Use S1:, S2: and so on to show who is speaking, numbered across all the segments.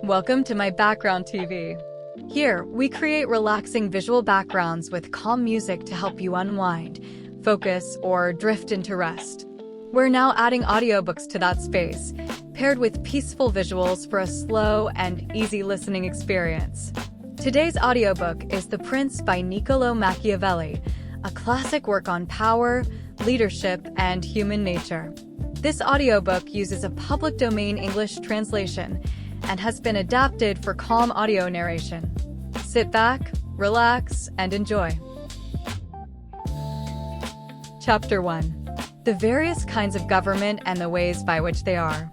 S1: Welcome to my background TV. Here, we create relaxing visual backgrounds with calm music to help you unwind, focus, or drift into rest. We're now adding audiobooks to that space, paired with peaceful visuals for a slow and easy listening experience. Today's audiobook is The Prince by Niccolò Machiavelli, a classic work on power, leadership, and human nature. This audiobook uses a public domain English translation and has been adapted for calm audio narration. Sit back, relax, and enjoy. Chapter 1. The various kinds of government and the ways by which they are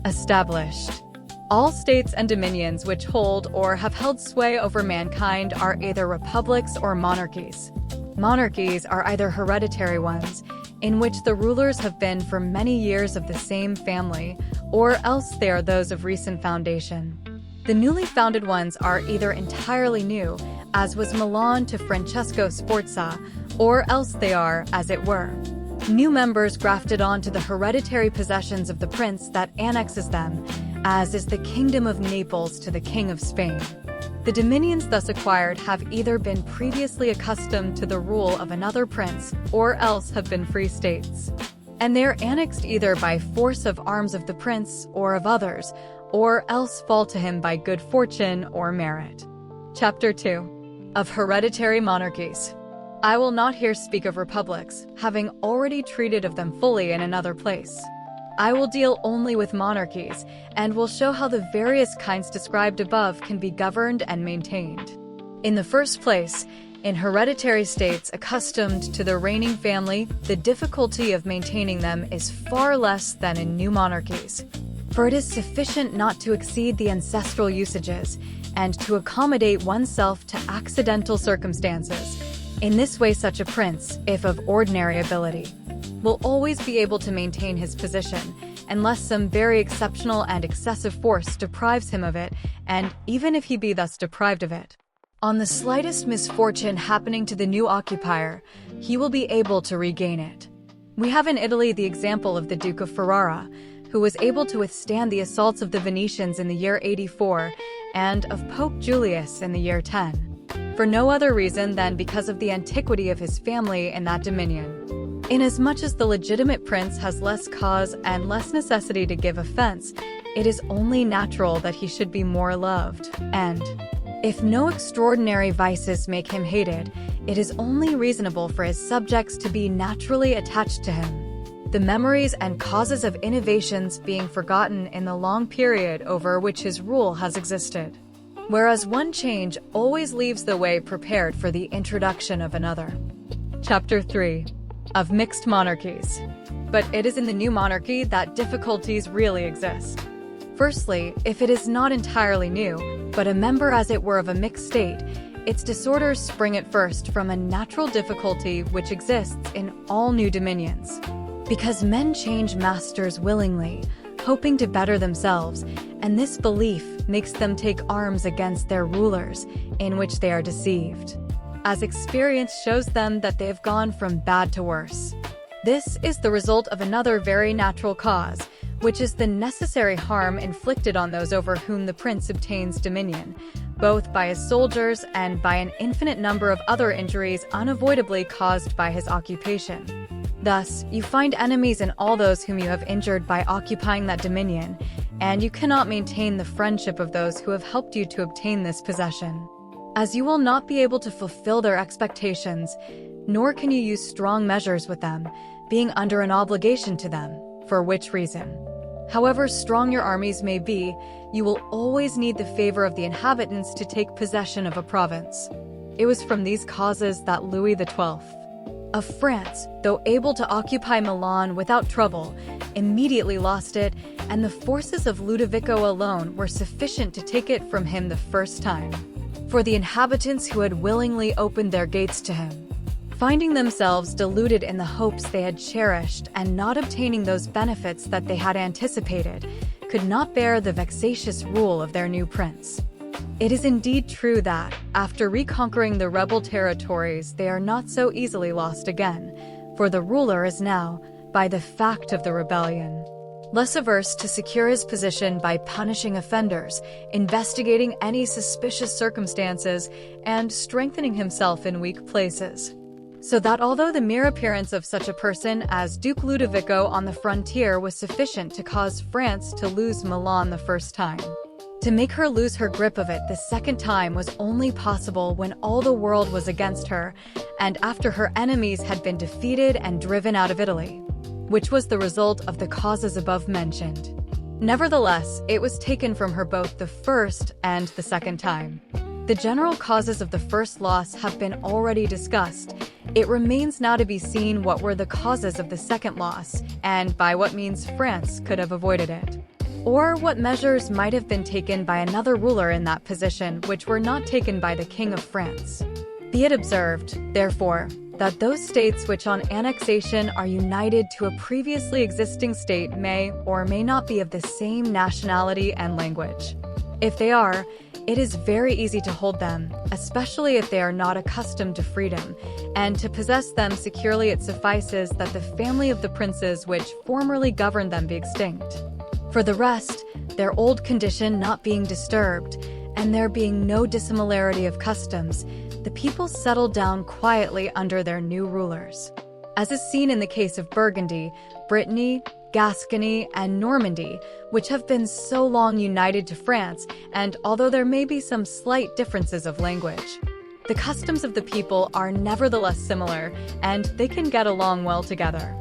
S1: established. All states and dominions which hold or have held sway over mankind are either republics or monarchies. Monarchies are either hereditary ones, in which the rulers have been for many years of the same family, or else they are those of recent foundation. The newly founded ones are either entirely new, as was Milan to Francesco Sforza, or else they are, as it were, new members grafted onto the hereditary possessions of the prince that annexes them, as is the Kingdom of Naples to the King of Spain. The dominions thus acquired have either been previously accustomed to the rule of another prince, or else have been free states. And they are annexed either by force of arms of the prince or of others, or else fall to him by good fortune or merit. Chapter 2. Of Hereditary Monarchies. I will not here speak of republics, having already treated of them fully in another place. I will deal only with monarchies, and will show how the various kinds described above can be governed and maintained. In the first place, in hereditary states accustomed to the reigning family, the difficulty of maintaining them is far less than in new monarchies. For it is sufficient not to exceed the ancestral usages, and to accommodate oneself to accidental circumstances. In this way, such a prince, if of ordinary ability, will always be able to maintain his position, unless some very exceptional and excessive force deprives him of it, and even if he be thus deprived of it, on the slightest misfortune happening to the new occupier, he will be able to regain it. We have in Italy the example of the Duke of Ferrara, who was able to withstand the assaults of the Venetians in the year 84, and of Pope Julius in the year 10, for no other reason than because of the antiquity of his family in that dominion. Inasmuch as the legitimate prince has less cause and less necessity to give offense, it is only natural that he should be more loved, and, if no extraordinary vices make him hated, it is only reasonable for his subjects to be naturally attached to him, the memories and causes of innovations being forgotten in the long period over which his rule has existed. Whereas one change always leaves the way prepared for the introduction of another. Chapter 3. Of Mixed Monarchies. But it is in the new monarchy that difficulties really exist. Firstly, if it is not entirely new, but a member as it were of a mixed state, its disorders spring at first from a natural difficulty which exists in all new dominions. Because men change masters willingly, hoping to better themselves, and this belief makes them take arms against their rulers, in which they are deceived, as experience shows them that they have gone from bad to worse. This is the result of another very natural cause, which is the necessary harm inflicted on those over whom the prince obtains dominion, both by his soldiers and by an infinite number of other injuries unavoidably caused by his occupation. Thus, you find enemies in all those whom you have injured by occupying that dominion, and you cannot maintain the friendship of those who have helped you to obtain this possession, as you will not be able to fulfill their expectations, nor can you use strong measures with them, being under an obligation to them, for which reason, however strong your armies may be, you will always need the favor of the inhabitants to take possession of a province. It was from these causes that Louis XII of France, though able to occupy Milan without trouble, immediately lost it, and the forces of Ludovico alone were sufficient to take it from him the first time. For the inhabitants who had willingly opened their gates to him, finding themselves deluded in the hopes they had cherished and not obtaining those benefits that they had anticipated, could not bear the vexatious rule of their new prince. It is indeed true that, after reconquering the rebel territories, they are not so easily lost again, for the ruler is now, by the fact of the rebellion, less averse to secure his position by punishing offenders, investigating any suspicious circumstances, and strengthening himself in weak places. So that although the mere appearance of such a person as Duke Ludovico on the frontier was sufficient to cause France to lose Milan the first time, to make her lose her grip of it the second time was only possible when all the world was against her, and after her enemies had been defeated and driven out of Italy, which was the result of the causes above mentioned. Nevertheless, it was taken from her both the first and the second time. The general causes of the first loss have been already discussed. It remains now to be seen what were the causes of the second loss, and by what means France could have avoided it, or what measures might have been taken by another ruler in that position which were not taken by the King of France. Be it observed, therefore, that those states which on annexation are united to a previously existing state may or may not be of the same nationality and language. If they are, it is very easy to hold them, especially if they are not accustomed to freedom, and to possess them securely it suffices that the family of the princes which formerly governed them be extinct. For the rest, their old condition not being disturbed, and there being no dissimilarity of customs, the people settled down quietly under their new rulers. As is seen in the case of Burgundy, Brittany, Gascony, and Normandy, which have been so long united to France, and although there may be some slight differences of language, the customs of the people are nevertheless similar, and they can get along well together.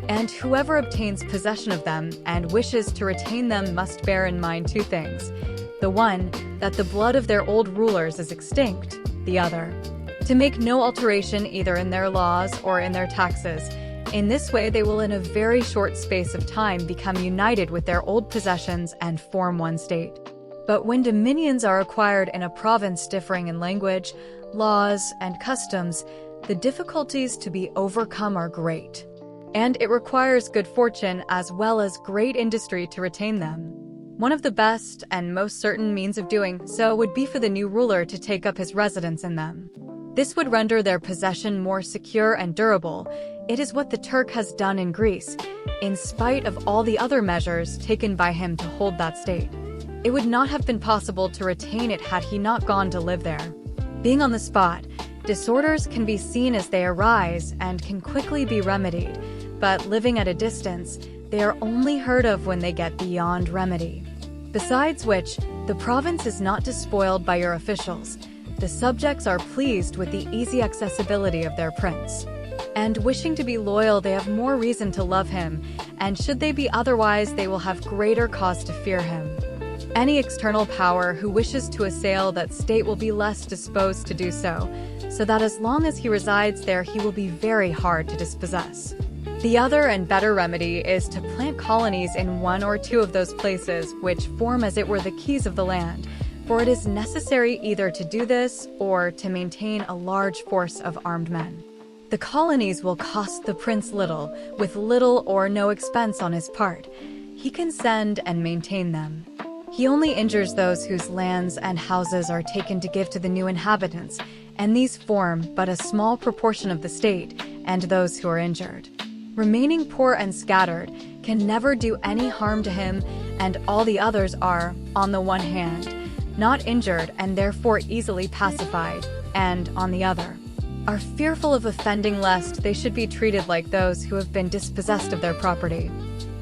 S1: And whoever obtains possession of them and wishes to retain them must bear in mind two things. The one, that the blood of their old rulers is extinct; the other, to make no alteration either in their laws or in their taxes. In this way they will in a very short space of time become united with their old possessions and form one state. But when dominions are acquired in a province differing in language, laws, and customs, the difficulties to be overcome are great, and it requires good fortune as well as great industry to retain them. One of the best and most certain means of doing so would be for the new ruler to take up his residence in them. This would render their possession more secure and durable. It is what the Turk has done in Greece, in spite of all the other measures taken by him to hold that state. It would not have been possible to retain it had he not gone to live there. Being on the spot, disorders can be seen as they arise and can quickly be remedied, but living at a distance, they are only heard of when they get beyond remedy. Besides which, the province is not despoiled by your officials. The subjects are pleased with the easy accessibility of their prince, and wishing to be loyal they have more reason to love him, and should they be otherwise they will have greater cause to fear him. Any external power who wishes to assail that state will be less disposed to do so, so that as long as he resides there he will be very hard to dispossess. The other and better remedy is to plant colonies in one or two of those places which form as it were the keys of the land, for it is necessary either to do this or to maintain a large force of armed men. The colonies will cost the prince little, with little or no expense on his part. He can send and maintain them. He only injures those whose lands and houses are taken to give to the new inhabitants, and these form but a small proportion of the state, and those who are injured, remaining poor and scattered, can never do any harm to him, and all the others are, on the one hand, not injured and therefore easily pacified, and, on the other, are fearful of offending lest they should be treated like those who have been dispossessed of their property.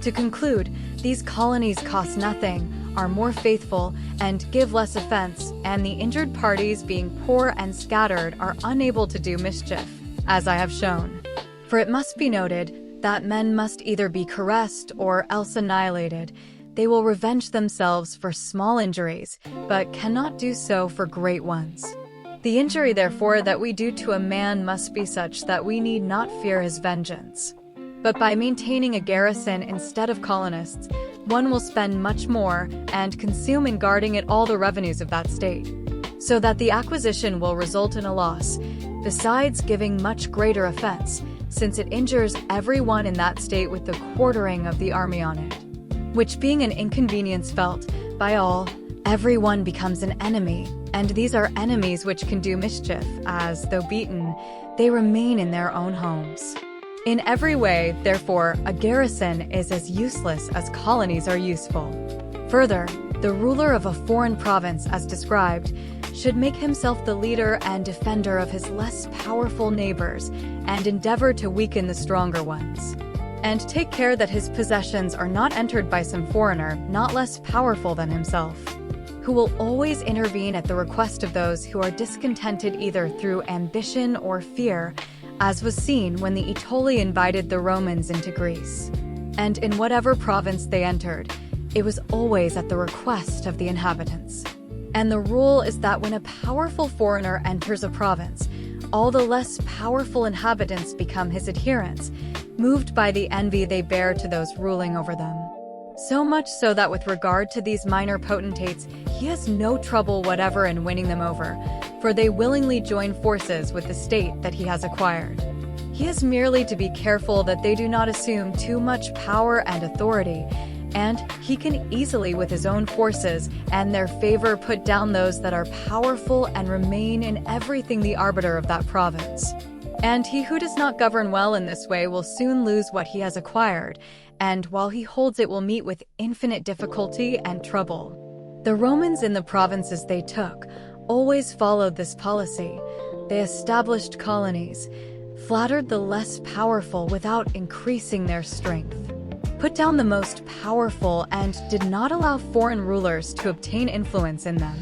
S1: To conclude, these colonies cost nothing, are more faithful, and give less offense, and the injured parties being poor and scattered are unable to do mischief, as I have shown. For it must be noted that men must either be caressed or else annihilated. They will revenge themselves for small injuries, but cannot do so for great ones. The injury, therefore, that we do to a man must be such that we need not fear his vengeance. But by maintaining a garrison instead of colonists, one will spend much more and consume in guarding it all the revenues of that state, so that the acquisition will result in a loss, besides giving much greater offense, since it injures everyone in that state with the quartering of the army on it, which being an inconvenience felt by all, everyone becomes an enemy, and these are enemies which can do mischief, as, though beaten, they remain in their own homes. In every way, therefore, a garrison is as useless as colonies are useful. Further, the ruler of a foreign province, as described, should make himself the leader and defender of his less powerful neighbors and endeavor to weaken the stronger ones. And take care that his possessions are not entered by some foreigner not less powerful than himself, who will always intervene at the request of those who are discontented either through ambition or fear, as was seen when the Aetoli invited the Romans into Greece. And in whatever province they entered, it was always at the request of the inhabitants. And the rule is that when a powerful foreigner enters a province, all the less powerful inhabitants become his adherents, moved by the envy they bear to those ruling over them. So much so that with regard to these minor potentates, he has no trouble whatever in winning them over, for they willingly join forces with the state that he has acquired. He has merely to be careful that they do not assume too much power and authority, and he can easily with his own forces and their favor put down those that are powerful and remain in everything the arbiter of that province. And he who does not govern well in this way will soon lose what he has acquired, and while he holds it will meet with infinite difficulty and trouble. The Romans in the provinces they took always followed this policy. They established colonies, flattered the less powerful without increasing their strength, put down the most powerful, and did not allow foreign rulers to obtain influence in them.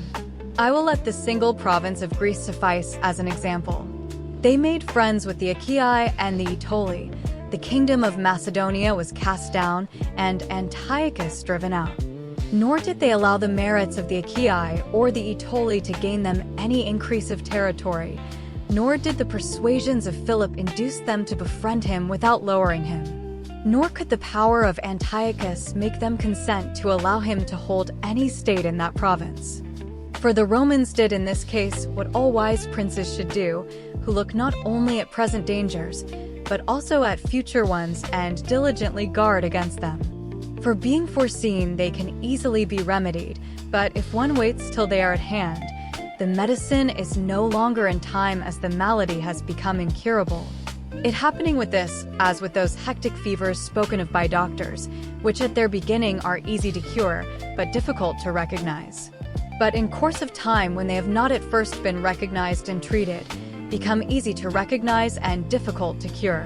S1: I will let the single province of Greece suffice as an example. They made friends with the Achaei and the Aetoli. The kingdom of Macedonia was cast down and Antiochus driven out. Nor did they allow the merits of the Achaei or the Aetoli to gain them any increase of territory, nor did the persuasions of Philip induce them to befriend him without lowering him. Nor could the power of Antiochus make them consent to allow him to hold any state in that province. For the Romans did in this case what all wise princes should do, who look not only at present dangers, but also at future ones and diligently guard against them. For being foreseen, they can easily be remedied, but if one waits till they are at hand, the medicine is no longer in time as the malady has become incurable. It happening with this, as with those hectic fevers spoken of by doctors, which at their beginning are easy to cure, but difficult to recognize. But in course of time, when they have not at first been recognized and treated, become easy to recognize and difficult to cure.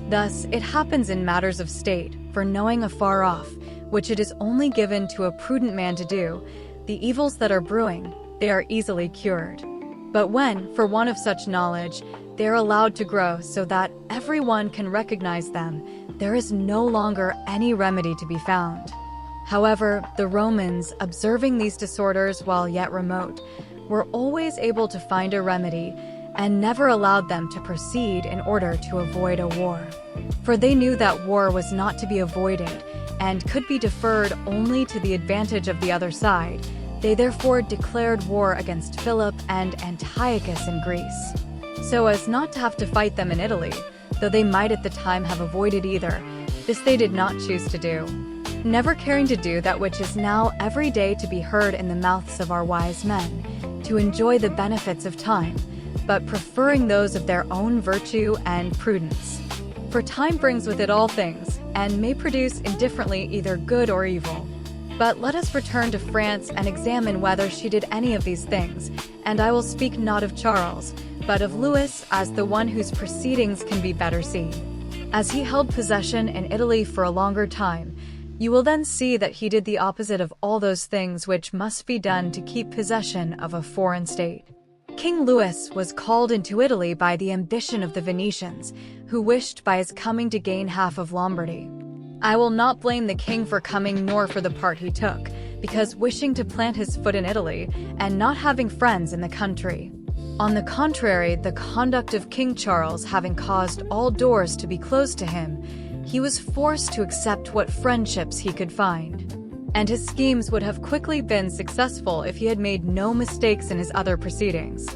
S1: Thus, it happens in matters of state, for knowing afar off, which it is only given to a prudent man to do, the evils that are brewing, they are easily cured. But when, for want of such knowledge, they are allowed to grow so that everyone can recognize them, there is no longer any remedy to be found. However, the Romans, observing these disorders while yet remote, were always able to find a remedy and never allowed them to proceed in order to avoid a war. For they knew that war was not to be avoided and could be deferred only to the advantage of the other side. They therefore declared war against Philip and Antiochus in Greece, so as not to have to fight them in Italy, though they might at the time have avoided either. This they did not choose to do, never caring to do that which is now every day to be heard in the mouths of our wise men, to enjoy the benefits of time, but preferring those of their own virtue and prudence. For time brings with it all things, and may produce indifferently either good or evil. But let us return to France and examine whether she did any of these things, and I will speak not of Charles, but of Louis as the one whose proceedings can be better seen. As he held possession in Italy for a longer time, you will then see that he did the opposite of all those things which must be done to keep possession of a foreign state. King Louis was called into Italy by the ambition of the Venetians, who wished by his coming to gain half of Lombardy. I will not blame the king for coming nor for the part he took, because wishing to plant his foot in Italy, and not having friends in the country. On the contrary, the conduct of King Charles having caused all doors to be closed to him, he was forced to accept what friendships he could find. And his schemes would have quickly been successful if he had made no mistakes in his other proceedings.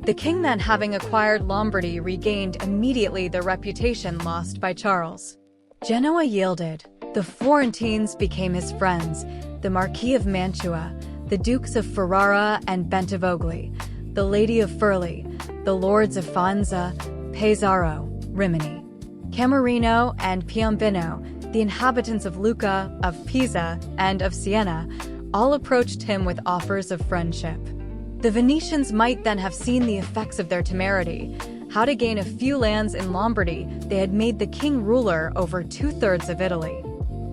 S1: The king then, having acquired Lombardy, regained immediately the reputation lost by Charles. Genoa yielded. The Florentines became his friends, the Marquis of Mantua, the Dukes of Ferrara and Bentivogli, the Lady of Furli, the Lords of Faenza, Pesaro, Rimini. Camerino and Piombino, the inhabitants of Lucca, of Pisa, and of Siena, all approached him with offers of friendship. The Venetians might then have seen the effects of their temerity. How to gain a few lands in Lombardy, they had made the king ruler over 2/3 of Italy.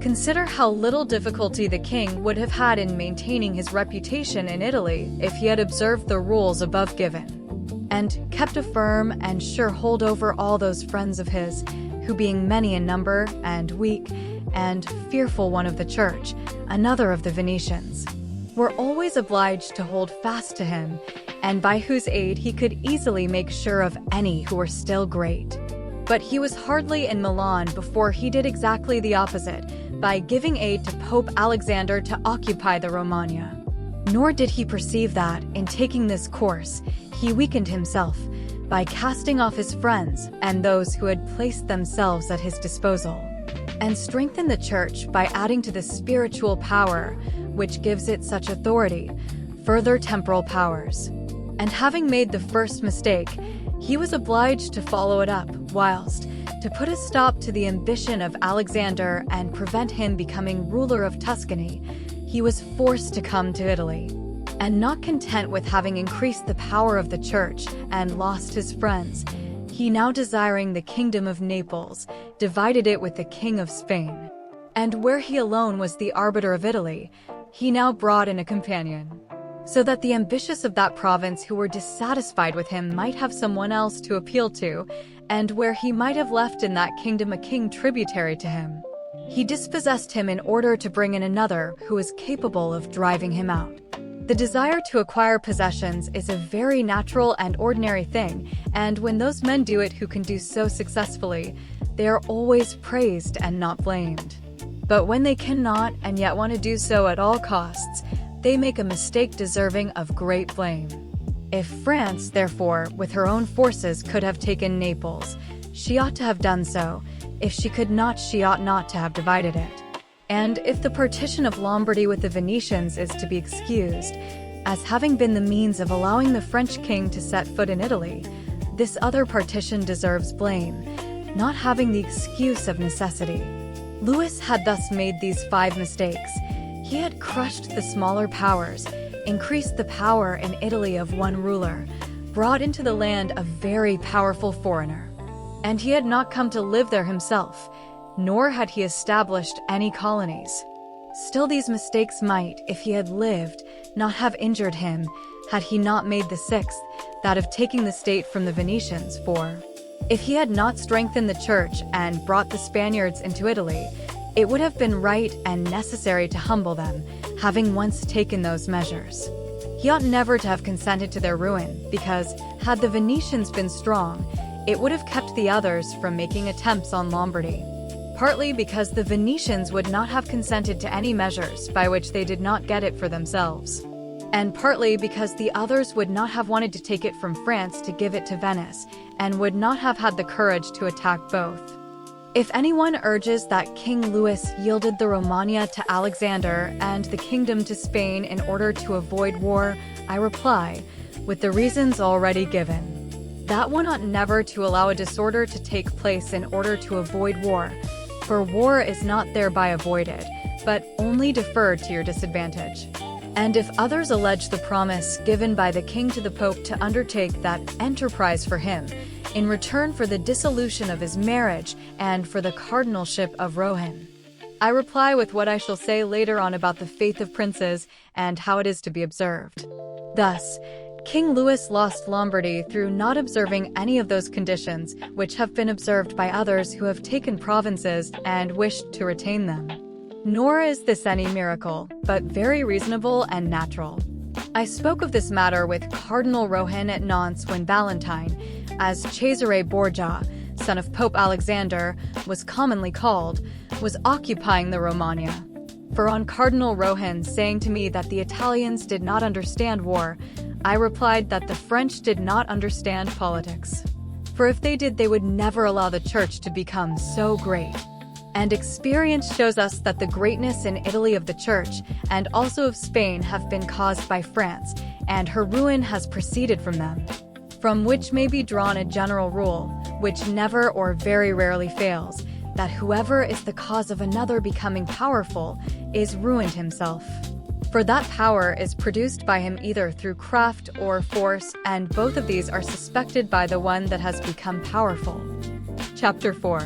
S1: Consider how little difficulty the king would have had in maintaining his reputation in Italy if he had observed the rules above given, and kept a firm and sure hold over all those friends of his, who being many in number, and weak, and fearful one of the church, another of the Venetians, were always obliged to hold fast to him, and by whose aid he could easily make sure of any who were still great. But he was hardly in Milan before he did exactly the opposite, by giving aid to Pope Alexander to occupy the Romagna. Nor did he perceive that, in taking this course, he weakened himself, by casting off his friends and those who had placed themselves at his disposal, and strengthened the church by adding to the spiritual power, which gives it such authority, further temporal powers. And having made the first mistake, he was obliged to follow it up, whilst, to put a stop to the ambition of Alexander and prevent him becoming ruler of Tuscany, he was forced to come to Italy. And not content with having increased the power of the church and lost his friends, he now desiring the kingdom of Naples, divided it with the king of Spain. And where he alone was the arbiter of Italy, he now brought in a companion, so that the ambitious of that province who were dissatisfied with him might have someone else to appeal to, and where he might have left in that kingdom a king tributary to him, he dispossessed him in order to bring in another who was capable of driving him out. The desire to acquire possessions is a very natural and ordinary thing, and when those men do it who can do so successfully, they are always praised and not blamed. But when they cannot and yet want to do so at all costs, they make a mistake deserving of great blame. If France, therefore, with her own forces could have taken Naples, she ought to have done so. If she could not, she ought not to have divided it. And if the partition of Lombardy with the Venetians is to be excused, as having been the means of allowing the French king to set foot in Italy, this other partition deserves blame, not having the excuse of necessity. Louis had thus made these 5 mistakes. He had crushed the smaller powers, increased the power in Italy of one ruler, brought into the land a very powerful foreigner. And he had not come to live there himself, nor had he established any colonies. Still these mistakes might, if he had lived, not have injured him, had he not made the 6th, that of taking the state from the Venetians, for if he had not strengthened the church and brought the Spaniards into Italy, it would have been right and necessary to humble them, having once taken those measures. He ought never to have consented to their ruin, because, had the Venetians been strong, it would have kept the others from making attempts on Lombardy. Partly because the Venetians would not have consented to any measures by which they did not get it for themselves, and partly because the others would not have wanted to take it from France to give it to Venice, and would not have had the courage to attack both. If anyone urges that King Louis yielded the Romagna to Alexander and the kingdom to Spain in order to avoid war, I reply, with the reasons already given, that one ought never to allow a disorder to take place in order to avoid war, for war is not thereby avoided, but only deferred to your disadvantage. And if others allege the promise given by the king to the Pope to undertake that enterprise for him, in return for the dissolution of his marriage and for the cardinalship of Rohan, I reply with what I shall say later on about the faith of princes and how it is to be observed. Thus, King Louis lost Lombardy through not observing any of those conditions which have been observed by others who have taken provinces and wished to retain them. Nor is this any miracle, but very reasonable and natural. I spoke of this matter with Cardinal Rohan at Nantes when Valentine, as Cesare Borgia, son of Pope Alexander, was commonly called, was occupying the Romagna. For on Cardinal Rohan saying to me that the Italians did not understand war, I replied that the French did not understand politics. For if they did, they would never allow the church to become so great. And experience shows us that the greatness in Italy of the church and also of Spain have been caused by France, and her ruin has proceeded from them. From which may be drawn a general rule, which never or very rarely fails, that whoever is the cause of another becoming powerful is ruined himself. For that power is produced by him either through craft or force, and both of these are suspected by the one that has become powerful. Chapter 4.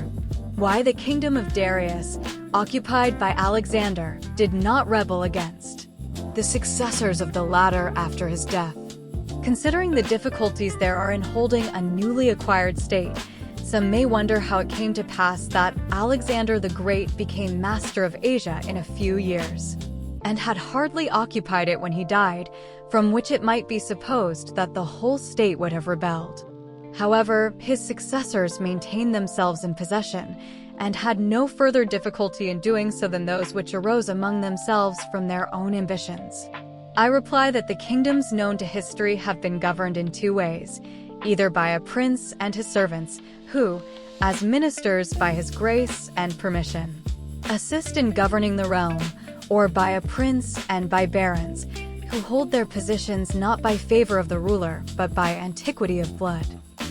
S1: Why the kingdom of Darius, occupied by Alexander, did not rebel against the successors of the latter after his death. Considering the difficulties there are in holding a newly acquired state, some may wonder how it came to pass that Alexander the Great became master of Asia in a few years, and had hardly occupied it when he died, from which it might be supposed that the whole state would have rebelled. However, his successors maintained themselves in possession, and had no further difficulty in doing so than those which arose among themselves from their own ambitions. I reply that the kingdoms known to history have been governed in two ways, either by a prince and his servants, who, as ministers by his grace and permission, assist in governing the realm, or by a prince and by barons, who hold their positions not by favor of the ruler, but by antiquity of blood.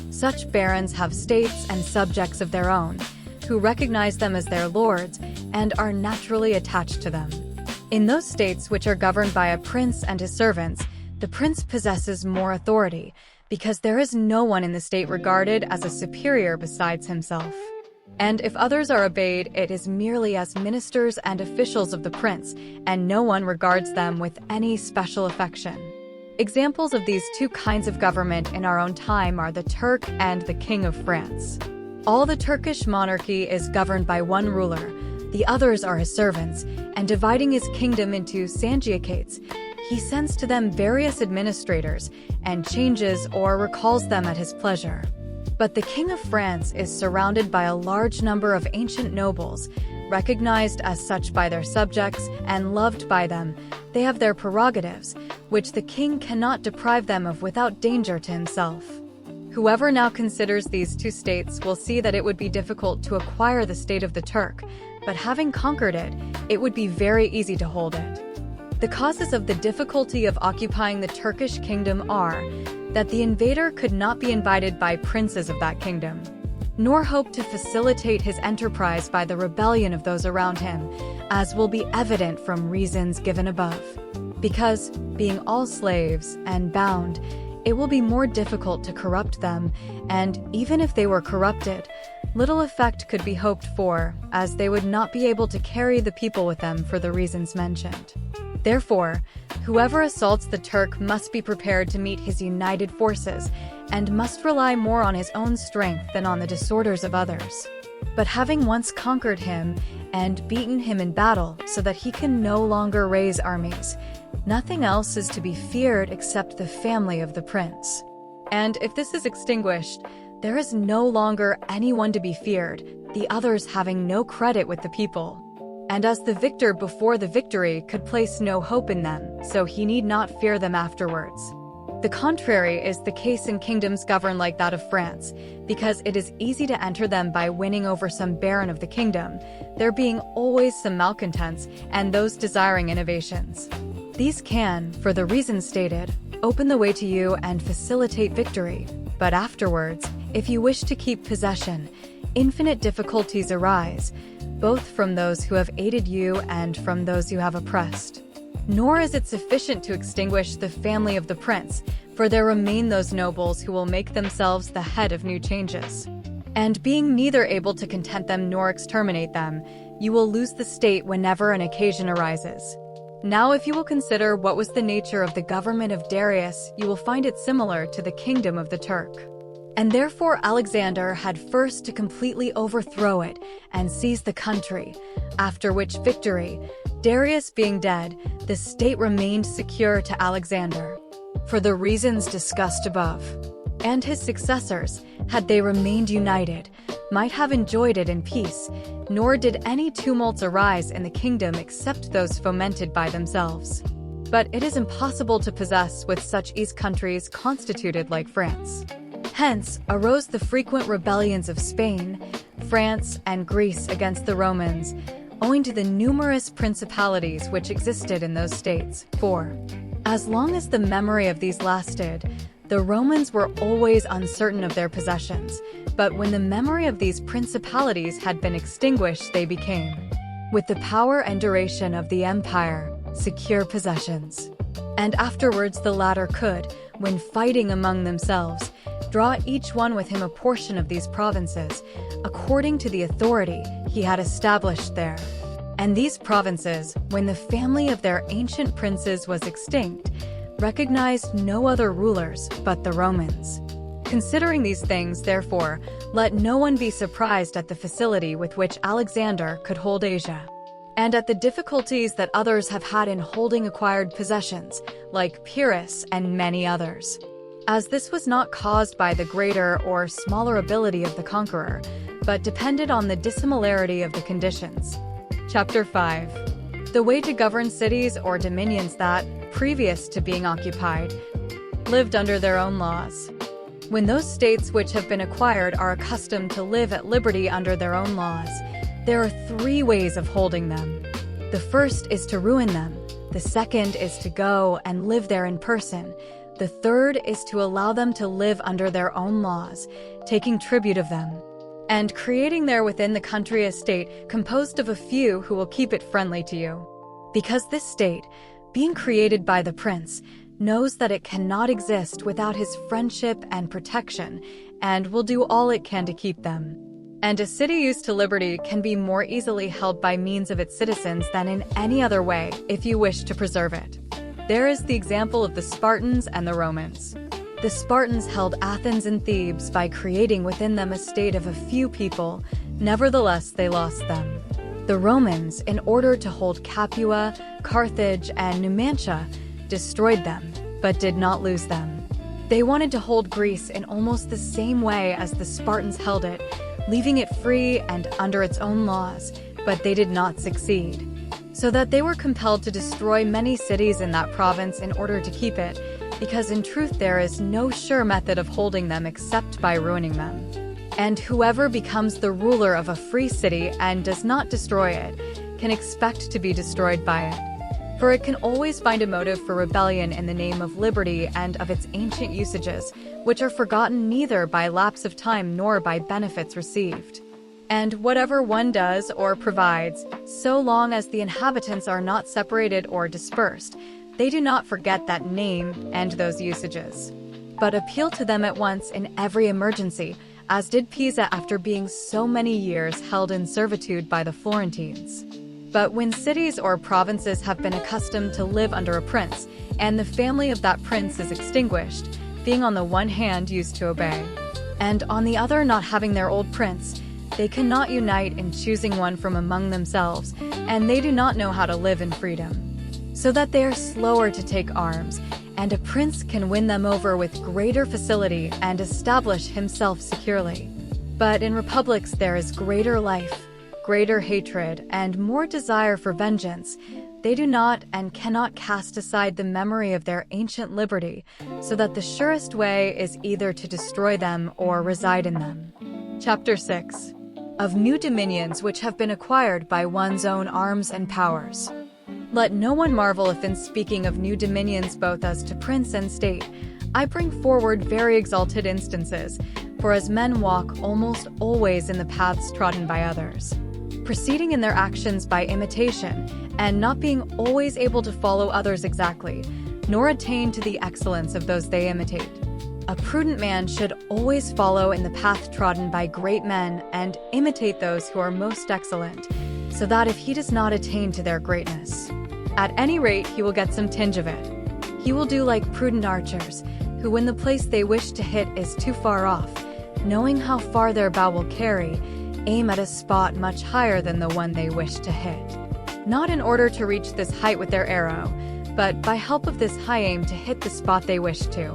S1: Such barons have states and subjects of their own, who recognize them as their lords and are naturally attached to them. In those states which are governed by a prince and his servants, the prince possesses more authority, because there is no one in the state regarded as a superior besides himself. And if others are obeyed, it is merely as ministers and officials of the prince, and no one regards them with any special affection. Examples of these two kinds of government in our own time are the Turk and the King of France. All the Turkish monarchy is governed by one ruler, the others are his servants, and dividing his kingdom into sanjakates, he sends to them various administrators and changes or recalls them at his pleasure. But the King of France is surrounded by a large number of ancient nobles, recognized as such by their subjects and loved by them. They have their prerogatives, which the king cannot deprive them of without danger to himself. Whoever now considers these two states will see that it would be difficult to acquire the state of the Turk, but having conquered it, it would be very easy to hold it. The causes of the difficulty of occupying the Turkish kingdom are that the invader could not be invited by princes of that kingdom, nor hope to facilitate his enterprise by the rebellion of those around him, as will be evident from reasons given above. Because, being all slaves and bound, it will be more difficult to corrupt them, and even if they were corrupted, little effect could be hoped for, as they would not be able to carry the people with them for the reasons mentioned. Therefore, whoever assaults the Turk must be prepared to meet his united forces, and must rely more on his own strength than on the disorders of others. But having once conquered him and beaten him in battle so that he can no longer raise armies, nothing else is to be feared except the family of the prince. And if this is extinguished, there is no longer anyone to be feared, the others having no credit with the people. And as the victor before the victory could place no hope in them, so he need not fear them afterwards. The contrary is the case in kingdoms governed like that of France, because it is easy to enter them by winning over some baron of the kingdom, there being always some malcontents and those desiring innovations. These can, for the reasons stated, open the way to you and facilitate victory, but afterwards, if you wish to keep possession, infinite difficulties arise, both from those who have aided you and from those you have oppressed. Nor is it sufficient to extinguish the family of the prince, for there remain those nobles who will make themselves the head of new changes. And being neither able to content them nor exterminate them, you will lose the state whenever an occasion arises. Now if you will consider what was the nature of the government of Darius, you will find it similar to the kingdom of the Turk. And therefore Alexander had first to completely overthrow it and seize the country, after which victory, Darius being dead, the state remained secure to Alexander, for the reasons discussed above. And his successors, had they remained united, might have enjoyed it in peace, nor did any tumults arise in the kingdom except those fomented by themselves. But it is impossible to possess with such ease countries constituted like France. Hence arose the frequent rebellions of Spain, France, and Greece against the Romans, owing to the numerous principalities which existed in those states. For, as long as the memory of these lasted, The Romans were always uncertain of their possessions, but when the memory of these principalities had been extinguished, they became, with the power and duration of the empire, secure possessions. And afterwards the latter could, when fighting among themselves, draw each one with him a portion of these provinces, according to the authority he had established there. And these provinces, when the family of their ancient princes was extinct, recognized no other rulers but the Romans. Considering these things, therefore, let no one be surprised at the facility with which Alexander could hold Asia, and at the difficulties that others have had in holding acquired possessions, like Pyrrhus and many others, as this was not caused by the greater or smaller ability of the conqueror, but depended on the dissimilarity of the conditions. Chapter 5. The way to govern cities or dominions that, previous to being occupied, lived under their own laws. When those states which have been acquired are accustomed to live at liberty under their own laws, there are 3 ways of holding them. The first is to ruin them. The second is to go and live there in person. The third is to allow them to live under their own laws, taking tribute of them, and creating there within the country a state composed of a few who will keep it friendly to you. Because this state, being created by the prince, knows that it cannot exist without his friendship and protection, and will do all it can to keep them. And a city used to liberty can be more easily held by means of its citizens than in any other way if you wish to preserve it. There is the example of the Spartans and the Romans. The Spartans held Athens and Thebes by creating within them a state of a few people, nevertheless they lost them. The Romans, in order to hold Capua, Carthage, and Numantia, destroyed them, but did not lose them. They wanted to hold Greece in almost the same way as the Spartans held it, leaving it free and under its own laws, but they did not succeed. So that they were compelled to destroy many cities in that province in order to keep it, because in truth there is no sure method of holding them except by ruining them. And whoever becomes the ruler of a free city and does not destroy it, can expect to be destroyed by it. For it can always find a motive for rebellion in the name of liberty and of its ancient usages, which are forgotten neither by lapse of time nor by benefits received. And whatever one does or provides, so long as the inhabitants are not separated or dispersed, they do not forget that name and those usages, but appeal to them at once in every emergency, as did Pisa after being so many years held in servitude by the Florentines. But when cities or provinces have been accustomed to live under a prince, and the family of that prince is extinguished, being on the one hand used to obey, and on the other not having their old prince, they cannot unite in choosing one from among themselves, and they do not know how to live in freedom, so that they are slower to take arms, and a prince can win them over with greater facility and establish himself securely. But in republics there is greater life, greater hatred, and more desire for vengeance. They do not and cannot cast aside the memory of their ancient liberty, so that the surest way is either to destroy them or reside in them. Chapter 6. Of new dominions which have been acquired by one's own arms and powers. Let no one marvel if in speaking of new dominions both as to prince and state, I bring forward very exalted instances, for as men walk almost always in the paths trodden by others, proceeding in their actions by imitation, and not being always able to follow others exactly, nor attain to the excellence of those they imitate. A prudent man should always follow in the path trodden by great men and imitate those who are most excellent, so that if he does not attain to their greatness, at any rate he will get some tinge of it. He will do like prudent archers, who when the place they wish to hit is too far off, knowing how far their bow will carry, aim at a spot much higher than the one they wish to hit, not in order to reach this height with their arrow, but by help of this high aim to hit the spot they wish to.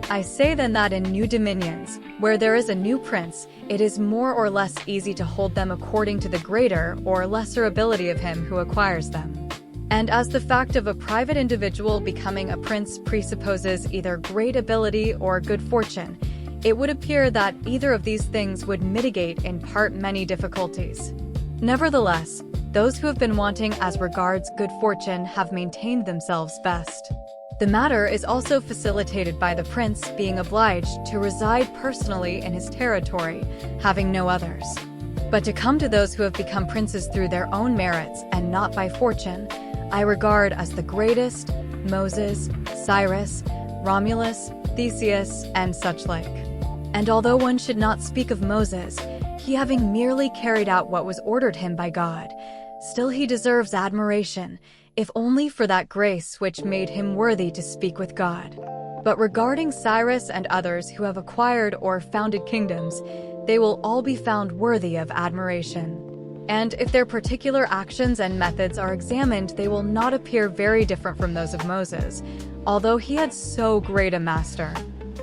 S1: I say then that in new dominions, where there is a new prince, it is more or less easy to hold them according to the greater or lesser ability of him who acquires them. And as the fact of a private individual becoming a prince presupposes either great ability or good fortune, it would appear that either of these things would mitigate in part many difficulties. Nevertheless, those who have been wanting as regards good fortune have maintained themselves best. The matter is also facilitated by the prince being obliged to reside personally in his territory, having no others. But to come to those who have become princes through their own merits and not by fortune, I regard as the greatest Moses, Cyrus, Romulus, Theseus, and such like. And although one should not speak of Moses, he having merely carried out what was ordered him by God, still he deserves admiration, if only for that grace which made him worthy to speak with God. But regarding Cyrus and others who have acquired or founded kingdoms, they will all be found worthy of admiration. And if their particular actions and methods are examined, they will not appear very different from those of Moses, although he had so great a master.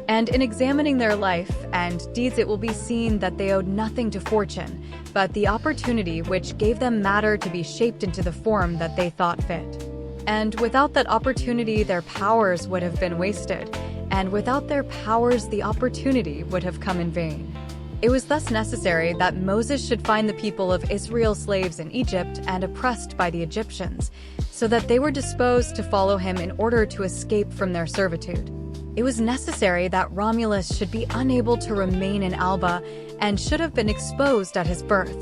S1: And in examining their life and deeds, it will be seen that they owed nothing to fortune, but the opportunity which gave them matter to be shaped into the form that they thought fit. And without that opportunity, their powers would have been wasted, and without their powers, the opportunity would have come in vain. It was thus necessary that Moses should find the people of Israel slaves in Egypt and oppressed by the Egyptians, so that they were disposed to follow him in order to escape from their servitude. It was necessary that Romulus should be unable to remain in Alba and should have been exposed at his birth,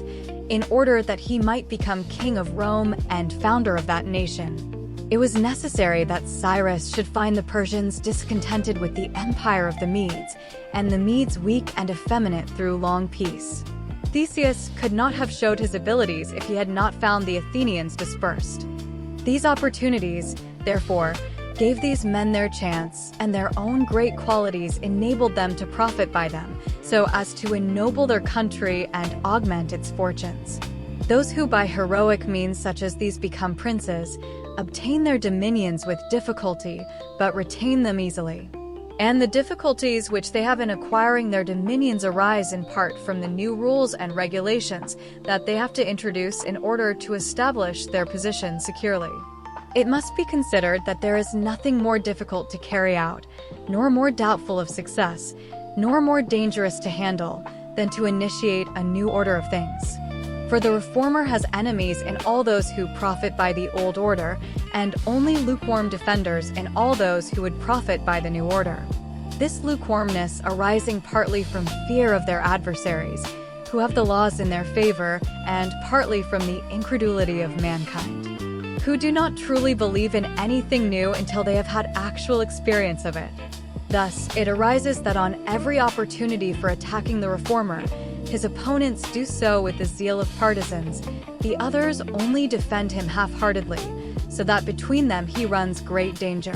S1: in order that he might become king of Rome and founder of that nation. It was necessary that Cyrus should find the Persians discontented with the empire of the Medes, and the Medes weak and effeminate through long peace. Theseus could not have showed his abilities if he had not found the Athenians dispersed. These opportunities, therefore, gave these men their chance, and their own great qualities enabled them to profit by them, so as to ennoble their country and augment its fortunes. Those who by heroic means such as these become princes, obtain their dominions with difficulty, but retain them easily. And the difficulties which they have in acquiring their dominions arise in part from the new rules and regulations that they have to introduce in order to establish their position securely. It must be considered that there is nothing more difficult to carry out, nor more doubtful of success, nor more dangerous to handle, than to initiate a new order of things. For the reformer has enemies in all those who profit by the old order, and only lukewarm defenders in all those who would profit by the new order. This lukewarmness arising partly from fear of their adversaries, who have the laws in their favor, and partly from the incredulity of mankind, who do not truly believe in anything new until they have had actual experience of it. Thus, it arises that on every opportunity for attacking the reformer, his opponents do so with the zeal of partisans, the others only defend him half-heartedly, so that between them he runs great danger.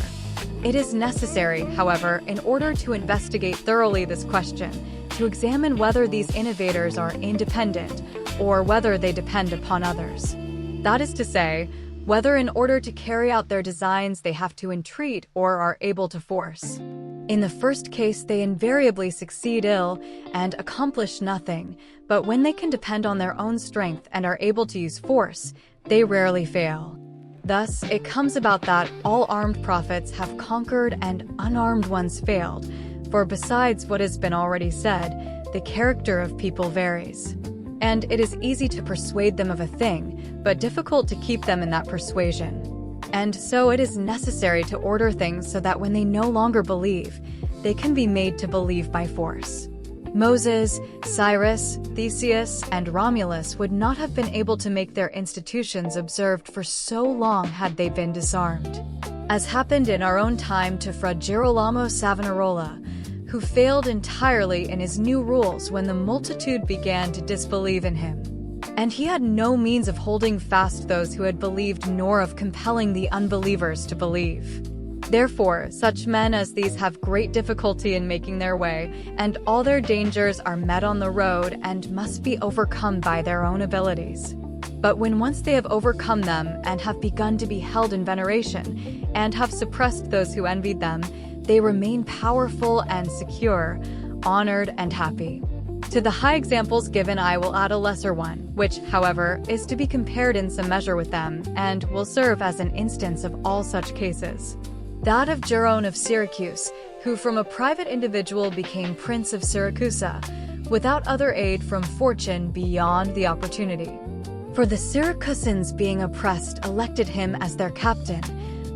S1: It is necessary, however, in order to investigate thoroughly this question, to examine whether these innovators are independent, or whether they depend upon others. That is to say, whether in order to carry out their designs they have to entreat or are able to force. In the first case, they invariably succeed ill and accomplish nothing, but when they can depend on their own strength and are able to use force, they rarely fail. Thus, it comes about that all armed prophets have conquered and unarmed ones failed, for besides what has been already said, the character of people varies. And it is easy to persuade them of a thing, but difficult to keep them in that persuasion. And so it is necessary to order things so that when they no longer believe, they can be made to believe by force. Moses, Cyrus, Theseus, and Romulus would not have been able to make their institutions observed for so long had they been disarmed. As happened in our own time to Fra Girolamo Savonarola, who failed entirely in his new rules when the multitude began to disbelieve in him. And he had no means of holding fast those who had believed nor of compelling the unbelievers to believe. Therefore, such men as these have great difficulty in making their way, and all their dangers are met on the road and must be overcome by their own abilities. But when once they have overcome them and have begun to be held in veneration, and have suppressed those who envied them, they remain powerful and secure, honored and happy. To the high examples given I will add a lesser one, which, however, is to be compared in some measure with them, and will serve as an instance of all such cases. That of Jeron of Syracuse, who from a private individual became Prince of Syracusa, without other aid from fortune beyond the opportunity. For the Syracusans being oppressed elected him as their captain,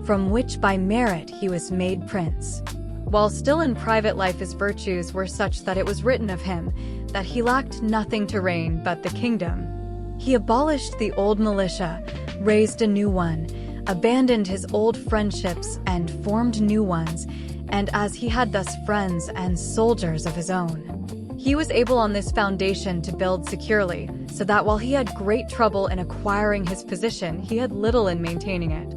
S1: from which by merit he was made prince. While still in private life his virtues were such that it was written of him that he lacked nothing to reign but the kingdom. He abolished the old militia, raised a new one, abandoned his old friendships and formed new ones, and as he had thus friends and soldiers of his own, he was able on this foundation to build securely, so that while he had great trouble in acquiring his position, he had little in maintaining it.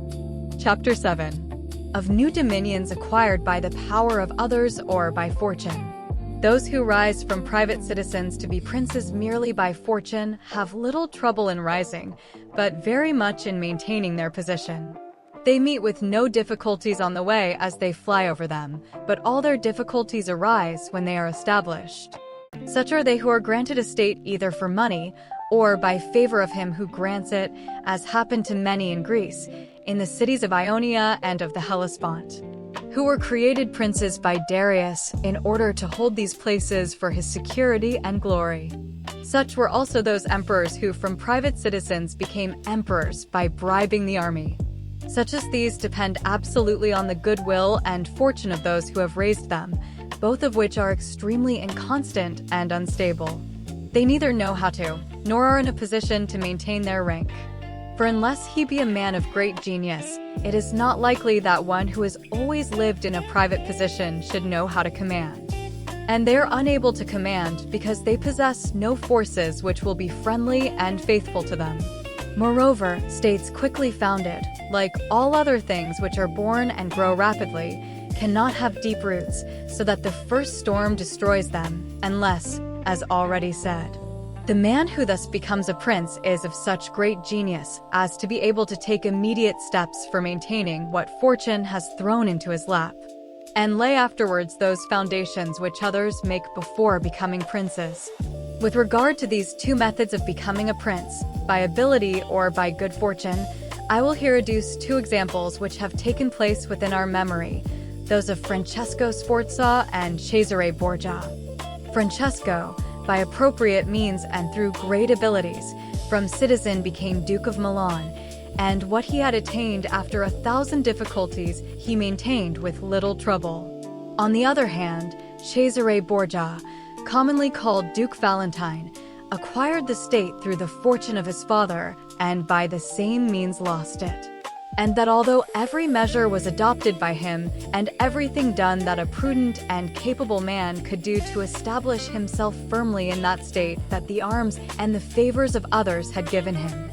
S1: Chapter 7. Of new dominions acquired by the power of others or by fortune. Those who rise from private citizens to be princes merely by fortune have little trouble in rising, but very much in maintaining their position. They meet with no difficulties on the way as they fly over them, but all their difficulties arise when they are established. Such are they who are granted a state either for money or by favor of him who grants it, as happened to many in Greece, in the cities of Ionia and of the Hellespont, who were created princes by Darius in order to hold these places for his security and glory. Such were also those emperors who from private citizens became emperors by bribing the army. Such as these depend absolutely on the goodwill and fortune of those who have raised them, both of which are extremely inconstant and unstable. They neither know how to, nor are in a position to maintain their rank. For unless he be a man of great genius, it is not likely that one who has always lived in a private position should know how to command. And they are unable to command because they possess no forces which will be friendly and faithful to them. Moreover, states quickly founded, like all other things which are born and grow rapidly, cannot have deep roots, so that the first storm destroys them, unless, as already said, the man who thus becomes a prince is of such great genius as to be able to take immediate steps for maintaining what fortune has thrown into his lap, and lay afterwards those foundations which others make before becoming princes. With regard to these two methods of becoming a prince, by ability or by good fortune, I will here adduce two examples which have taken place within our memory, those of Francesco Sforza and Cesare Borgia. Francesco, by appropriate means and through great abilities, from citizen became Duke of Milan, and what he had attained after 1,000 difficulties he maintained with little trouble. On the other hand, Cesare Borgia, commonly called Duke Valentine, acquired the state through the fortune of his father, and by the same means lost it. And that although every measure was adopted by him, and everything done that a prudent and capable man could do to establish himself firmly in that state that the arms and the favors of others had given him.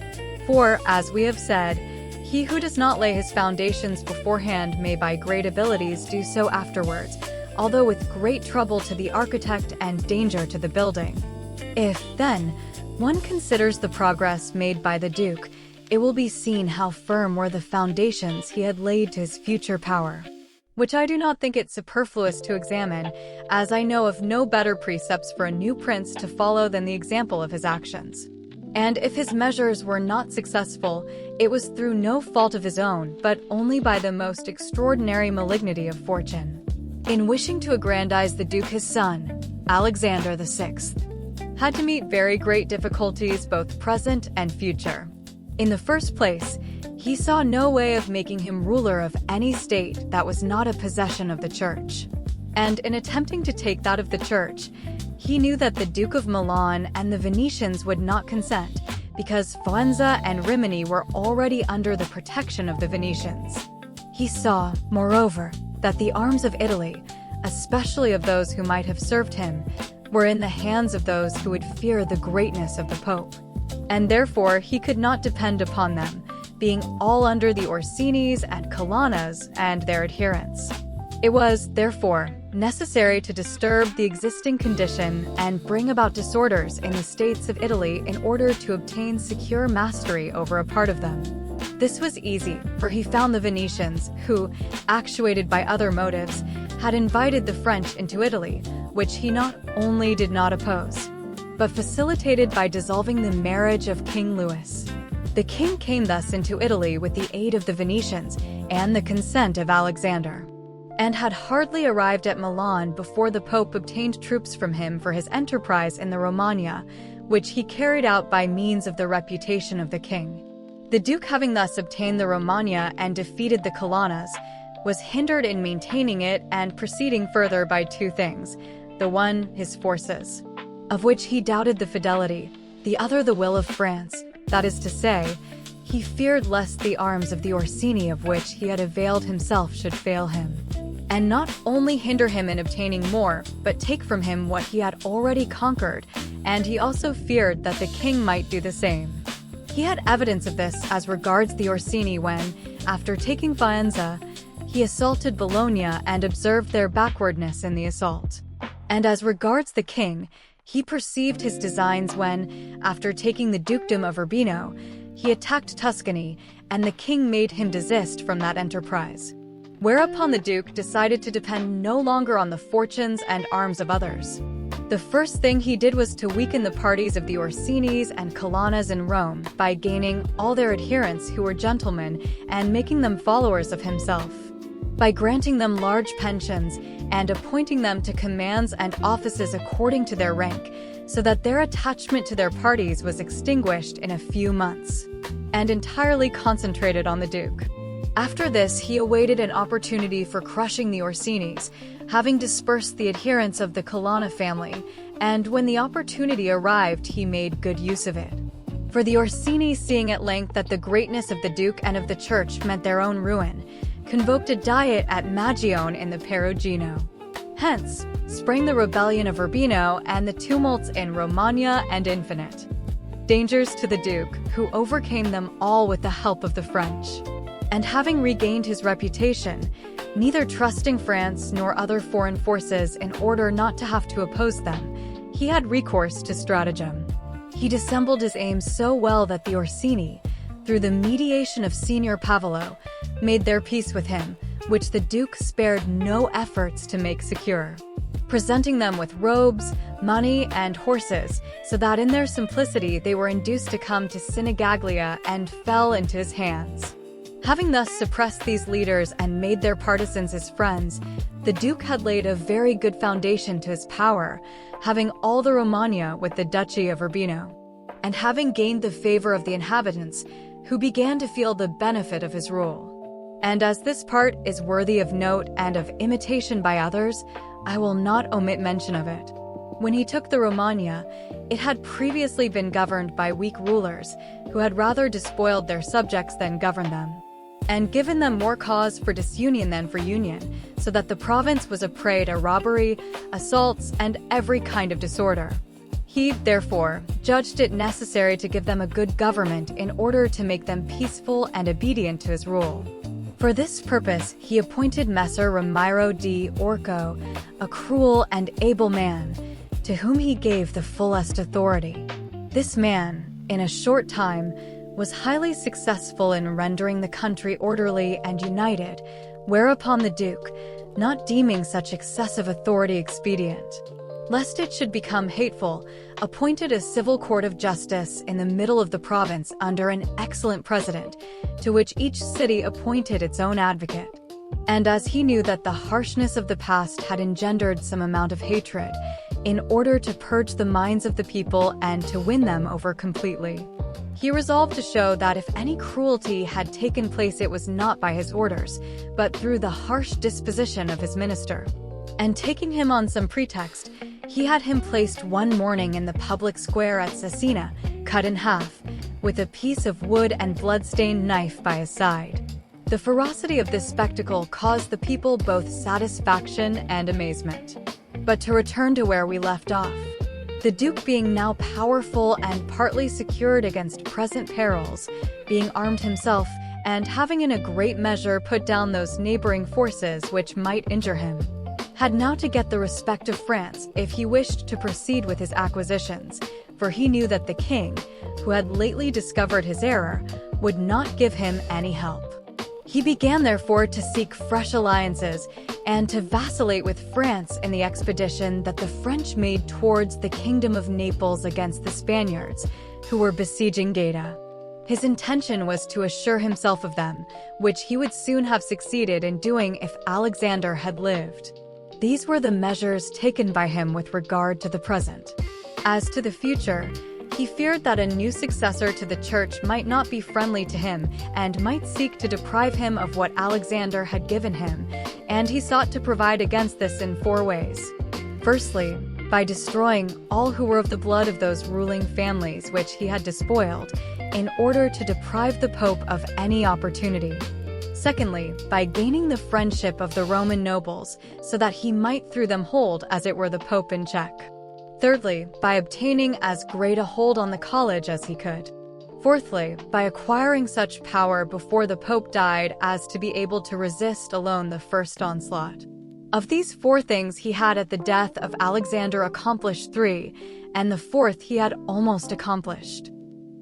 S1: For, as we have said, he who does not lay his foundations beforehand may by great abilities do so afterwards, although with great trouble to the architect and danger to the building. If, then, one considers the progress made by the Duke, it will be seen how firm were the foundations he had laid to his future power, which I do not think it superfluous to examine, as I know of no better precepts for a new prince to follow than the example of his actions. And if his measures were not successful, it was through no fault of his own, but only by the most extraordinary malignity of fortune. In wishing to aggrandize the Duke his son, Alexander VI had to meet very great difficulties both present and future. In the first place, he saw no way of making him ruler of any state that was not a possession of the Church. And in attempting to take that of the Church, he knew that the Duke of Milan and the Venetians would not consent, because Faenza and Rimini were already under the protection of the Venetians. He saw, moreover, that the arms of Italy, especially of those who might have served him, were in the hands of those who would fear the greatness of the Pope. And therefore he could not depend upon them, being all under the Orsinis and Colanas and their adherents. It was, therefore, necessary to disturb the existing condition and bring about disorders in the states of Italy in order to obtain secure mastery over a part of them. This was easy, for he found the Venetians, who, actuated by other motives, had invited the French into Italy, which he not only did not oppose, but facilitated by dissolving the marriage of King Louis. The king came thus into Italy with the aid of the Venetians and the consent of Alexander, and had hardly arrived at Milan before the Pope obtained troops from him for his enterprise in the Romagna, which he carried out by means of the reputation of the king. The Duke, having thus obtained the Romagna and defeated the Colonnas, was hindered in maintaining it and proceeding further by two things: the one, his forces, of which he doubted the fidelity; the other, the will of France, that is to say, he feared lest the arms of the Orsini of which he had availed himself should fail him, and not only hinder him in obtaining more, but take from him what he had already conquered, and he also feared that the king might do the same. He had evidence of this as regards the Orsini when, after taking Faenza, he assaulted Bologna and observed their backwardness in the assault. And as regards the king, he perceived his designs when, after taking the dukedom of Urbino, he attacked Tuscany, and the king made him desist from that enterprise. Whereupon the duke decided to depend no longer on the fortunes and arms of others. The first thing he did was to weaken the parties of the Orsinis and Colonnas in Rome by gaining all their adherents who were gentlemen and making them followers of himself, by granting them large pensions and appointing them to commands and offices according to their rank, so that their attachment to their parties was extinguished in a few months, and entirely concentrated on the duke. After this, he awaited an opportunity for crushing the Orsinis, having dispersed the adherents of the Colonna family, and when the opportunity arrived, he made good use of it. For the Orsini, seeing at length that the greatness of the duke and of the church meant their own ruin, convoked a diet at Magione in the Perugino. Hence sprang the rebellion of Urbino and the tumults in Romagna and Infinite. Dangers to the Duke, who overcame them all with the help of the French. And having regained his reputation, neither trusting France nor other foreign forces in order not to have to oppose them, he had recourse to stratagem. He dissembled his aims so well that the Orsini, through the mediation of Signor Pavolo, made their peace with him, which the Duke spared no efforts to make secure, presenting them with robes, money, and horses, so that in their simplicity they were induced to come to Sinigaglia and fell into his hands. Having thus suppressed these leaders and made their partisans his friends, the Duke had laid a very good foundation to his power, having all the Romagna with the Duchy of Urbino, and having gained the favor of the inhabitants, who began to feel the benefit of his rule. And as this part is worthy of note and of imitation by others, I will not omit mention of it. When he took the Romagna, it had previously been governed by weak rulers, who had rather despoiled their subjects than governed them, and given them more cause for disunion than for union, so that the province was a prey to robbery, assaults, and every kind of disorder. He, therefore, judged it necessary to give them a good government in order to make them peaceful and obedient to his rule. For this purpose, he appointed Messer Ramiro di Orco, a cruel and able man, to whom he gave the fullest authority. This man, in a short time, was highly successful in rendering the country orderly and united, whereupon the Duke, not deeming such excessive authority expedient, lest it should become hateful, appointed a civil court of justice in the middle of the province under an excellent president, to which each city appointed its own advocate. And as he knew that the harshness of the past had engendered some amount of hatred, in order to purge the minds of the people and to win them over completely, he resolved to show that if any cruelty had taken place, it was not by his orders, but through the harsh disposition of his minister. And taking him on some pretext, he had him placed one morning in the public square at Cesena, cut in half, with a piece of wood and blood-stained knife by his side. The ferocity of this spectacle caused the people both satisfaction and amazement. But to return to where we left off, the Duke, being now powerful and partly secured against present perils, being armed himself, and having in a great measure put down those neighboring forces which might injure him, had now to get the respect of France if he wished to proceed with his acquisitions, for he knew that the king, who had lately discovered his error, would not give him any help. He began therefore to seek fresh alliances and to vacillate with France in the expedition that the French made towards the kingdom of Naples against the Spaniards, who were besieging Gaeta. His intention was to assure himself of them, which he would soon have succeeded in doing if Alexander had lived. These were the measures taken by him with regard to the present. As to the future, He feared that a new successor to the church might not be friendly to him and might seek to deprive him of what Alexander had given him, and he sought to provide against this in 4 ways. Firstly, by destroying all who were of the blood of those ruling families which he had despoiled, in order to deprive the Pope of any opportunity. Secondly, by gaining the friendship of the Roman nobles, so that he might through them hold, as it were, the Pope in check. Thirdly, by obtaining as great a hold on the college as he could. Fourthly, by acquiring such power before the Pope died as to be able to resist alone the first onslaught. Of these 4 things he had at the death of Alexander accomplished 3, and the 4th he had almost accomplished.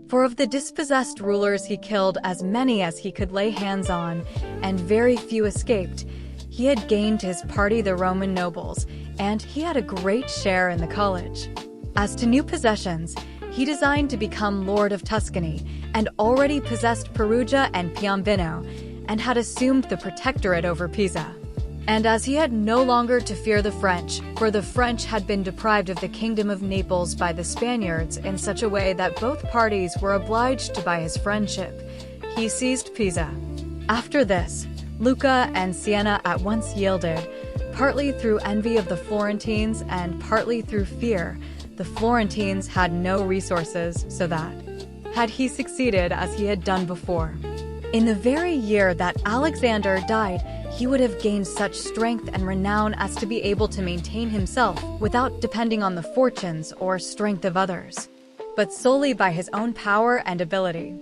S1: For of the dispossessed rulers he killed as many as he could lay hands on, and very few escaped. He had gained to his party the Roman nobles, and he had a great share in the college. As to new possessions, he designed to become Lord of Tuscany, and already possessed Perugia and Piombino, and had assumed the protectorate over Pisa. And as he had no longer to fear the French, for the French had been deprived of the kingdom of Naples by the Spaniards in such a way that both parties were obliged to buy his friendship, he seized Pisa. After this, Lucca and Siena at once yielded, partly through envy of the Florentines and partly through fear. The Florentines had no resources, so that, had he succeeded as he had done before, in the very year that Alexander died, he would have gained such strength and renown as to be able to maintain himself without depending on the fortunes or strength of others, but solely by his own power and ability.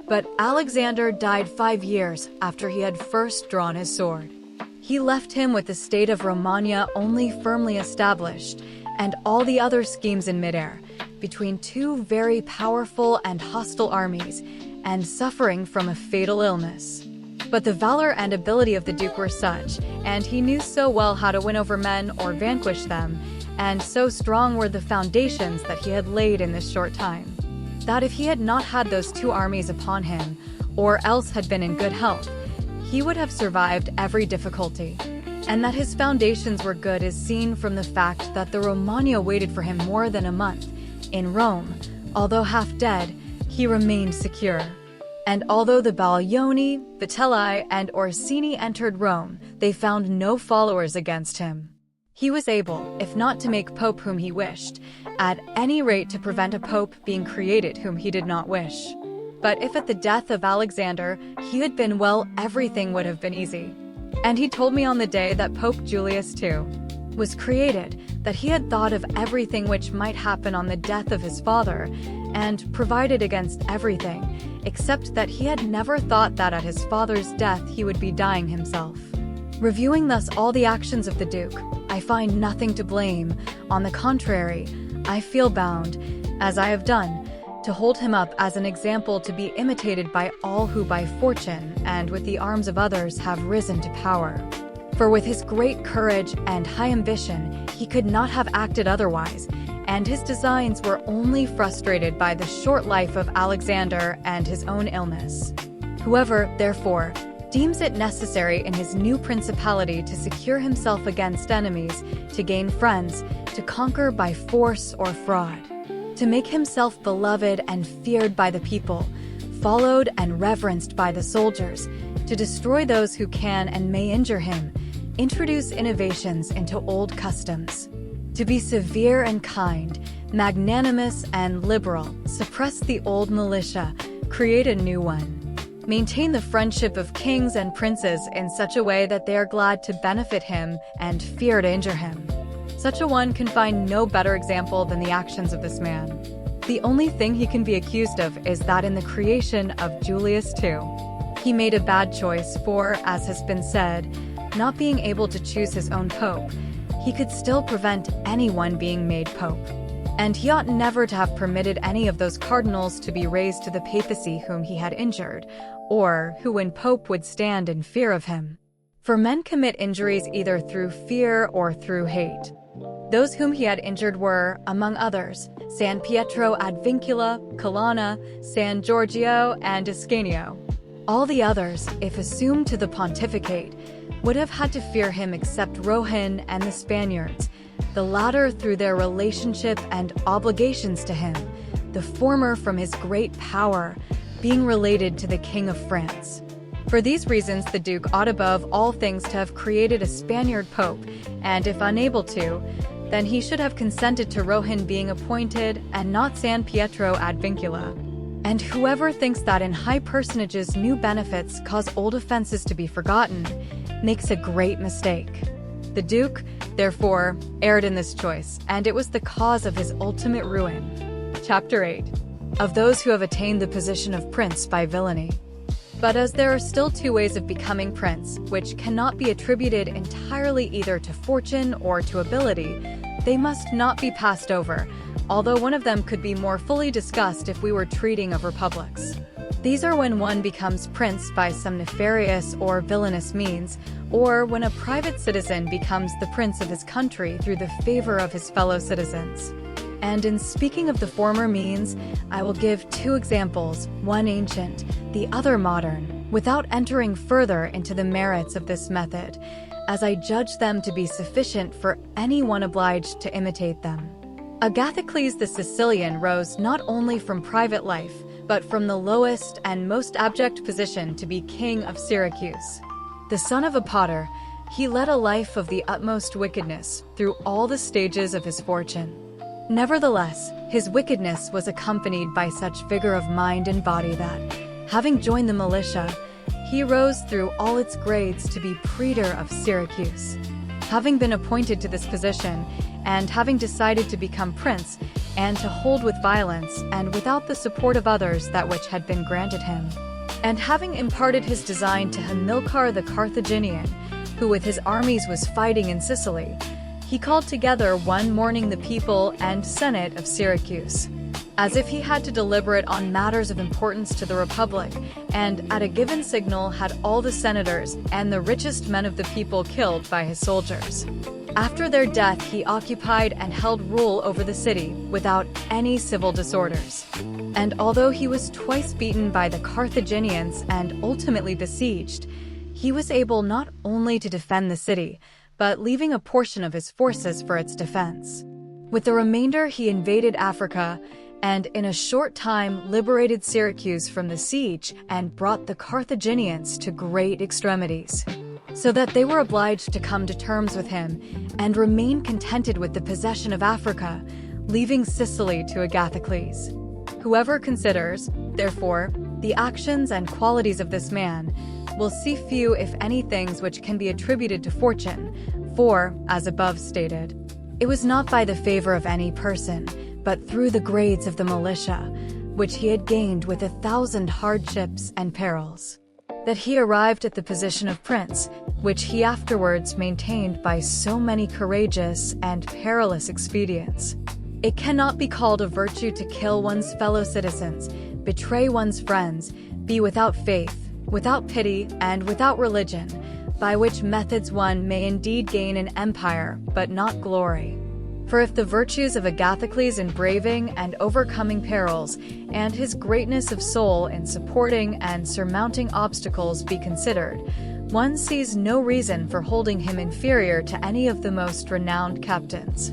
S1: But Alexander died 5 years after he had first drawn his sword. He left him with the state of Romagna only firmly established, and all the other schemes in midair, between 2 very powerful and hostile armies, and suffering from a fatal illness. But the valor and ability of the Duke were such, and he knew so well how to win over men or vanquish them, and so strong were the foundations that he had laid in this short time, that if he had not had those 2 armies upon him, or else had been in good health, he would have survived every difficulty. And that his foundations were good is seen from the fact that the Romagna waited for him more than a month. In Rome, although half dead, he remained secure. And although the Baglioni, Vitelli, and Orsini entered Rome, they found no followers against him. He was able, if not to make pope whom he wished, at any rate to prevent a pope being created whom he did not wish. But if at the death of Alexander he had been, well, everything would have been easy. And he told me on the day that Pope Julius II was created, that he had thought of everything which might happen on the death of his father, and provided against everything, except that he had never thought that at his father's death he would be dying himself. Reviewing thus all the actions of the Duke, I find nothing to blame. On the contrary, I feel bound, as I have done, to hold him up as an example to be imitated by all who by fortune and with the arms of others have risen to power. For with his great courage and high ambition, he could not have acted otherwise, and his designs were only frustrated by the short life of Alexander and his own illness. Whoever, therefore, deems it necessary in his new principality to secure himself against enemies, to gain friends, to conquer by force or fraud, to make himself beloved and feared by the people, followed and reverenced by the soldiers, to destroy those who can and may injure him, introduce innovations into old customs, to be severe and kind, magnanimous and liberal, suppress the old militia, create a new one, maintain the friendship of kings and princes in such a way that they are glad to benefit him and fear to injure him. Such a one can find no better example than the actions of this man. The only thing he can be accused of is that in the creation of Julius II, he made a bad choice, for, as has been said, not being able to choose his own pope, he could still prevent anyone being made pope. And he ought never to have permitted any of those cardinals to be raised to the papacy whom he had injured, or who when pope would stand in fear of him. For men commit injuries either through fear or through hate. Those whom he had injured were, among others, San Pietro ad Vincula, Colonna, San Giorgio, and Ascanio. All the others, if assumed to the pontificate, would have had to fear him except Rohan and the Spaniards, the latter through their relationship and obligations to him, the former from his great power, being related to the King of France. For these reasons, the Duke ought above all things to have created a Spaniard pope, and if unable to, then he should have consented to Rohan being appointed, and not San Pietro ad Vincula. And whoever thinks that in high personages new benefits cause old offenses to be forgotten, makes a great mistake. The Duke, therefore, erred in this choice, and it was the cause of his ultimate ruin. Chapter 8. Of those who have attained the position of prince by villainy. But as there are still two ways of becoming prince, which cannot be attributed entirely either to fortune or to ability, they must not be passed over, although one of them could be more fully discussed if we were treating of republics. These are when one becomes prince by some nefarious or villainous means, or when a private citizen becomes the prince of his country through the favor of his fellow citizens. And in speaking of the former means, I will give two examples, one ancient, the other modern, without entering further into the merits of this method, as I judge them to be sufficient for anyone obliged to imitate them. Agathocles the Sicilian rose not only from private life, but from the lowest and most abject position to be king of Syracuse. The son of a potter, he led a life of the utmost wickedness through all the stages of his fortune. Nevertheless, his wickedness was accompanied by such vigor of mind and body that, having joined the militia, he rose through all its grades to be praetor of Syracuse. Having been appointed to this position, and having decided to become prince, and to hold with violence and without the support of others that which had been granted him, and having imparted his design to Hamilcar the Carthaginian, who with his armies was fighting in Sicily, he called together one morning the people and senate of Syracuse, as if he had to deliberate on matters of importance to the republic, and at a given signal had all the senators and the richest men of the people killed by his soldiers. After their death he occupied and held rule over the city without any civil disorders. And although he was twice beaten by the Carthaginians and ultimately besieged, he was able not only to defend the city, but leaving a portion of his forces for its defense. With the remainder he invaded Africa, and in a short time liberated Syracuse from the siege and brought the Carthaginians to great extremities, so that they were obliged to come to terms with him and remain contented with the possession of Africa, leaving Sicily to Agathocles. Whoever considers, therefore, the actions and qualities of this man will see few if any things which can be attributed to fortune, for, as above stated, it was not by the favor of any person, but through the grades of the militia, which he had gained with 1,000 hardships and perils, that he arrived at the position of prince, which he afterwards maintained by so many courageous and perilous expedients. It cannot be called a virtue to kill one's fellow citizens, betray one's friends, be without faith, without pity, and without religion, by which methods one may indeed gain an empire, but not glory. For if the virtues of Agathocles in braving and overcoming perils, and his greatness of soul in supporting and surmounting obstacles be considered, one sees no reason for holding him inferior to any of the most renowned captains.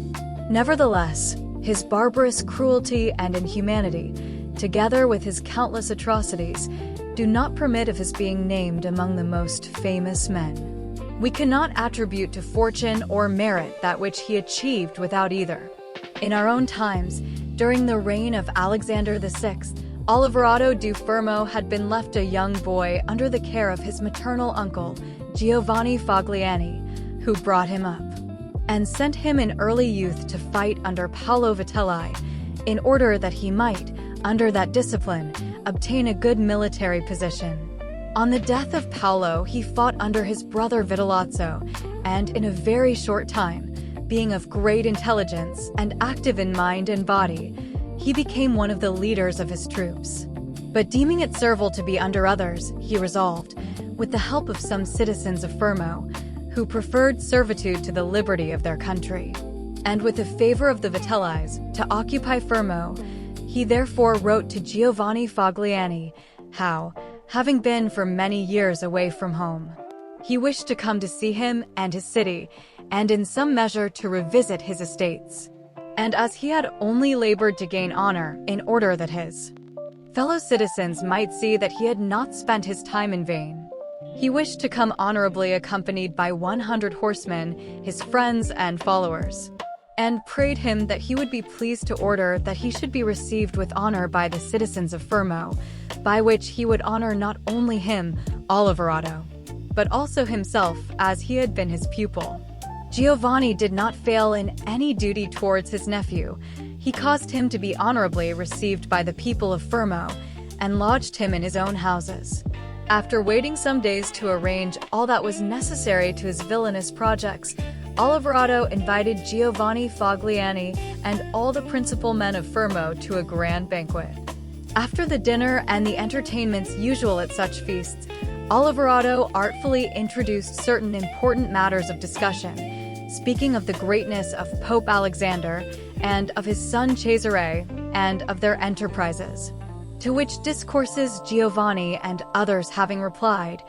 S1: Nevertheless, his barbarous cruelty and inhumanity, together with his countless atrocities, do not permit of his being named among the most famous men. We cannot attribute to fortune or merit that which he achieved without either. In our own times, during the reign of Alexander VI, Oliverado du Fermo had been left a young boy under the care of his maternal uncle, Giovanni Fogliani, who brought him up, and sent him in early youth to fight under Paolo Vitelli, in order that he might, under that discipline, obtain a good military position. On the death of Paolo, he fought under his brother Vitellozzo, and in a very short time, being of great intelligence and active in mind and body, he became one of the leaders of his troops. But deeming it servile to be under others, he resolved, with the help of some citizens of Fermo, who preferred servitude to the liberty of their country, and with the favor of the Vitellis, to occupy Fermo, he therefore wrote to Giovanni Fogliani, how, having been for many years away from home, he wished to come to see him and his city, and in some measure to revisit his estates. and as he had only labored to gain honor in order that his fellow citizens might see that he had not spent his time in vain, he wished to come honorably accompanied by 100 horsemen, his friends and followers, and prayed him that he would be pleased to order that he should be received with honor by the citizens of Fermo, by which he would honor not only him, Oliverotto, but also himself, as he had been his pupil. Giovanni did not fail in any duty towards his nephew. He caused him to be honorably received by the people of Fermo, and lodged him in his own houses. After waiting some days to arrange all that was necessary to his villainous projects, Oliverotto invited Giovanni Fogliani and all the principal men of Fermo to a grand banquet. After the dinner and the entertainments usual at such feasts, Oliverotto artfully introduced certain important matters of discussion, speaking of the greatness of Pope Alexander and of his son Cesare and of their enterprises. To which discourses Giovanni and others having replied,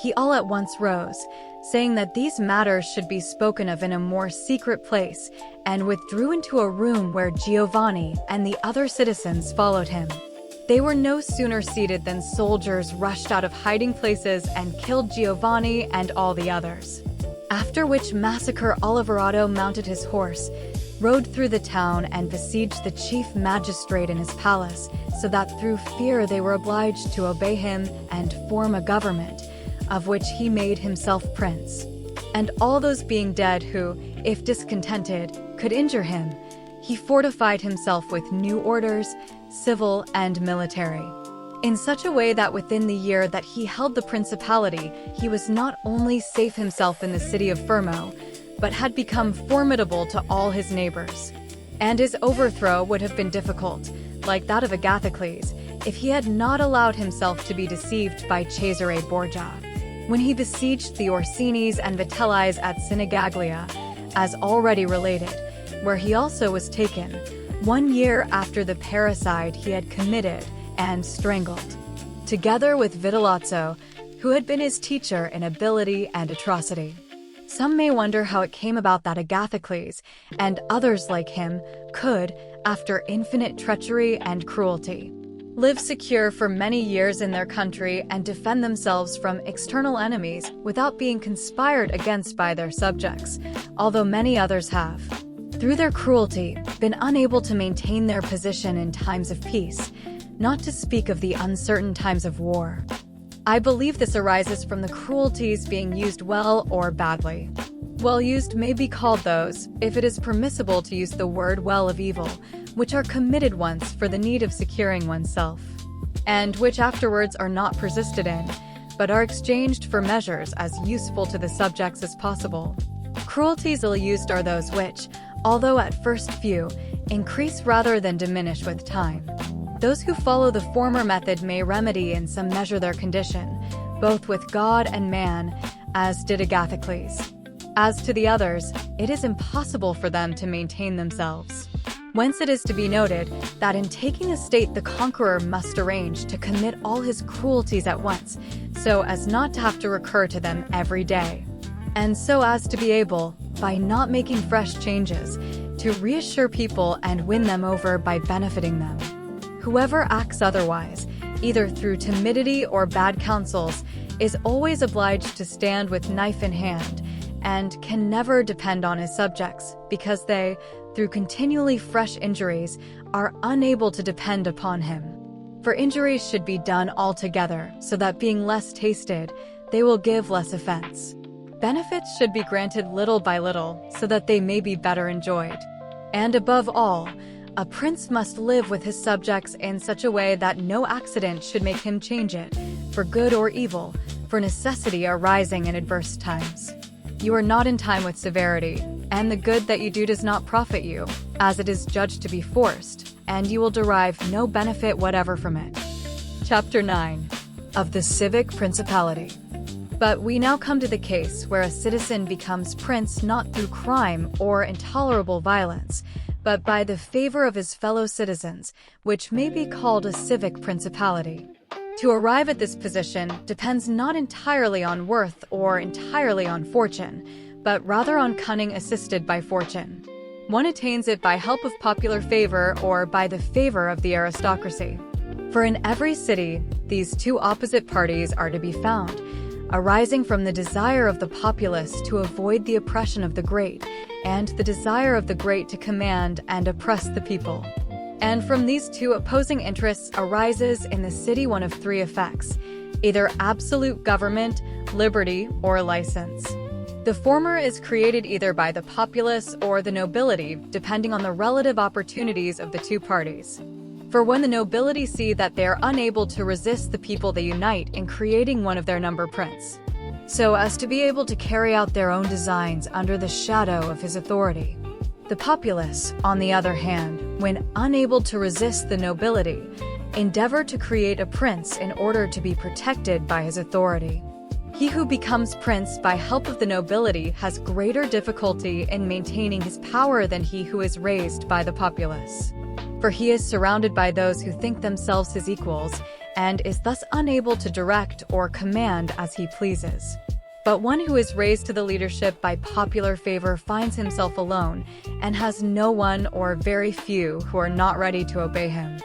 S1: he all at once rose, saying that these matters should be spoken of in a more secret place, and withdrew into a room where Giovanni and the other citizens followed him. They were no sooner seated than soldiers rushed out of hiding places and killed Giovanni and all the others. After which massacre Oliverotto mounted his horse, rode through the town and besieged the chief magistrate in his palace, so that through fear they were obliged to obey him and form a government, of which he made himself prince. And all those being dead who, if discontented, could injure him, he fortified himself with new orders, civil and military, in such a way that within the year that he held the principality, he was not only safe himself in the city of Fermo, but had become formidable to all his neighbors. And his overthrow would have been difficult, like that of Agathocles, if he had not allowed himself to be deceived by Cesare Borgia, when he besieged the Orsinis and Vitellis at Sinigaglia, as already related, where he also was taken, 1 year after the parricide he had committed and strangled, together with Vitellozzo, who had been his teacher in ability and atrocity. Some may wonder how it came about that Agathocles, and others like him, could, after infinite treachery and cruelty, live secure for many years in their country and defend themselves from external enemies without being conspired against by their subjects, although many others have, through their cruelty, been unable to maintain their position in times of peace, not to speak of the uncertain times of war. I believe this arises from the cruelties being used well or badly. Well used may be called those, if it is permissible to use the word well of evil, which are committed once for the need of securing oneself, and which afterwards are not persisted in, but are exchanged for measures as useful to the subjects as possible. Cruelties ill-used are those which, although at first few, increase rather than diminish with time. Those who follow the former method may remedy in some measure their condition, both with God and man, as did Agathocles. As to the others, it is impossible for them to maintain themselves. Whence it is to be noted that in taking a state the conqueror must arrange to commit all his cruelties at once, so as not to have to recur to them every day, and so as to be able, by not making fresh changes, to reassure people and win them over by benefiting them. Whoever acts otherwise, either through timidity or bad counsels, is always obliged to stand with knife in hand, and can never depend on his subjects, because they, through continually fresh injuries, are unable to depend upon him. For injuries should be done altogether, so that being less tasted, they will give less offense. Benefits should be granted little by little, so that they may be better enjoyed. And above all, a prince must live with his subjects in such a way that no accident should make him change it, for good or evil, for necessity arising in adverse times. You are not in time with severity, and the good that you do does not profit you, as it is judged to be forced, and you will derive no benefit whatever from it. Chapter 9. Of the Civic Principality. But we now come to the case where a citizen becomes prince not through crime or intolerable violence, but by the favor of his fellow citizens, which may be called a civic principality. To arrive at this position depends not entirely on worth or entirely on fortune, but rather on cunning assisted by fortune. One attains it by help of popular favor or by the favor of the aristocracy. For in every city, these two opposite parties are to be found, arising from the desire of the populace to avoid the oppression of the great, and the desire of the great to command and oppress the people. And from these two opposing interests arises in the city one of three effects, either absolute government, liberty, or license. The former is created either by the populace or the nobility, depending on the relative opportunities of the two parties. For when the nobility see that they are unable to resist the people, they unite in creating one of their number prince, so as to be able to carry out their own designs under the shadow of his authority. The populace, on the other hand, when unable to resist the nobility, endeavor to create a prince in order to be protected by his authority. He who becomes prince by help of the nobility has greater difficulty in maintaining his power than he who is raised by the populace. For he is surrounded by those who think themselves his equals, and is thus unable to direct or command as he pleases. But one who is raised to the leadership by popular favor finds himself alone, and has no one or very few who are not ready to obey him.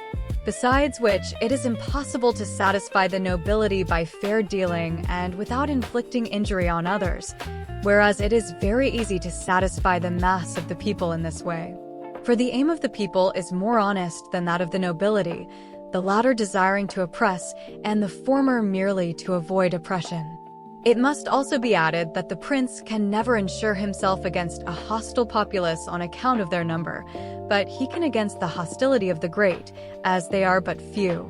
S1: Besides which, it is impossible to satisfy the nobility by fair dealing and without inflicting injury on others, whereas it is very easy to satisfy the mass of the people in this way. For the aim of the people is more honest than that of the nobility, the latter desiring to oppress, and the former merely to avoid oppression. It must also be added that the prince can never ensure himself against a hostile populace on account of their number, but he can against the hostility of the great, as they are but few.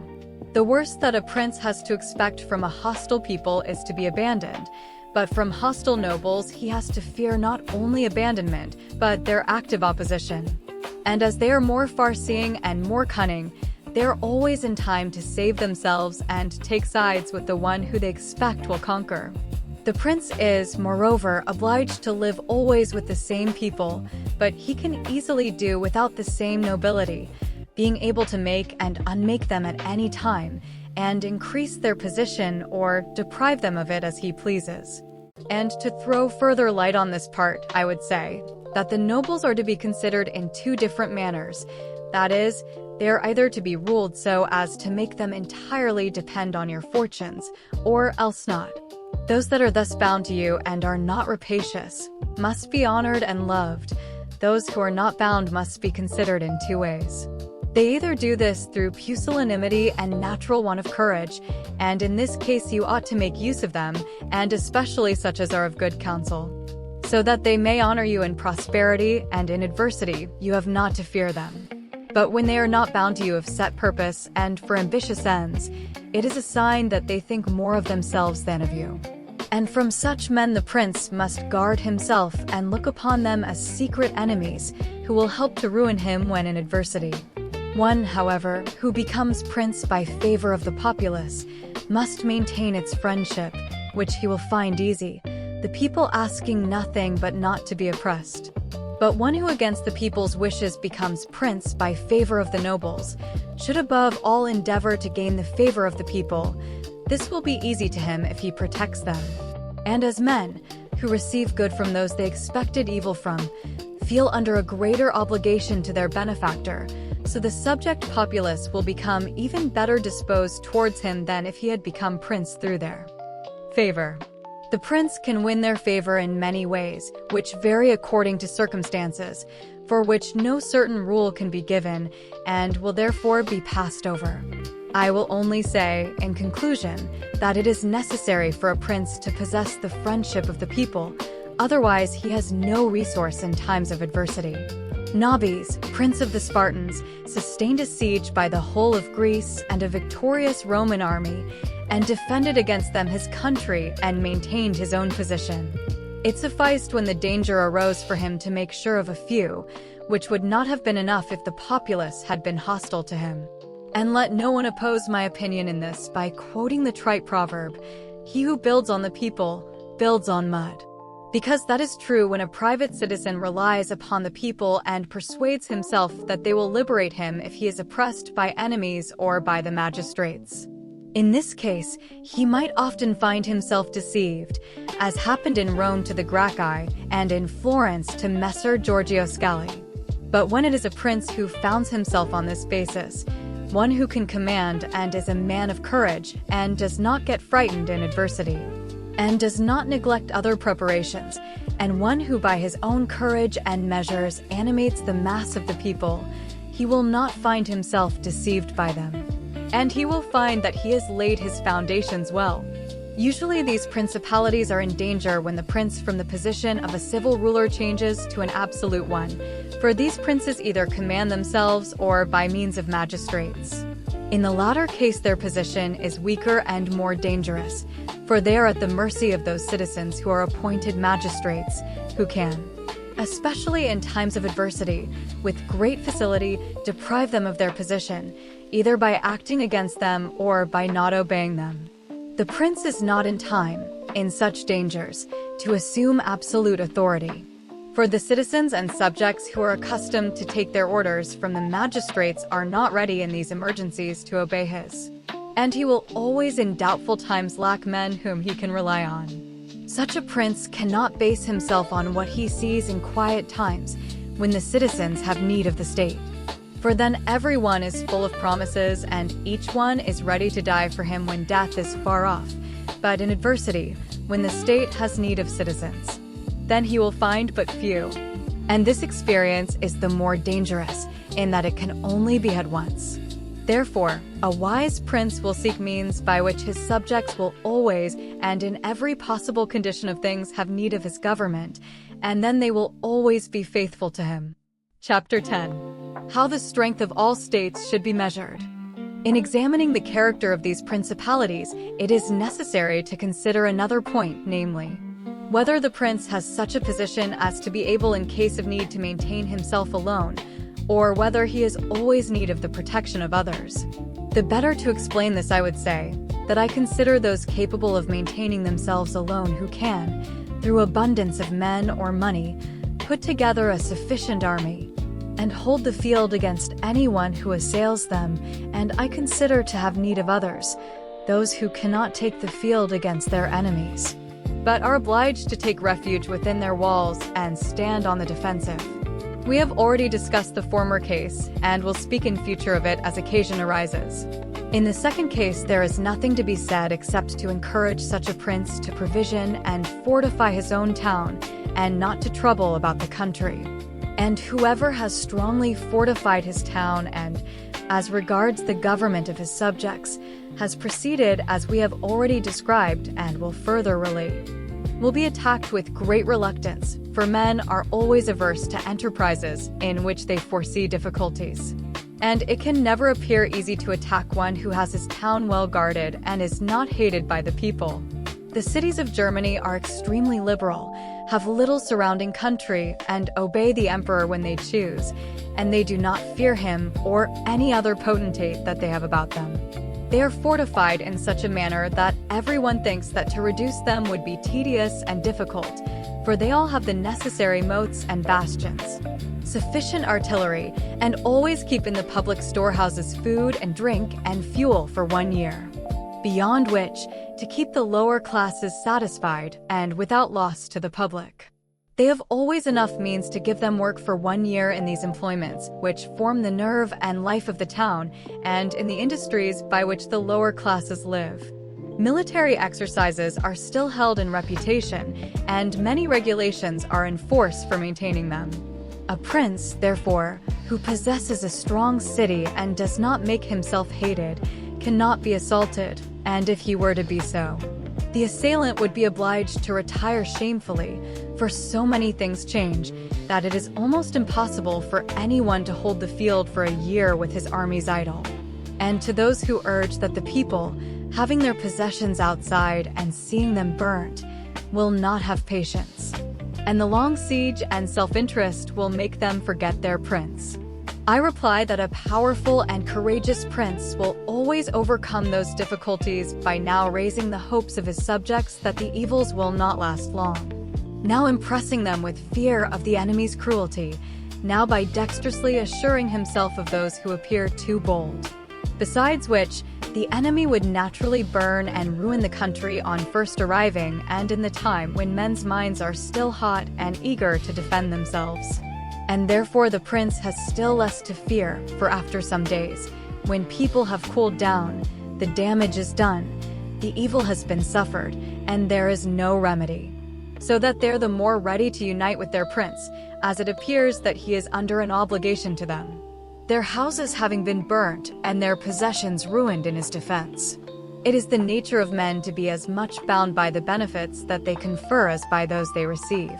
S1: The worst that a prince has to expect from a hostile people is to be abandoned, but from hostile nobles he has to fear not only abandonment, but their active opposition. And as they are more far-seeing and more cunning, they are always in time to save themselves and take sides with the one who they expect will conquer. The prince is, moreover, obliged to live always with the same people, but he can easily do without the same nobility, being able to make and unmake them at any time, and increase their position or deprive them of it as he pleases. And to throw further light on this part, I would say that the nobles are to be considered in two different manners. That is, they are either to be ruled so as to make them entirely depend on your fortunes, or else not. Those that are thus bound to you and are not rapacious must be honored and loved. Those who are not bound must be considered in two ways. They either do this through pusillanimity and natural want of courage, and in this case you ought to make use of them, and especially such as are of good counsel, so that they may honor you in prosperity, and in adversity you have not to fear them. But when they are not bound to you of set purpose and for ambitious ends, it is a sign that they think more of themselves than of you. And from such men the prince must guard himself and look upon them as secret enemies who will help to ruin him when in adversity. One, however, who becomes prince by favor of the populace must maintain its friendship, which he will find easy, the people asking nothing but not to be oppressed. But one who against the people's wishes becomes prince by favor of the nobles should above all endeavor to gain the favor of the people. This will be easy to him if he protects them. And as men, who receive good from those they expected evil from, feel under a greater obligation to their benefactor, so the subject populace will become even better disposed towards him than if he had become prince through their favor. The prince can win their favor in many ways, which vary according to circumstances, for which no certain rule can be given, and will therefore be passed over. I will only say, in conclusion, that it is necessary for a prince to possess the friendship of the people, otherwise he has no resource in times of adversity. Nabis, prince of the Spartans, sustained a siege by the whole of Greece and a victorious Roman army, and defended against them his country and maintained his own position. It sufficed when the danger arose for him to make sure of a few, which would not have been enough if the populace had been hostile to him. And let no one oppose my opinion in this by quoting the trite proverb, "He who builds on the people, builds on mud." Because that is true when a private citizen relies upon the people and persuades himself that they will liberate him if he is oppressed by enemies or by the magistrates. In this case, he might often find himself deceived, as happened in Rome to the Gracchi and in Florence to Messer Giorgio Scali. But when it is a prince who founds himself on this basis, one who can command and is a man of courage and does not get frightened in adversity, and does not neglect other preparations, and one who by his own courage and measures animates the mass of the people, he will not find himself deceived by them, and he will find that he has laid his foundations well. Usually these principalities are in danger when the prince from the position of a civil ruler changes to an absolute one, for these princes either command themselves or by means of magistrates. In the latter case their position is weaker and more dangerous, for they are at the mercy of those citizens who are appointed magistrates, who can, especially in times of adversity, with great facility deprive them of their position, either by acting against them or by not obeying them. The prince is not in time, in such dangers, to assume absolute authority. For the citizens and subjects who are accustomed to take their orders from the magistrates are not ready in these emergencies to obey his. And he will always in doubtful times lack men whom he can rely on. Such a prince cannot base himself on what he sees in quiet times, when the citizens have need of the state. For then everyone is full of promises, and each one is ready to die for him when death is far off. But in adversity, when the state has need of citizens, then he will find but few. And this experience is the more dangerous, in that it can only be had once. Therefore, a wise prince will seek means by which his subjects will always and in every possible condition of things have need of his government, and then they will always be faithful to him. Chapter 10. How the strength of all states should be measured. In examining the character of these principalities, it is necessary to consider another point, namely, whether the prince has such a position as to be able in case of need to maintain himself alone, or whether he has always need of the protection of others. The better to explain this, I would say, that I consider those capable of maintaining themselves alone who can, through abundance of men or money, put together a sufficient army, and hold the field against anyone who assails them, and I consider to have need of others, those who cannot take the field against their enemies, but are obliged to take refuge within their walls and stand on the defensive. We have already discussed the former case, and will speak in future of it as occasion arises. In the second case, there is nothing to be said except to encourage such a prince to provision and fortify his own town, and not to trouble about the country. And whoever has strongly fortified his town and, as regards the government of his subjects, has proceeded as we have already described and will further relate, will be attacked with great reluctance, for men are always averse to enterprises in which they foresee difficulties. And it can never appear easy to attack one who has his town well guarded and is not hated by the people. The cities of Germany are extremely liberal, have little surrounding country, and obey the emperor when they choose, and they do not fear him or any other potentate that they have about them. They are fortified in such a manner that everyone thinks that to reduce them would be tedious and difficult, for they all have the necessary moats and bastions, sufficient artillery, and always keep in the public storehouses food and drink and fuel for 1 year, beyond which, to keep the lower classes satisfied and without loss to the public. They have always enough means to give them work for 1 year in these employments, which form the nerve and life of the town, and in the industries by which the lower classes live. Military exercises are still held in reputation, and many regulations are in force for maintaining them. A prince, therefore, who possesses a strong city and does not make himself hated, cannot be assaulted, and if he were to be so, the assailant would be obliged to retire shamefully, for so many things change that it is almost impossible for anyone to hold the field for a year with his armies idle. And to those who urge that the people, having their possessions outside and seeing them burnt, will not have patience, and the long siege and self-interest will make them forget their prince, I reply that a powerful and courageous prince will always overcome those difficulties by now raising the hopes of his subjects that the evils will not last long, now impressing them with fear of the enemy's cruelty, now by dexterously assuring himself of those who appear too bold. Besides which, the enemy would naturally burn and ruin the country on first arriving and in the time when men's minds are still hot and eager to defend themselves. And therefore the prince has still less to fear, for after some days, when people have cooled down, the damage is done, the evil has been suffered, and there is no remedy. So that they're the more ready to unite with their prince, as it appears that he is under an obligation to them. Their houses having been burnt, and their possessions ruined in his defense. It is the nature of men to be as much bound by the benefits that they confer as by those they receive.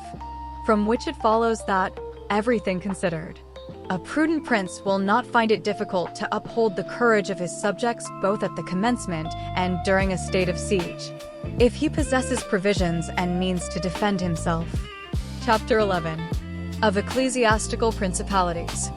S1: From which it follows that, everything considered, a prudent prince will not find it difficult to uphold the courage of his subjects both at the commencement and during a state of siege, if he possesses provisions and means to defend himself. Chapter 11. Of Ecclesiastical Principalities.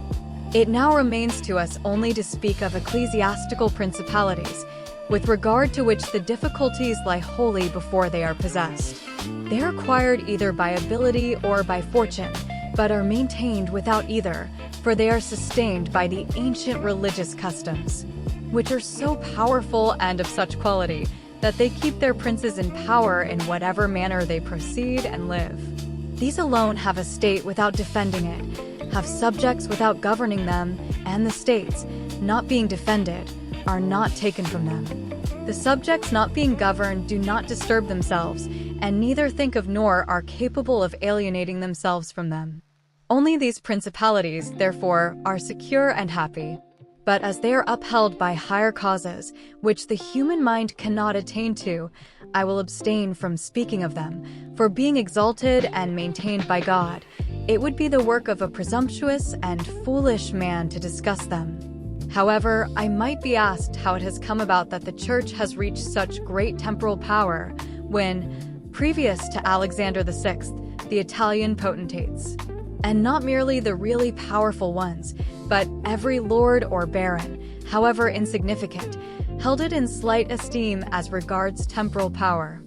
S1: It now remains to us only to speak of ecclesiastical principalities, with regard to which the difficulties lie wholly before they are possessed. They are acquired either by ability or by fortune, but are maintained without either, for they are sustained by the ancient religious customs, which are so powerful and of such quality that they keep their princes in power in whatever manner they proceed and live. These alone have a state without defending it, have subjects without governing them, and the states, not being defended, are not taken from them. The subjects not being governed do not disturb themselves, and neither think of nor are capable of alienating themselves from them. Only these principalities, therefore, are secure and happy. But as they are upheld by higher causes, which the human mind cannot attain to, I will abstain from speaking of them, for being exalted and maintained by God, it would be the work of a presumptuous and foolish man to discuss them. However, I might be asked how it has come about that the Church has reached such great temporal power when, previous to Alexander VI, the Italian potentates, and not merely the really powerful ones, but every lord or baron, however insignificant, held it in slight esteem as regards temporal power.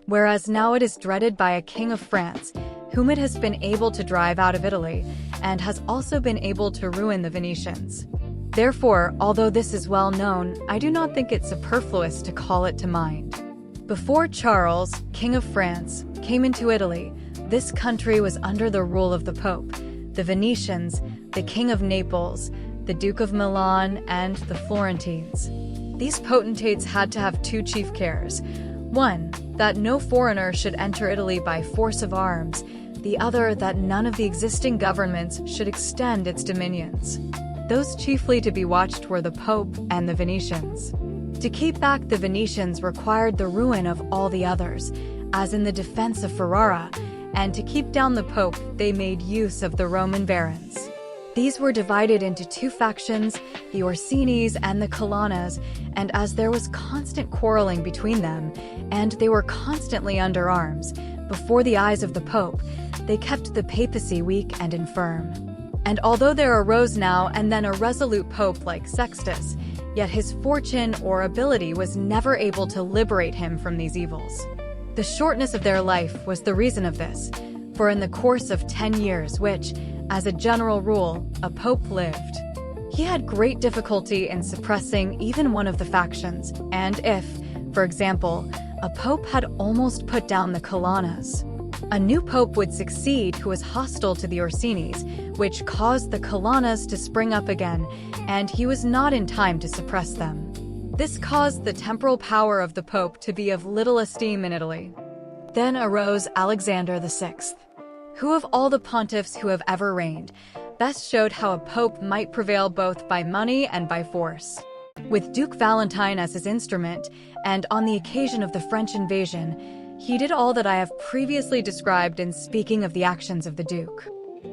S1: Whereas now it is dreaded by a king of France, whom it has been able to drive out of Italy, and has also been able to ruin the Venetians. Therefore, although this is well known, I do not think it superfluous to call it to mind. Before Charles, King of France, came into Italy, this country was under the rule of the Pope, the Venetians, the King of Naples, the Duke of Milan, and the Florentines. These potentates had to have two chief cares. One, that no foreigner should enter Italy by force of arms. The other, that none of the existing governments should extend its dominions. Those chiefly to be watched were the Pope and the Venetians. To keep back the Venetians required the ruin of all the others, as in the defense of Ferrara, and to keep down the Pope they made use of the Roman barons. These were divided into two factions, the Orsinis and the Colonnas, and as there was constant quarreling between them, and they were constantly under arms, before the eyes of the Pope, they kept the papacy weak and infirm. And although there arose now and then a resolute pope like Sextus, yet his fortune or ability was never able to liberate him from these evils. The shortness of their life was the reason of this, for in the course of 10 years which, as a general rule, a pope lived, he had great difficulty in suppressing even one of the factions, and if, for example, a pope had almost put down the Colonnas, a new pope would succeed who was hostile to the Orsinis, which caused the Colonnas to spring up again, and he was not in time to suppress them. This caused the temporal power of the Pope to be of little esteem in Italy. Then arose Alexander VI, who of all the pontiffs who have ever reigned, best showed how a pope might prevail both by money and by force. With Duke Valentine as his instrument, and on the occasion of the French invasion, he did all that I have previously described in speaking of the actions of the Duke.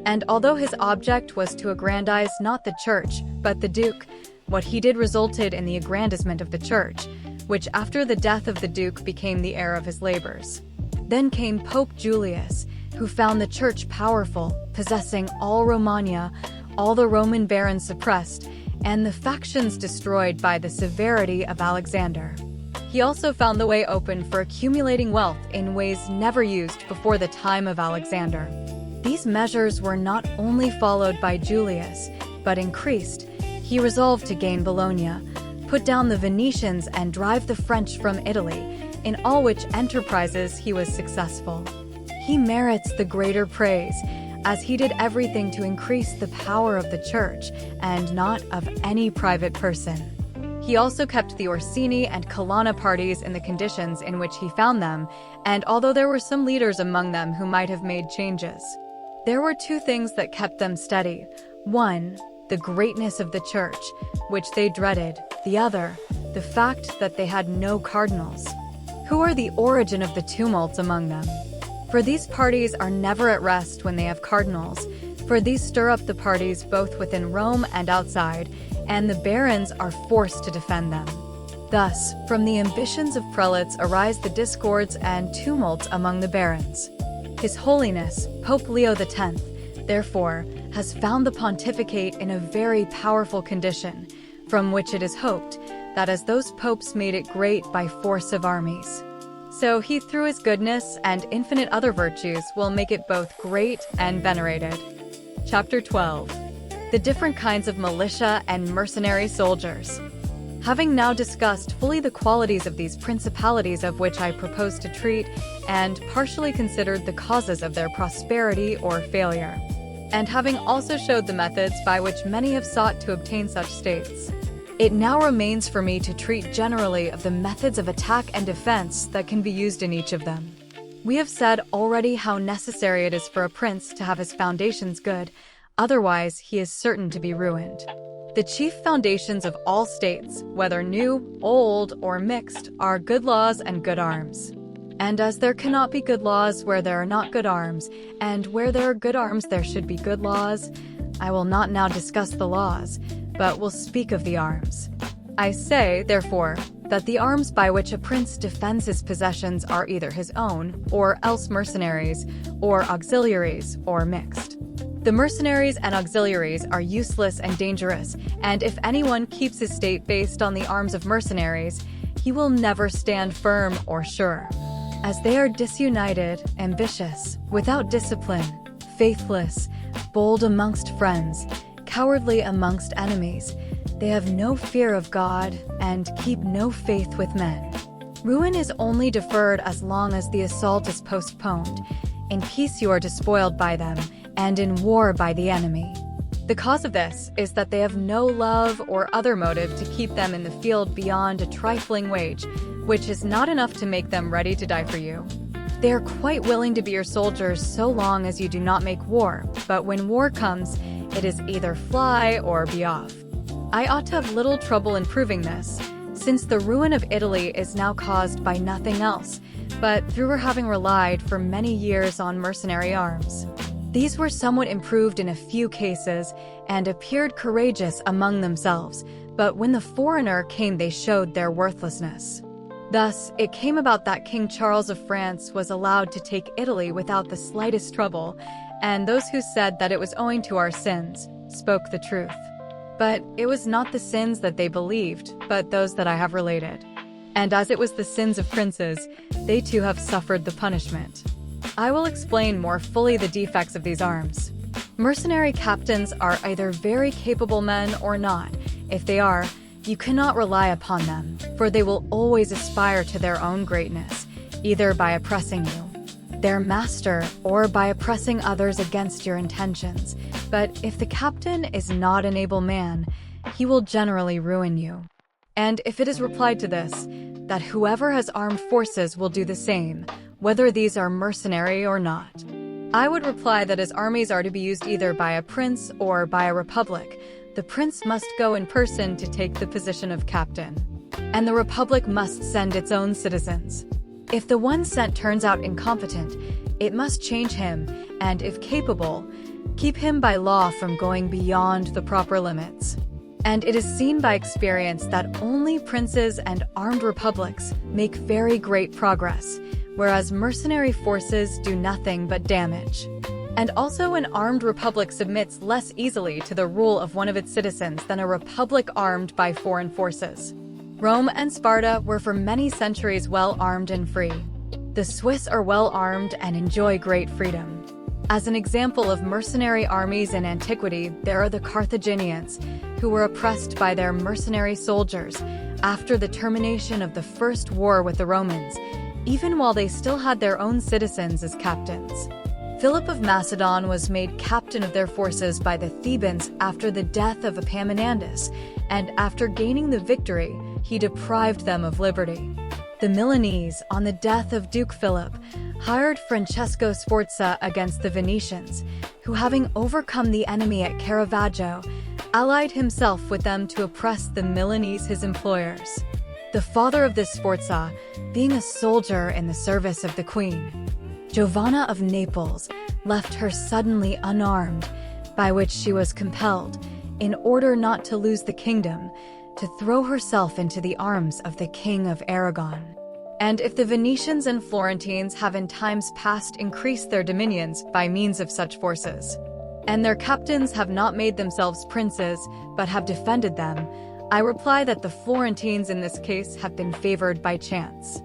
S1: And although his object was to aggrandize not the Church, but the Duke, what he did resulted in the aggrandizement of the Church, which after the death of the Duke became the heir of his labors. Then came Pope Julius, who found the Church powerful, possessing all Romagna, all the Roman barons suppressed, and the factions destroyed by the severity of Alexander. He also found the way open for accumulating wealth in ways never used before the time of Alexander. These measures were not only followed by Julius, but increased. He resolved to gain Bologna, put down the Venetians and drive the French from Italy, in all which enterprises he was successful. He merits the greater praise, as he did everything to increase the power of the church and not of any private person. He also kept the Orsini and Colonna parties in the conditions in which he found them, and although there were some leaders among them who might have made changes, there were two things that kept them steady. One, the greatness of the church, which they dreaded. The other, the fact that they had no cardinals, who are the origin of the tumults among them. For these parties are never at rest when they have cardinals, for these stir up the parties both within Rome and outside, and the barons are forced to defend them. Thus, from the ambitions of prelates arise the discords and tumults among the barons. His Holiness, Pope Leo X, therefore, has found the pontificate in a very powerful condition, from which it is hoped that as those popes made it great by force of armies, so he through his goodness and infinite other virtues will make it both great and venerated. Chapter 12. The different kinds of militia and mercenary soldiers. Having now discussed fully the qualities of these principalities of which I propose to treat, and partially considered the causes of their prosperity or failure, and having also showed the methods by which many have sought to obtain such states, it now remains for me to treat generally of the methods of attack and defense that can be used in each of them. We have said already how necessary it is for a prince to have his foundations good, otherwise he is certain to be ruined. The chief foundations of all states, whether new, old, or mixed, are good laws and good arms. And as there cannot be good laws where there are not good arms, and where there are good arms there should be good laws, I will not now discuss the laws, but will speak of the arms. I say, therefore, that the arms by which a prince defends his possessions are either his own, or else mercenaries, or auxiliaries, or mixed. The mercenaries and auxiliaries are useless and dangerous, and if anyone keeps his state based on the arms of mercenaries, he will never stand firm or sure. As they are disunited, ambitious, without discipline, faithless, bold amongst friends, cowardly amongst enemies, they have no fear of God and keep no faith with men. Ruin is only deferred as long as the assault is postponed. In peace you are despoiled by them, and in war by the enemy. The cause of this is that they have no love or other motive to keep them in the field beyond a trifling wage, which is not enough to make them ready to die for you. They are quite willing to be your soldiers so long as you do not make war, but when war comes, it is either fly or be off. I ought to have little trouble in proving this, since the ruin of Italy is now caused by nothing else, but through her having relied for many years on mercenary arms. These were somewhat improved in a few cases, and appeared courageous among themselves, but when the foreigner came they showed their worthlessness. Thus, it came about that King Charles of France was allowed to take Italy without the slightest trouble, and those who said that it was owing to our sins spoke the truth. But it was not the sins that they believed, but those that I have related. And as it was the sins of princes, they too have suffered the punishment. I will explain more fully the defects of these arms. Mercenary captains are either very capable men or not. If they are, you cannot rely upon them, for they will always aspire to their own greatness, either by oppressing you, their master, or by oppressing others against your intentions. But if the captain is not an able man, he will generally ruin you. And if it is replied to this, that whoever has armed forces will do the same, whether these are mercenary or not, I would reply that as armies are to be used either by a prince or by a republic, the prince must go in person to take the position of captain, and the republic must send its own citizens. If the one sent turns out incompetent, it must change him, and if capable, keep him by law from going beyond the proper limits. And it is seen by experience that only princes and armed republics make very great progress, whereas mercenary forces do nothing but damage. And also an armed republic submits less easily to the rule of one of its citizens than a republic armed by foreign forces. Rome and Sparta were for many centuries well armed and free. The Swiss are well armed and enjoy great freedom. As an example of mercenary armies in antiquity, there are the Carthaginians, who were oppressed by their mercenary soldiers after the termination of the first war with the Romans, even while they still had their own citizens as captains. Philip of Macedon was made captain of their forces by the Thebans after the death of Epaminondas, and after gaining the victory, he deprived them of liberty. The Milanese, on the death of Duke Philip, hired Francesco Sforza against the Venetians, who, having overcome the enemy at Caravaggio, allied himself with them to oppress the Milanese, his employers. The father of this Sforza, being a soldier in the service of the queen, Giovanna of Naples, left her suddenly unarmed, by which she was compelled, in order not to lose the kingdom, to throw herself into the arms of the King of Aragon. And if the Venetians and Florentines have in times past increased their dominions by means of such forces, and their captains have not made themselves princes, but have defended them, I reply that the Florentines in this case have been favored by chance.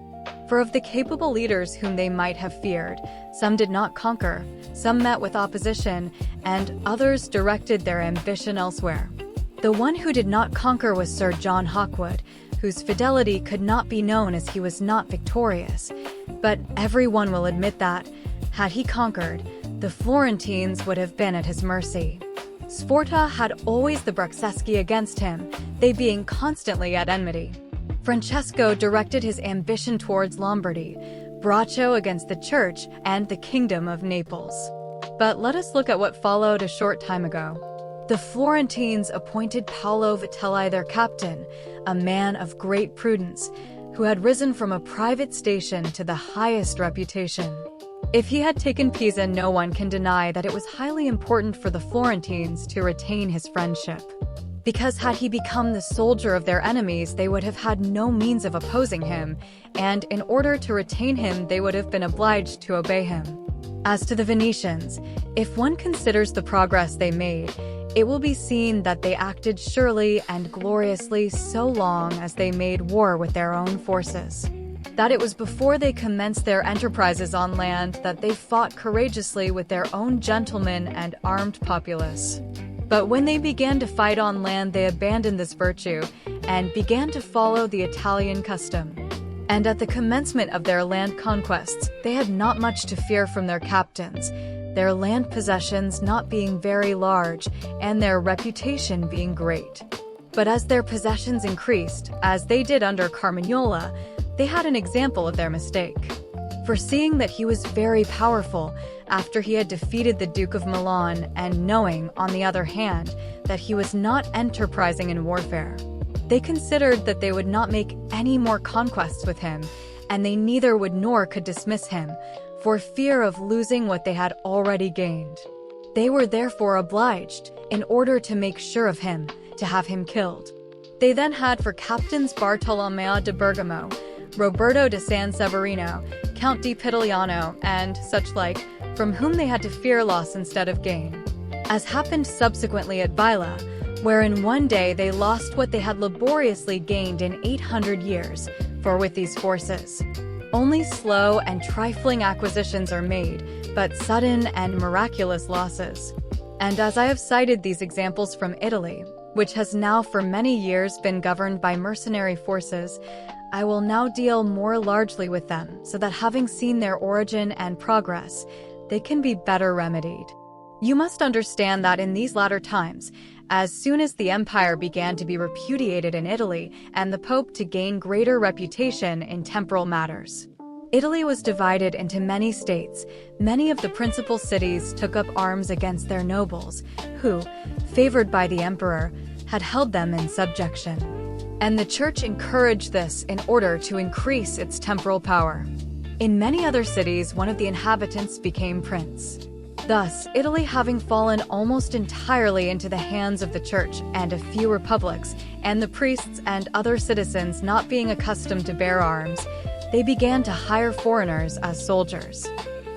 S1: For of the capable leaders whom they might have feared, some did not conquer, some met with opposition, and others directed their ambition elsewhere. The one who did not conquer was Sir John Hawkwood, whose fidelity could not be known as he was not victorious. But everyone will admit that, had he conquered, the Florentines would have been at his mercy. Sforza had always the Bruxeschi against him, they being constantly at enmity. Francesco directed his ambition towards Lombardy, Braccio against the Church and the Kingdom of Naples. But let us look at what followed a short time ago. The Florentines appointed Paolo Vitelli their captain, a man of great prudence, who had risen from a private station to the highest reputation. If he had taken Pisa, no one can deny that it was highly important for the Florentines to retain his friendship. Because had he become the soldier of their enemies, they would have had no means of opposing him, and in order to retain him, they would have been obliged to obey him. As to the Venetians, if one considers the progress they made, it will be seen that they acted surely and gloriously so long as they made war with their own forces. That it was before they commenced their enterprises on land that they fought courageously with their own gentlemen and armed populace. But when they began to fight on land, they abandoned this virtue and began to follow the Italian custom. And at the commencement of their land conquests, they had not much to fear from their captains, their land possessions not being very large and their reputation being great. But as their possessions increased, as they did under Carmagnola, they had an example of their mistake. Foreseeing that he was very powerful after he had defeated the Duke of Milan, and knowing, on the other hand, that he was not enterprising in warfare, they considered that they would not make any more conquests with him, and they neither would nor could dismiss him, for fear of losing what they had already gained. They were therefore obliged, in order to make sure of him, to have him killed. They then had for captains Bartolomeo de Bergamo, Roberto de San Severino, Count di Pitigliano, and such like, from whom they had to fear loss instead of gain. As happened subsequently at Baila, where in one day they lost what they had laboriously gained in 800 years, for with these forces, only slow and trifling acquisitions are made, but sudden and miraculous losses. And as I have cited these examples from Italy, which has now for many years been governed by mercenary forces, I will now deal more largely with them, so that having seen their origin and progress, they can be better remedied. You must understand that in these latter times, as soon as the empire began to be repudiated in Italy and the Pope to gain greater reputation in temporal matters, Italy was divided into many states. Many of the principal cities took up arms against their nobles, who, favored by the emperor, had held them in subjection. And the Church encouraged this in order to increase its temporal power. In many other cities, one of the inhabitants became prince. Thus, Italy having fallen almost entirely into the hands of the Church and a few republics, and the priests and other citizens not being accustomed to bear arms, they began to hire foreigners as soldiers.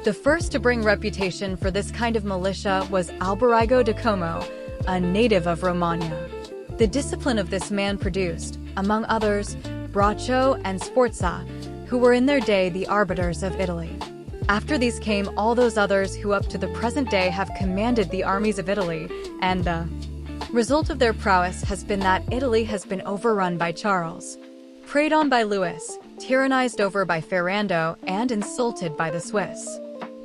S1: The first to bring reputation for this kind of militia was Alberigo de Como, a native of Romagna. The discipline of this man produced, among others, Braccio and Sforza, who were in their day the arbiters of Italy. After these came all those others who up to the present day have commanded the armies of Italy, and the result of their prowess has been that Italy has been overrun by Charles, preyed on by Louis, tyrannized over by Ferrando, and insulted by the Swiss.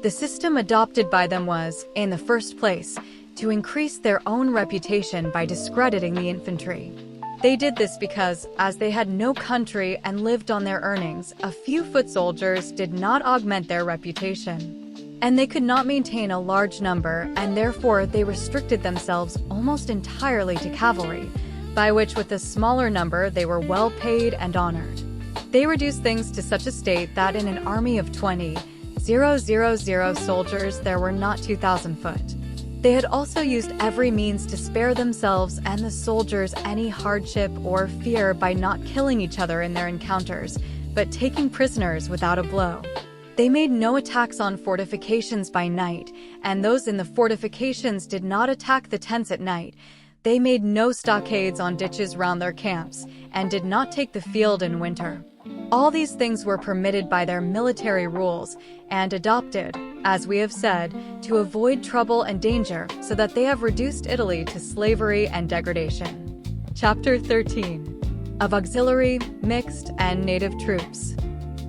S1: The system adopted by them was, in the first place, to increase their own reputation by discrediting the infantry. They did this because, as they had no country and lived on their earnings, a few foot soldiers did not augment their reputation. And they could not maintain a large number, and therefore they restricted themselves almost entirely to cavalry, by which with a smaller number they were well paid and honored. They reduced things to such a state that in an army of 20,000 soldiers there were not 2,000 foot. They had also used every means to spare themselves and the soldiers any hardship or fear by not killing each other in their encounters, but taking prisoners without a blow. They made no attacks on fortifications by night, and those in the fortifications did not attack the tents at night. They made no stockades on ditches round their camps, and did not take the field in winter. All these things were permitted by their military rules, and adopted, as we have said, to avoid trouble and danger, so that they have reduced Italy to slavery and degradation. Chapter 13. Of Auxiliary, Mixed, and Native Troops.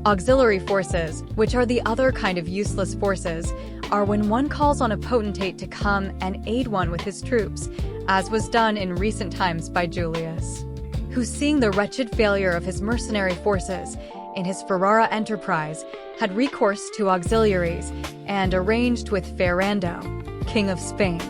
S1: Auxiliary forces, which are the other kind of useless forces, are when one calls on a potentate to come and aid one with his troops, as was done in recent times by Julius, who, seeing the wretched failure of his mercenary forces in his Ferrara enterprise, had recourse to auxiliaries and arranged with Ferrando, King of Spain,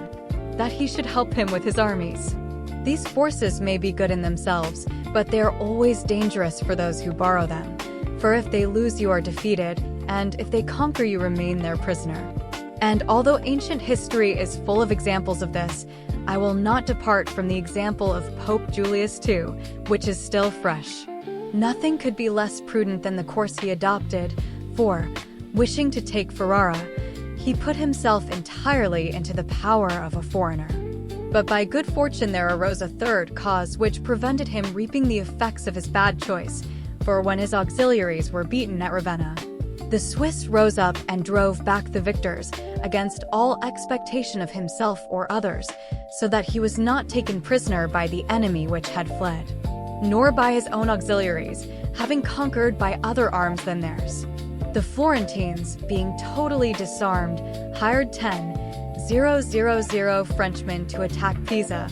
S1: that he should help him with his armies. These forces may be good in themselves, but they are always dangerous for those who borrow them. For if they lose, you are defeated, and if they conquer, you remain their prisoner. And although ancient history is full of examples of this, I will not depart from the example of Pope Julius II, which is still fresh. Nothing could be less prudent than the course he adopted, for, wishing to take Ferrara, he put himself entirely into the power of a foreigner. But by good fortune there arose a third cause which prevented him reaping the effects of his bad choice, for when his auxiliaries were beaten at Ravenna, the Swiss rose up and drove back the victors, against all expectation of himself or others, so that he was not taken prisoner by the enemy which had fled, nor by his own auxiliaries, having conquered by other arms than theirs. The Florentines, being totally disarmed, hired 10,000 Frenchmen to attack Pisa,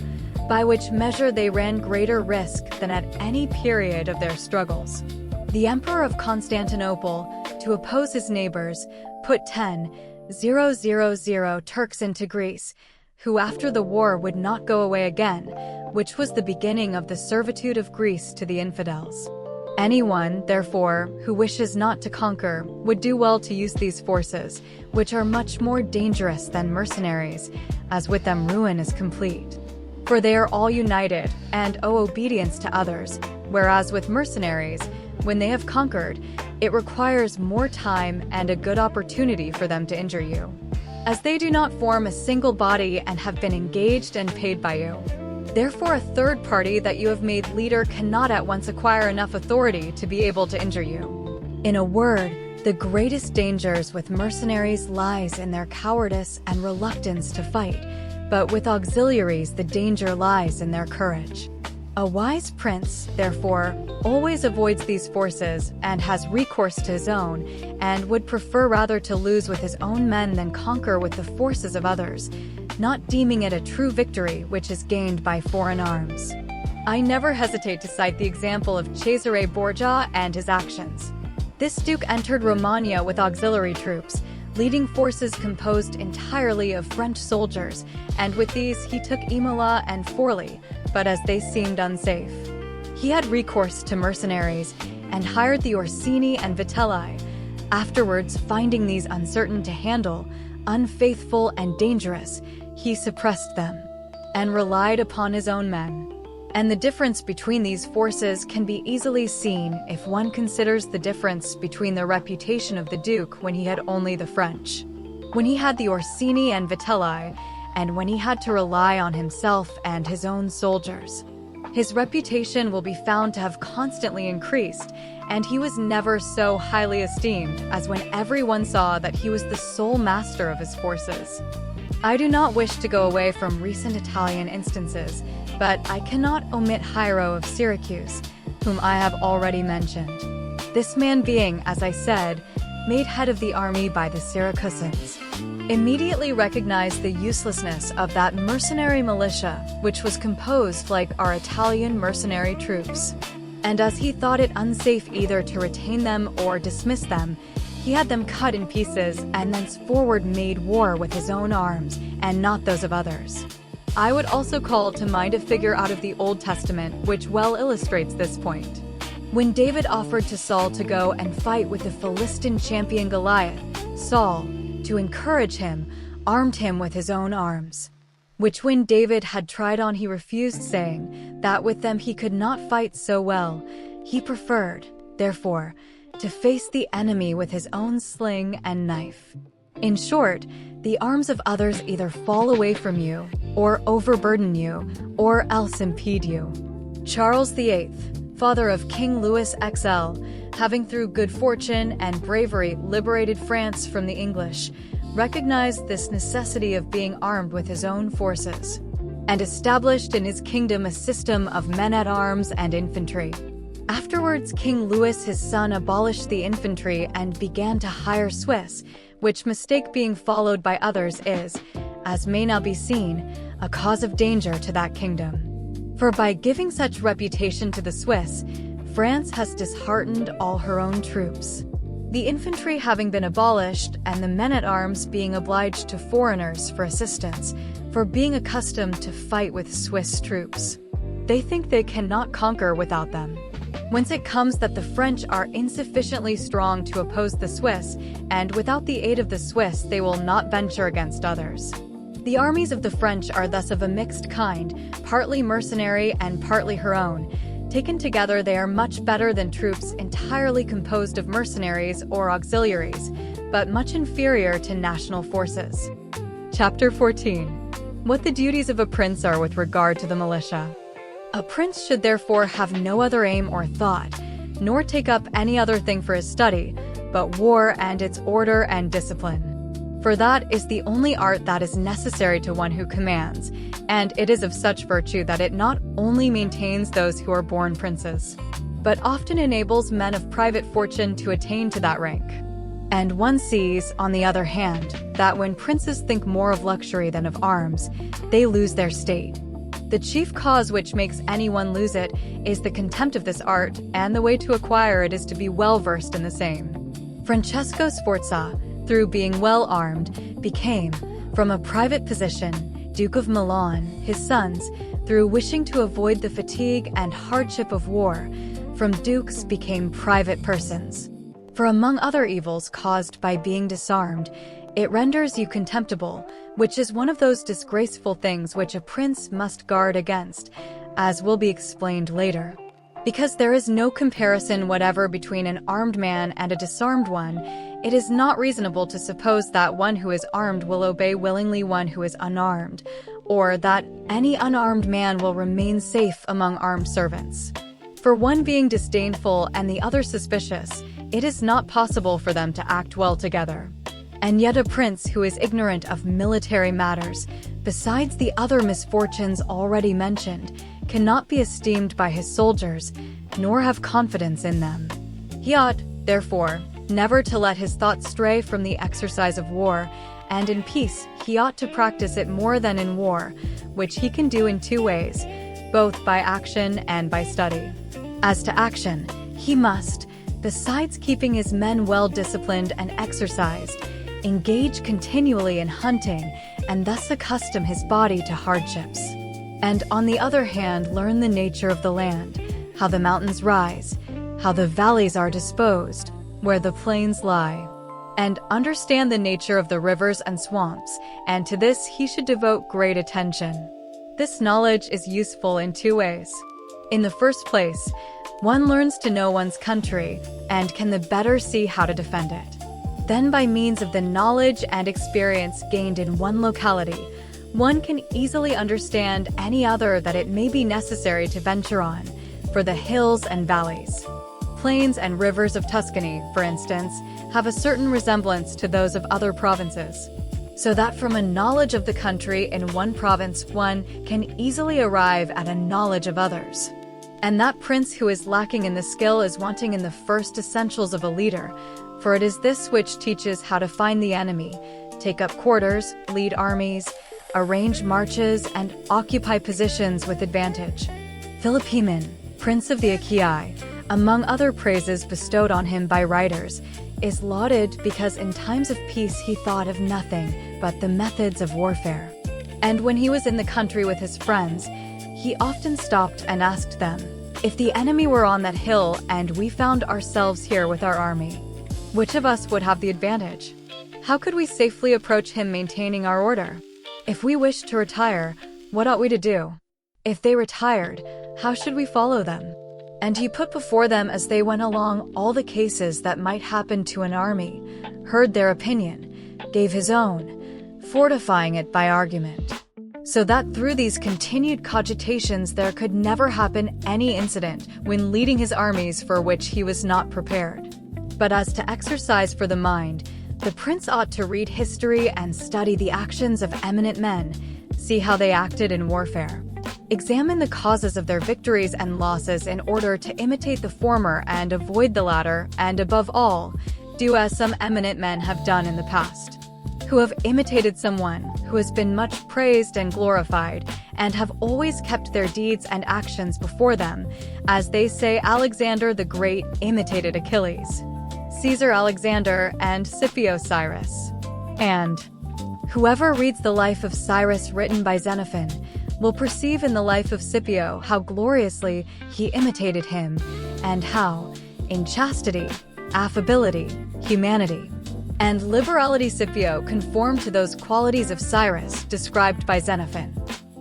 S1: by which measure they ran greater risk than at any period of their struggles. The Emperor of Constantinople, to oppose his neighbors, put 10,000 Turks into Greece, who after the war would not go away again, which was the beginning of the servitude of Greece to the infidels. Anyone, therefore, who wishes not to conquer, would do well to use these forces, which are much more dangerous than mercenaries, as with them ruin is complete. For they are all united, and owe obedience to others, whereas with mercenaries, when they have conquered, it requires more time and a good opportunity for them to injure you, as they do not form a single body and have been engaged and paid by you. Therefore, a third party that you have made leader cannot at once acquire enough authority to be able to injure you. In a word, the greatest dangers with mercenaries lies in their cowardice and reluctance to fight, but with auxiliaries the danger lies in their courage. A wise prince, therefore, always avoids these forces and has recourse to his own, and would prefer rather to lose with his own men than conquer with the forces of others, not deeming it a true victory which is gained by foreign arms. I never hesitate to cite the example of Cesare Borgia and his actions. This duke entered Romagna with auxiliary troops, leading forces composed entirely of French soldiers, and with these he took Imola and Forli, but as they seemed unsafe, he had recourse to mercenaries, and hired the Orsini and Vitelli. Afterwards, finding these uncertain to handle, unfaithful and dangerous, he suppressed them, and relied upon his own men. And the difference between these forces can be easily seen if one considers the difference between the reputation of the Duke when he had only the French, when he had the Orsini and Vitelli, and when he had to rely on himself and his own soldiers. His reputation will be found to have constantly increased, and he was never so highly esteemed as when everyone saw that he was the sole master of his forces. I do not wish to go away from recent Italian instances, but I cannot omit Hiero of Syracuse, whom I have already mentioned. This man being, as I said, made head of the army by the Syracusans, immediately recognized the uselessness of that mercenary militia, which was composed like our Italian mercenary troops. And as he thought it unsafe either to retain them or dismiss them, he had them cut in pieces and thenceforward made war with his own arms and not those of others. I would also call to mind a figure out of the Old Testament which well illustrates this point. When David offered to Saul to go and fight with the Philistine champion Goliath, Saul, to encourage him, armed him with his own arms, which when David had tried on he refused, saying that with them he could not fight so well. He preferred, therefore, to face the enemy with his own sling and knife. In short, the arms of others either fall away from you, or overburden you, or else impede you. Charles VIII, father of King Louis XL, having through good fortune and bravery liberated France from the English, recognized this necessity of being armed with his own forces, and established in his kingdom a system of men-at-arms and infantry. Afterwards, King Louis his son abolished the infantry and began to hire Swiss, which mistake being followed by others is, as may now be seen, a cause of danger to that kingdom. For by giving such reputation to the Swiss, France has disheartened all her own troops. The infantry having been abolished, and the men-at-arms being obliged to foreigners for assistance, for being accustomed to fight with Swiss troops, they think they cannot conquer without them. Whence it comes that the French are insufficiently strong to oppose the Swiss, and without the aid of the Swiss they will not venture against others. The armies of the French are thus of a mixed kind, partly mercenary and partly her own. Taken together, they are much better than troops entirely composed of mercenaries or auxiliaries, but much inferior to national forces. Chapter 14. What the duties of a prince are with regard to the militia. A prince should therefore have no other aim or thought, nor take up any other thing for his study, but war and its order and discipline. For that is the only art that is necessary to one who commands, and it is of such virtue that it not only maintains those who are born princes, but often enables men of private fortune to attain to that rank. And one sees, on the other hand, that when princes think more of luxury than of arms, they lose their state. The chief cause which makes anyone lose it is the contempt of this art, and the way to acquire it is to be well versed in the same. Francesco Sforza, through being well armed, became, from a private position, Duke of Milan. His sons, through wishing to avoid the fatigue and hardship of war, from dukes became private persons. For among other evils caused by being disarmed, it renders you contemptible, which is one of those disgraceful things which a prince must guard against, as will be explained later. Because there is no comparison whatever between an armed man and a disarmed one, it is not reasonable to suppose that one who is armed will obey willingly one who is unarmed, or that any unarmed man will remain safe among armed servants. For one being disdainful and the other suspicious, it is not possible for them to act well together. And yet a prince who is ignorant of military matters, besides the other misfortunes already mentioned, cannot be esteemed by his soldiers, nor have confidence in them. He ought, therefore, never to let his thoughts stray from the exercise of war, and in peace he ought to practice it more than in war, which he can do in two ways, both by action and by study. As to action, he must, besides keeping his men well disciplined and exercised, engage continually in hunting, and thus accustom his body to hardships. And on the other hand, learn the nature of the land, how the mountains rise, how the valleys are disposed, where the plains lie, and understand the nature of the rivers and swamps, and to this he should devote great attention. This knowledge is useful in two ways. In the first place, one learns to know one's country, and can the better see how to defend it. Then by means of the knowledge and experience gained in one locality, one can easily understand any other that it may be necessary to venture on, for the hills and valleys, plains and rivers of Tuscany, for instance, have a certain resemblance to those of other provinces, so that from a knowledge of the country in one province one can easily arrive at a knowledge of others. And that prince who is lacking in the skill is wanting in the first essentials of a leader, for it is this which teaches how to find the enemy, take up quarters, lead armies, arrange marches, and occupy positions with advantage. Philopoemen, prince of the Achaea, among other praises bestowed on him by writers, is lauded because in times of peace he thought of nothing but the methods of warfare. And when he was in the country with his friends, he often stopped and asked them, "If the enemy were on that hill and we found ourselves here with our army, which of us would have the advantage? How could we safely approach him maintaining our order? If we wished to retire, what ought we to do? If they retired, how should we follow them?" And he put before them as they went along all the cases that might happen to an army, heard their opinion, gave his own, fortifying it by argument, so that through these continued cogitations there could never happen any incident when leading his armies for which he was not prepared. But as to exercise for the mind, the prince ought to read history and study the actions of eminent men, see how they acted in warfare. Examine the causes of their victories and losses in order to imitate the former and avoid the latter, and above all, do as some eminent men have done in the past, who have imitated someone who has been much praised and glorified, and have always kept their deeds and actions before them, as they say Alexander the Great imitated Achilles, Caesar Alexander, and Scipio Cyrus. And whoever reads the life of Cyrus written by Xenophon will perceive in the life of Scipio how gloriously he imitated him, and how, in chastity, affability, humanity, and liberality Scipio conformed to those qualities of Cyrus described by Xenophon.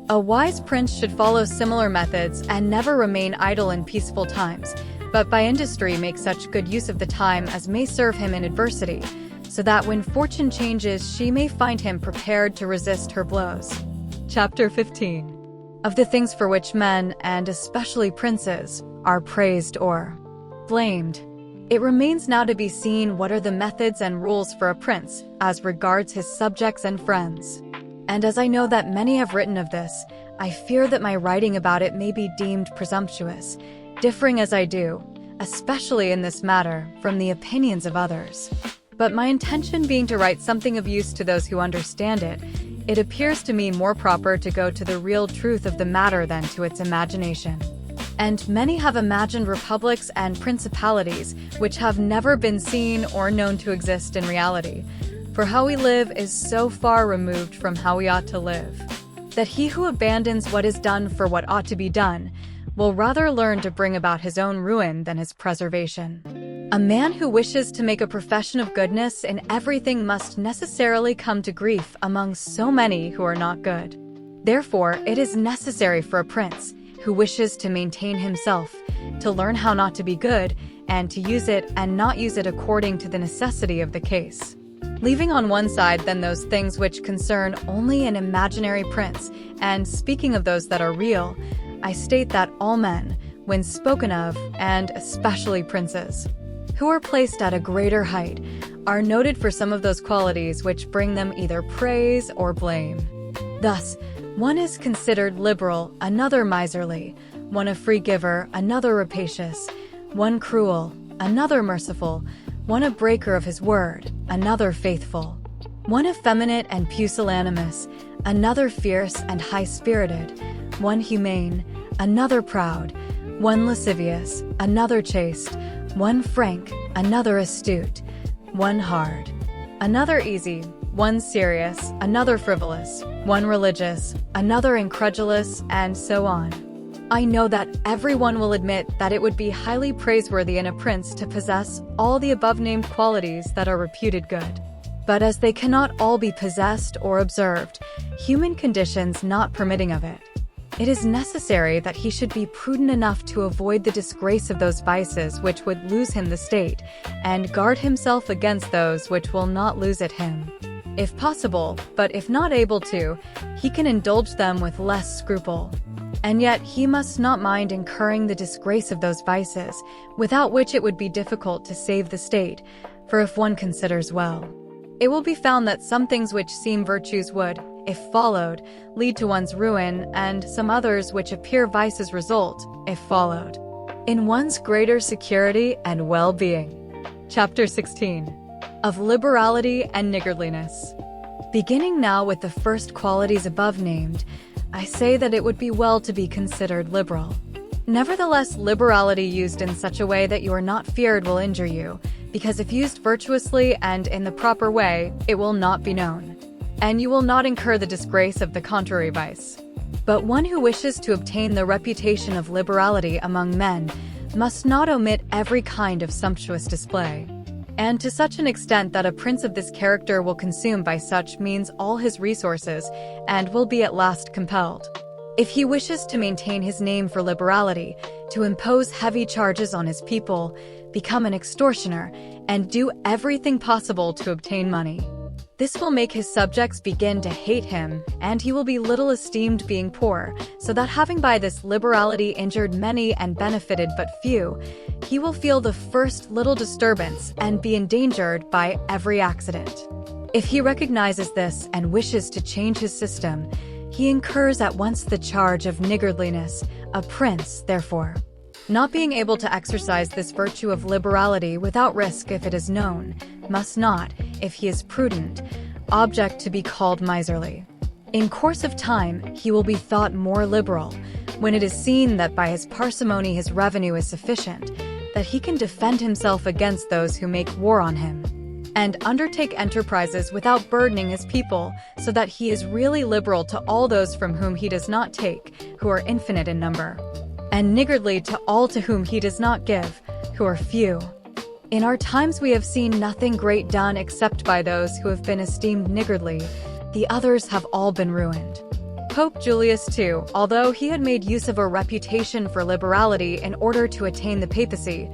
S1: A wise prince should follow similar methods and never remain idle in peaceful times, but by industry make such good use of the time as may serve him in adversity, so that when fortune changes she may find him prepared to resist her blows. Chapter 15. Of the things for which men, and especially princes, are praised or blamed. It remains now to be seen what are the methods and rules for a prince, as regards his subjects and friends. And as I know that many have written of this, I fear that my writing about it may be deemed presumptuous, differing as I do, especially in this matter, from the opinions of others. But my intention being to write something of use to those who understand it, it appears to me more proper to go to the real truth of the matter than to its imagination. And many have imagined republics and principalities which have never been seen or known to exist in reality, for how we live is so far removed from how we ought to live, that he who abandons what is done for what ought to be done will rather learn to bring about his own ruin than his preservation. A man who wishes to make a profession of goodness in everything must necessarily come to grief among so many who are not good. Therefore, it is necessary for a prince who wishes to maintain himself to learn how not to be good, and to use it and not use it according to the necessity of the case. Leaving on one side then those things which concern only an imaginary prince, and speaking of those that are real, I state that all men, when spoken of, and especially princes, who are placed at a greater height, are noted for some of those qualities which bring them either praise or blame. Thus, one is considered liberal, another miserly, one a free giver, another rapacious, one cruel, another merciful, one a breaker of his word, another faithful, one effeminate and pusillanimous, another fierce and high-spirited, one humane, another proud, one lascivious, another chaste, one frank, another astute, one hard, another easy, one serious, another frivolous, one religious, another incredulous, and so on. I know that everyone will admit that it would be highly praiseworthy in a prince to possess all the above-named qualities that are reputed good. But as they cannot all be possessed or observed, human conditions not permitting of it, it is necessary that he should be prudent enough to avoid the disgrace of those vices which would lose him the state, and guard himself against those which will not lose it him. If possible, but if not able to, he can indulge them with less scruple. And yet he must not mind incurring the disgrace of those vices, without which it would be difficult to save the state, for if one considers well, it will be found that some things which seem virtues would, if followed, lead to one's ruin, and some others which appear vices result, if followed, in one's greater security and well-being. Chapter 16. Of liberality and niggardliness. Beginning now with the first qualities above named, I say that it would be well to be considered liberal. Nevertheless, liberality used in such a way that you are not feared will injure you, because if used virtuously and in the proper way, it will not be known, and you will not incur the disgrace of the contrary vice. But one who wishes to obtain the reputation of liberality among men must not omit every kind of sumptuous display, and to such an extent that a prince of this character will consume by such means all his resources, and will be at last compelled, if he wishes to maintain his name for liberality, to impose heavy charges on his people, become an extortioner, and do everything possible to obtain money. This will make his subjects begin to hate him, and he will be little esteemed being poor, so that having by this liberality injured many and benefited but few, he will feel the first little disturbance and be endangered by every accident. If he recognizes this and wishes to change his system, he incurs at once the charge of niggardliness. A prince, therefore, not being able to exercise this virtue of liberality without risk if it is known, must not, if he is prudent, object to be called miserly. In course of time, he will be thought more liberal, when it is seen that by his parsimony his revenue is sufficient, that he can defend himself against those who make war on him, and undertake enterprises without burdening his people, so that he is really liberal to all those from whom he does not take, who are infinite in number, and niggardly to all to whom he does not give, who are few. In our times we have seen nothing great done except by those who have been esteemed niggardly. The others have all been ruined. Pope Julius II, although he had made use of a reputation for liberality in order to attain the papacy,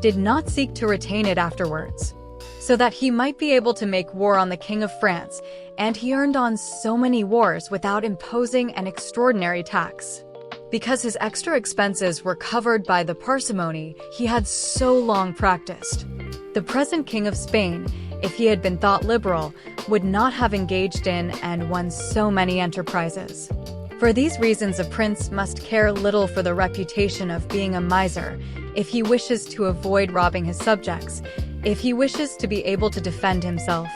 S1: did not seek to retain it afterwards, so that he might be able to make war on the King of France, and he earned on so many wars without imposing an extraordinary tax, because his extra expenses were covered by the parsimony he had so long practiced. The present King of Spain, if he had been thought liberal, would not have engaged in and won so many enterprises. For these reasons a prince must care little for the reputation of being a miser, if he wishes to avoid robbing his subjects, if he wishes to be able to defend himself,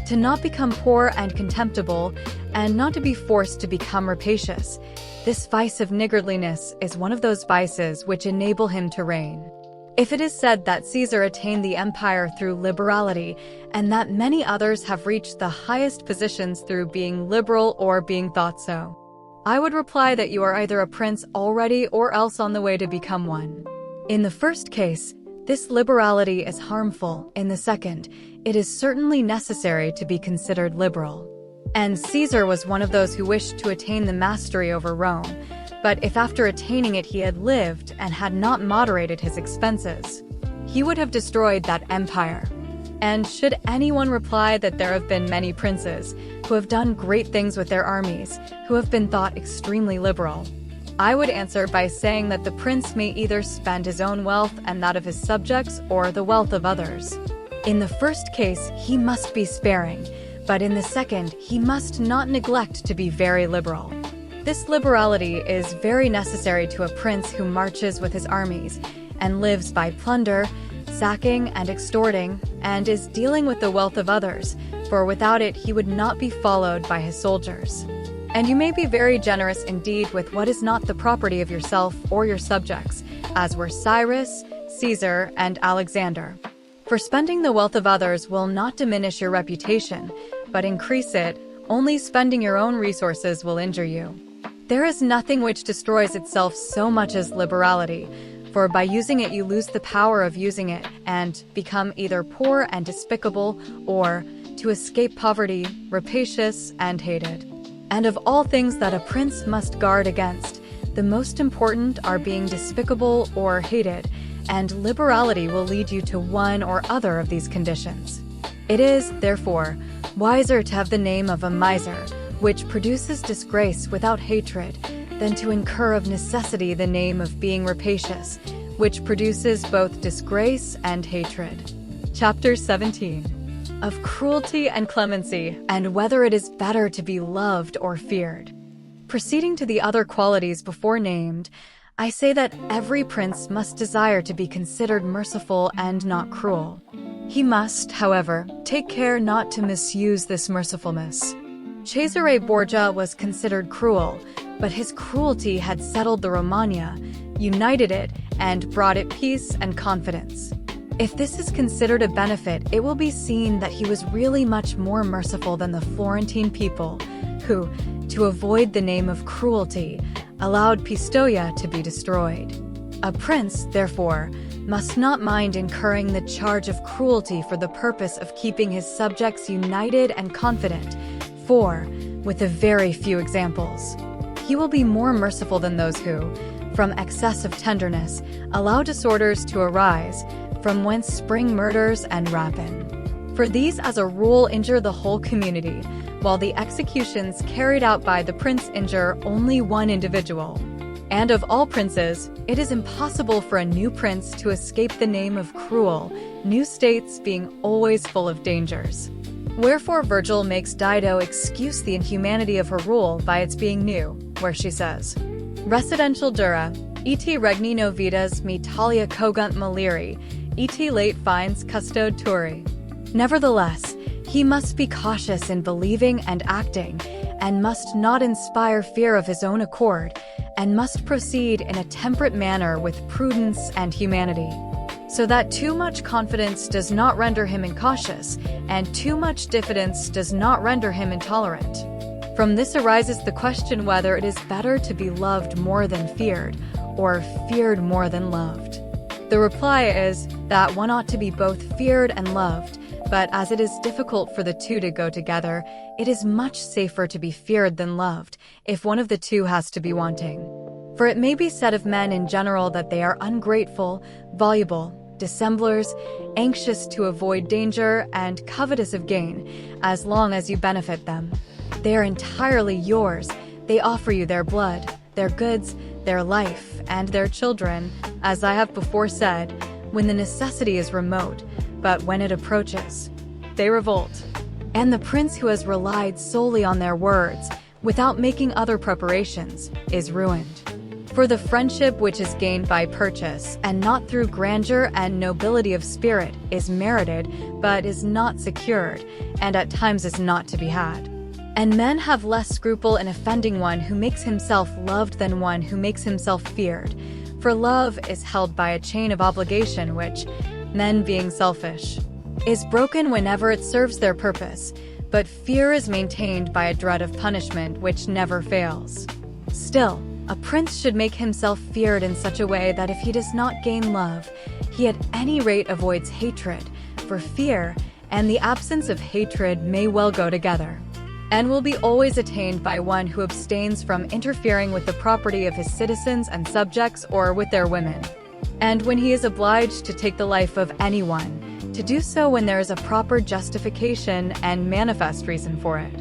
S1: to not become poor and contemptible, and not to be forced to become rapacious. This vice of niggardliness is one of those vices which enable him to reign. If it is said that Caesar attained the empire through liberality, and that many others have reached the highest positions through being liberal or being thought so, I would reply that you are either a prince already or else on the way to become one. In the first case, this liberality is harmful. In the second, it is certainly necessary to be considered liberal. And Caesar was one of those who wished to attain the mastery over Rome, but if after attaining it he had lived and had not moderated his expenses, he would have destroyed that empire. And should anyone reply that there have been many princes who have done great things with their armies, who have been thought extremely liberal, I would answer by saying that the prince may either spend his own wealth and that of his subjects or the wealth of others. In the first case, he must be sparing, but in the second, he must not neglect to be very liberal. This liberality is very necessary to a prince who marches with his armies and lives by plunder, sacking and extorting, and is dealing with the wealth of others, for without it he would not be followed by his soldiers. And you may be very generous indeed with what is not the property of yourself or your subjects, as were Cyrus, Caesar, and Alexander. For spending the wealth of others will not diminish your reputation, but increase it. Only spending your own resources will injure you. There is nothing which destroys itself so much as liberality, for by using it you lose the power of using it, and become either poor and despicable, or, to escape poverty, rapacious and hated. And of all things that a prince must guard against, the most important are being despicable or hated, and liberality will lead you to one or other of these conditions. It is, therefore, wiser to have the name of a miser, which produces disgrace without hatred, than to incur of necessity the name of being rapacious, which produces both disgrace and hatred. Chapter 17. Of cruelty and clemency, and whether it is better to be loved or feared. Proceeding to the other qualities before named, I say that every prince must desire to be considered merciful and not cruel. He must, however, take care not to misuse this mercifulness. Cesare Borgia was considered cruel, but his cruelty had settled the Romagna, united it, and brought it peace and confidence. If this is considered a benefit, it will be seen that he was really much more merciful than the Florentine people, who, to avoid the name of cruelty, allowed Pistoia to be destroyed. A prince, therefore, must not mind incurring the charge of cruelty for the purpose of keeping his subjects united and confident, for, with a very few examples, he will be more merciful than those who, from excess of tenderness, allow disorders to arise, from whence spring murders and rapine. For these as a rule injure the whole community, while the executions carried out by the prince injure only one individual. And of all princes, it is impossible for a new prince to escape the name of cruel, new states being always full of dangers. Wherefore Virgil makes Dido excuse the inhumanity of her rule by its being new, where she says, Residential dura, et regni novitas me talia cogunt maliri, et late fines custode turi. Nevertheless, he must be cautious in believing and acting, and must not inspire fear of his own accord, and must proceed in a temperate manner with prudence and humanity, so that too much confidence does not render him incautious, and too much diffidence does not render him intolerant. From this arises the question whether it is better to be loved more than feared, or feared more than loved. The reply is that one ought to be both feared and loved, but as it is difficult for the two to go together, it is much safer to be feared than loved, if one of the two has to be wanting. For it may be said of men in general that they are ungrateful, voluble, dissemblers, anxious to avoid danger, and covetous of gain, as long as you benefit them. They are entirely yours. They offer you their blood, their goods, their life, and their children, as I have before said, when the necessity is remote, but when it approaches, they revolt. And the prince who has relied solely on their words, without making other preparations, is ruined. For the friendship which is gained by purchase, and not through grandeur and nobility of spirit, is merited, but is not secured, and at times is not to be had. And men have less scruple in offending one who makes himself loved than one who makes himself feared. For love is held by a chain of obligation which, men being selfish, is broken whenever it serves their purpose, but fear is maintained by a dread of punishment which never fails. Still, a prince should make himself feared in such a way that if he does not gain love, he at any rate avoids hatred, for fear and the absence of hatred may well go together, and will be always attained by one who abstains from interfering with the property of his citizens and subjects or with their women. And when he is obliged to take the life of anyone, to do so when there is a proper justification and manifest reason for it.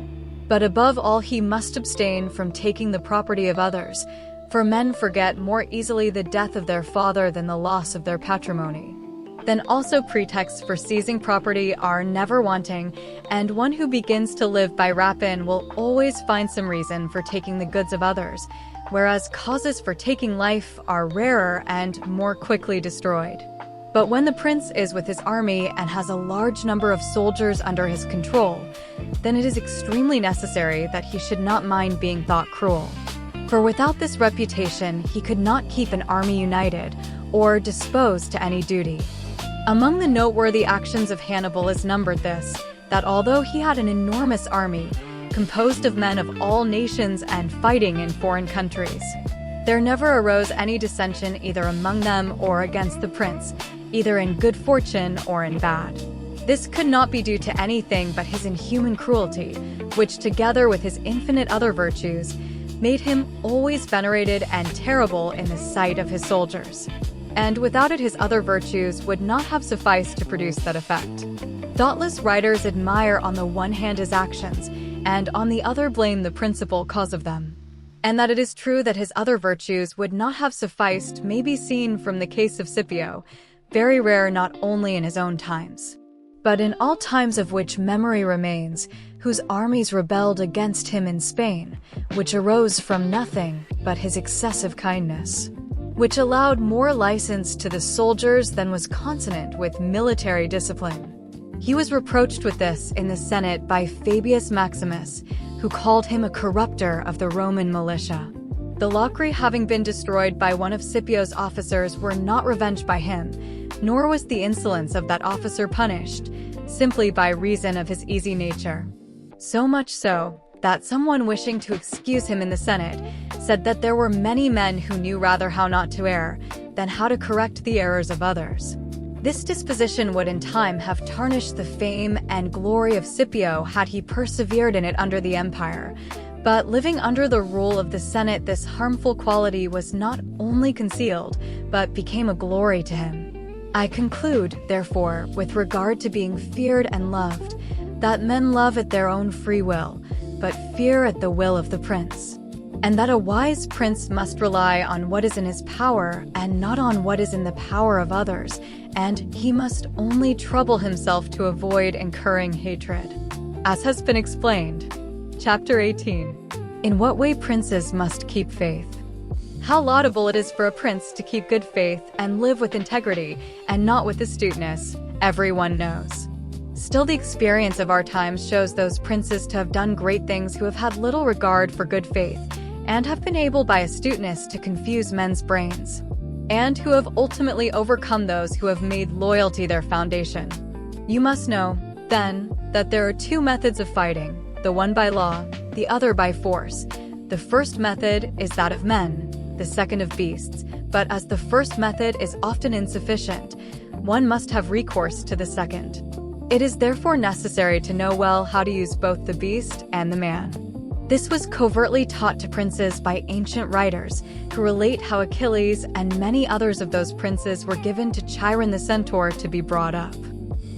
S1: But above all he must abstain from taking the property of others, for men forget more easily the death of their father than the loss of their patrimony. Then also pretexts for seizing property are never wanting, and one who begins to live by rapine will always find some reason for taking the goods of others, whereas causes for taking life are rarer and more quickly destroyed. But when the prince is with his army and has a large number of soldiers under his control, then it is extremely necessary that he should not mind being thought cruel. For without this reputation, he could not keep an army united, or disposed to any duty. Among the noteworthy actions of Hannibal is numbered this, that although he had an enormous army, composed of men of all nations and fighting in foreign countries, there never arose any dissension either among them or against the prince, either in good fortune or in bad. This could not be due to anything but his inhuman cruelty, which together with his infinite other virtues, made him always venerated and terrible in the sight of his soldiers. And without it his other virtues would not have sufficed to produce that effect. Thoughtless writers admire on the one hand his actions, and on the other blame the principal cause of them. And that it is true that his other virtues would not have sufficed may be seen from the case of Scipio, very rare not only in his own times, but in all times of which memory remains, whose armies rebelled against him in Spain, which arose from nothing but his excessive kindness. which allowed more license to the soldiers than was consonant with military discipline. He was reproached with this in the Senate by Fabius Maximus, who called him a corrupter of the Roman militia. The Locri, having been destroyed by one of Scipio's officers, were not revenged by him, nor was the insolence of that officer punished, simply by reason of his easy nature. So much so, that someone wishing to excuse him in the Senate said that there were many men who knew rather how not to err than how to correct the errors of others. This disposition would in time have tarnished the fame and glory of Scipio had he persevered in it under the empire. But living under the rule of the Senate, this harmful quality was not only concealed, but became a glory to him. I conclude, therefore, with regard to being feared and loved, that men love at their own free will, but fear at the will of the prince. And that a wise prince must rely on what is in his power and not on what is in the power of others, and he must only trouble himself to avoid incurring hatred. As has been explained. Chapter 18. In what way princes must keep faith. How laudable it is for a prince to keep good faith and live with integrity and not with astuteness, everyone knows. Still, the experience of our times shows those princes to have done great things who have had little regard for good faith and have been able by astuteness to confuse men's brains, and who have ultimately overcome those who have made loyalty their foundation. You must know, then, that there are two methods of fighting, the one by law, the other by force. The first method is that of men, the second of beasts, but as the first method is often insufficient, one must have recourse to the second. It is therefore necessary to know well how to use both the beast and the man. This was covertly taught to princes by ancient writers, who relate how Achilles and many others of those princes were given to Chiron the centaur to be brought up,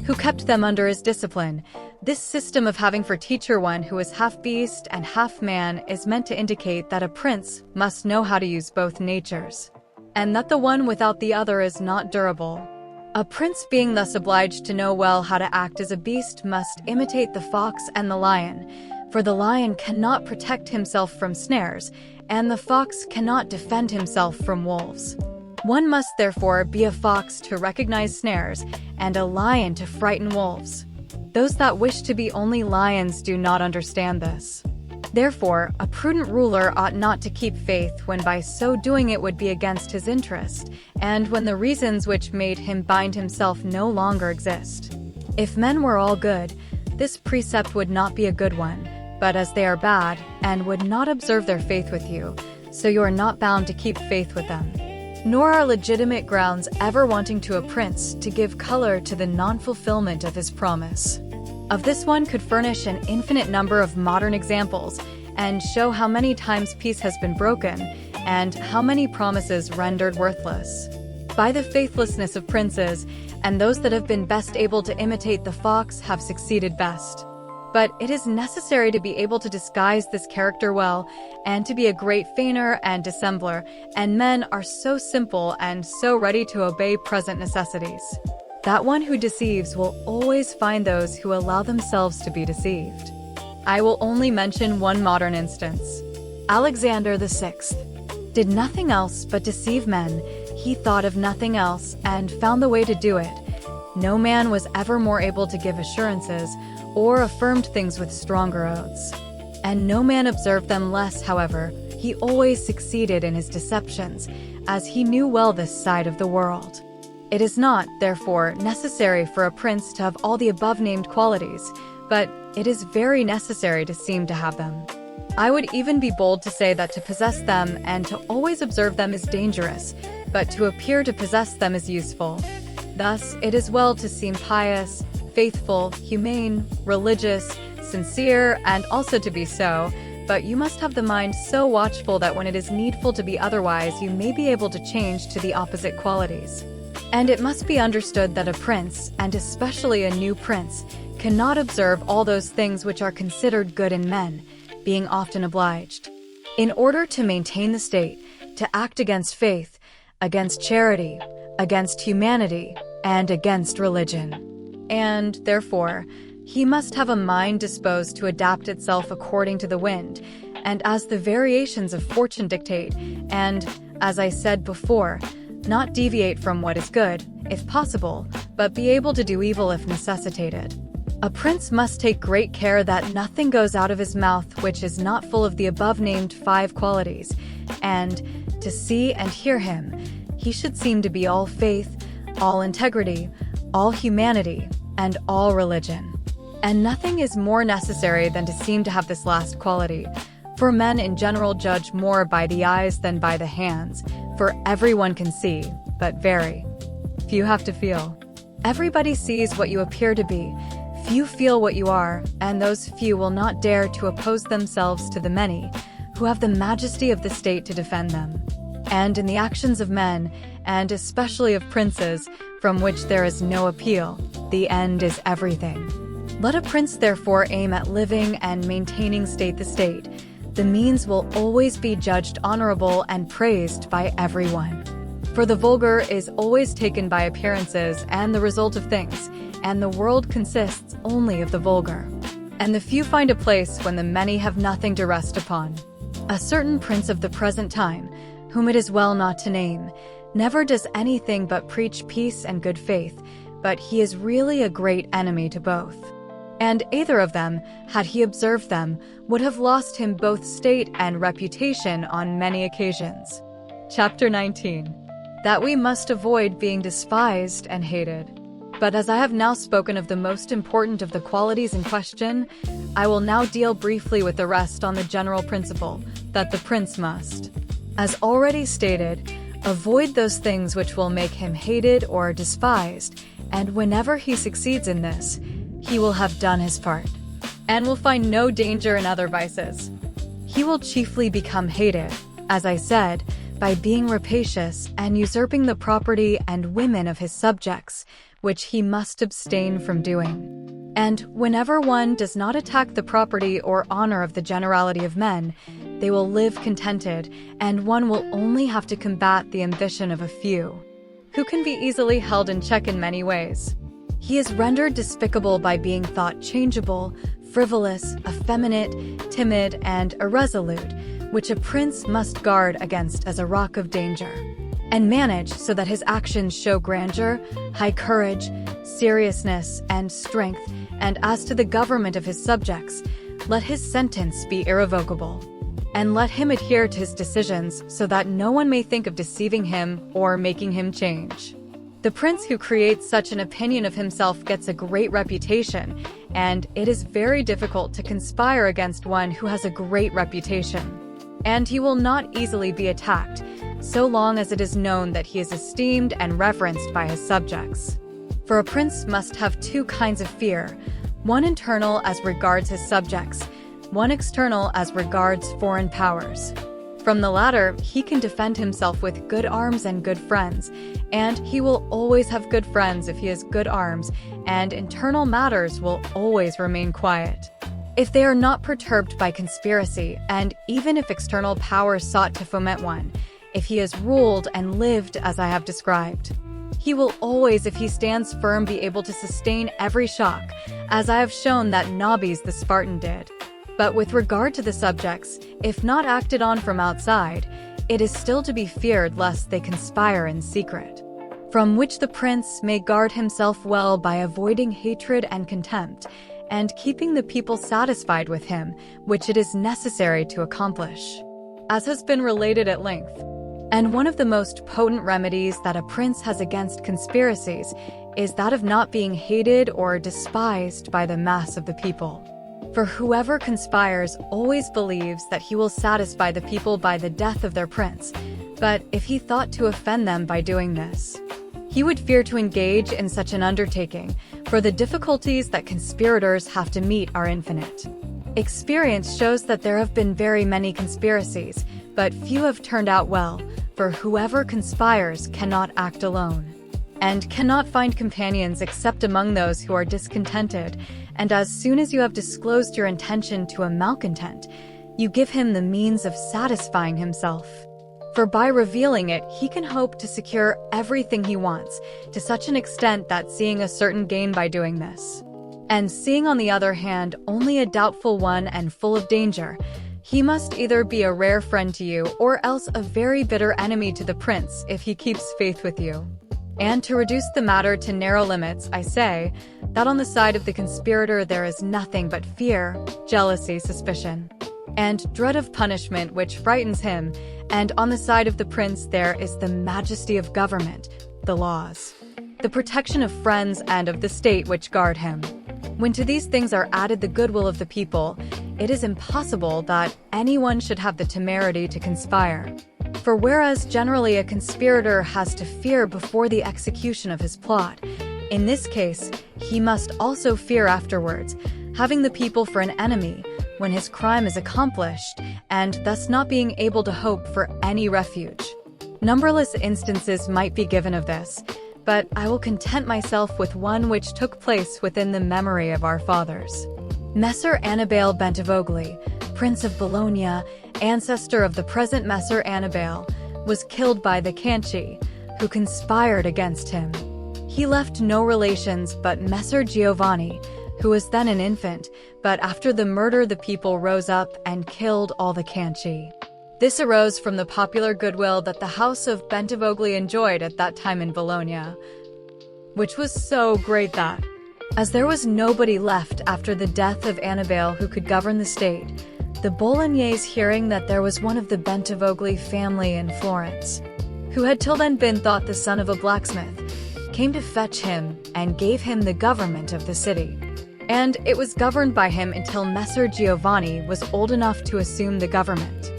S1: who kept them under his discipline. This system of having for teacher one who is half beast and half man is meant to indicate that a prince must know how to use both natures, and that the one without the other is not durable. A prince being thus obliged to know well how to act as a beast must imitate the fox and the lion, for the lion cannot protect himself from snares, and the fox cannot defend himself from wolves. One must therefore be a fox to recognize snares, and a lion to frighten wolves. Those that wish to be only lions do not understand this. Therefore, a prudent ruler ought not to keep faith when by so doing it would be against his interest, and when the reasons which made him bind himself no longer exist. If men were all good, this precept would not be a good one, but as they are bad, and would not observe their faith with you, so you are not bound to keep faith with them. Nor are legitimate grounds ever wanting to a prince to give color to the non-fulfillment of his promise. Of this one could furnish an infinite number of modern examples, and show how many times peace has been broken, and how many promises rendered worthless by the faithlessness of princes, and those that have been best able to imitate the fox have succeeded best. But it is necessary to be able to disguise this character well, and to be a great feigner and dissembler, and men are so simple and so ready to obey present necessities, that one who deceives will always find those who allow themselves to be deceived. I will only mention one modern instance. Alexander VI did nothing else but deceive men. He thought of nothing else and found the way to do it. No man was ever more able to give assurances or affirmed things with stronger oaths. And no man observed them less, however. He always succeeded in his deceptions, as he knew well this side of the world. It is not, therefore, necessary for a prince to have all the above-named qualities, but it is very necessary to seem to have them. I would even be bold to say that to possess them and to always observe them is dangerous, but to appear to possess them is useful. Thus, it is well to seem pious, faithful, humane, religious, sincere, and also to be so, but you must have the mind so watchful that when it is needful to be otherwise, you may be able to change to the opposite qualities. And it must be understood that a prince, and especially a new prince, cannot observe all those things which are considered good in men, being often obliged, in order to maintain the state, to act against faith, against charity, against humanity, and against religion. And, therefore, he must have a mind disposed to adapt itself according to the wind, and as the variations of fortune dictate, and as I said before, not deviate from what is good, if possible, but be able to do evil if necessitated. A prince must take great care that nothing goes out of his mouth which is not full of the above-named 5 qualities, and, to see and hear him, he should seem to be all faith, all integrity, all humanity, and all religion. And nothing is more necessary than to seem to have this last quality, for men in general judge more by the eyes than by the hands, for everyone can see, but very few have to feel. Everybody sees what you appear to be, few feel what you are, and those few will not dare to oppose themselves to the many, who have the majesty of the state to defend them. And in the actions of men, and especially of princes, from which there is no appeal, the end is everything. Let a prince therefore aim at living and maintaining the state. The means will always be judged honorable and praised by everyone. For the vulgar is always taken by appearances and the result of things, and the world consists only of the vulgar. And the few find a place when the many have nothing to rest upon. A certain prince of the present time, whom it is well not to name, never does anything but preach peace and good faith, but he is really a great enemy to both. And either of them, had he observed them, would have lost him both state and reputation on many occasions. Chapter 19. That we must avoid being despised and hated. But as I have now spoken of the most important of the qualities in question, I will now deal briefly with the rest on the general principle that the prince must, as already stated, avoid those things which will make him hated or despised, and whenever he succeeds in this, he will have done his part, and will find no danger in other vices. He will chiefly become hated, as I said, by being rapacious and usurping the property and women of his subjects, which he must abstain from doing. And whenever one does not attack the property or honor of the generality of men, they will live contented, and one will only have to combat the ambition of a few, who can be easily held in check in many ways. He is rendered despicable by being thought changeable, frivolous, effeminate, timid, and irresolute, which a prince must guard against as a rock of danger, and manage so that his actions show grandeur, high courage, seriousness, and strength, and as to the government of his subjects, let his sentence be irrevocable, and let him adhere to his decisions so that no one may think of deceiving him or making him change. The prince who creates such an opinion of himself gets a great reputation, and it is very difficult to conspire against one who has a great reputation. And he will not easily be attacked, so long as it is known that he is esteemed and reverenced by his subjects. For a prince must have 2 kinds of fear, one internal as regards his subjects, one external as regards foreign powers. From the latter, he can defend himself with good arms and good friends, and he will always have good friends if he has good arms, and internal matters will always remain quiet, if they are not perturbed by conspiracy, and even if external powers sought to foment one, if he has ruled and lived as I have described. He will always, if he stands firm, be able to sustain every shock, as I have shown that Nabis the Spartan did. But with regard to the subjects, if not acted on from outside, it is still to be feared lest they conspire in secret, from which the prince may guard himself well by avoiding hatred and contempt, and keeping the people satisfied with him, which it is necessary to accomplish, as has been related at length. And one of the most potent remedies that a prince has against conspiracies is that of not being hated or despised by the mass of the people. For whoever conspires always believes that he will satisfy the people by the death of their prince, but if he thought to offend them by doing this, he would fear to engage in such an undertaking, for the difficulties that conspirators have to meet are infinite. Experience shows that there have been very many conspiracies, but few have turned out well, for whoever conspires cannot act alone, and cannot find companions except among those who are discontented, and as soon as you have disclosed your intention to a malcontent, you give him the means of satisfying himself. For by revealing it, he can hope to secure everything he wants, to such an extent that seeing a certain gain by doing this, and seeing on the other hand only a doubtful one and full of danger, He must either be a rare friend to you or else a very bitter enemy to the prince if he keeps faith with you. And to reduce the matter to narrow limits, I say that on the side of the conspirator there is nothing but fear, jealousy, suspicion, and dread of punishment which frightens him, and on the side of the prince there is the majesty of government, the laws, the protection of friends and of the state which guard him. When to these things are added the goodwill of the people, it is impossible that anyone should have the temerity to conspire. For whereas generally a conspirator has to fear before the execution of his plot, in this case, he must also fear afterwards, having the people for an enemy, when his crime is accomplished, and thus not being able to hope for any refuge. Numberless instances might be given of this, but I will content myself with one which took place within the memory of our fathers. Messer Annibale Bentivogli, Prince of Bologna, ancestor of the present Messer Annibale, was killed by the Canci, who conspired against him. He left no relations but Messer Giovanni, who was then an infant, but after the murder the people rose up and killed all the Canci. This arose from the popular goodwill that the house of Bentivogli enjoyed at that time in Bologna, which was so great that, as there was nobody left after the death of Annibale who could govern the state, the Bolognese, hearing that there was one of the Bentivogli family in Florence, who had till then been thought the son of a blacksmith, came to fetch him and gave him the government of the city. And it was governed by him until Messer Giovanni was old enough to assume the government.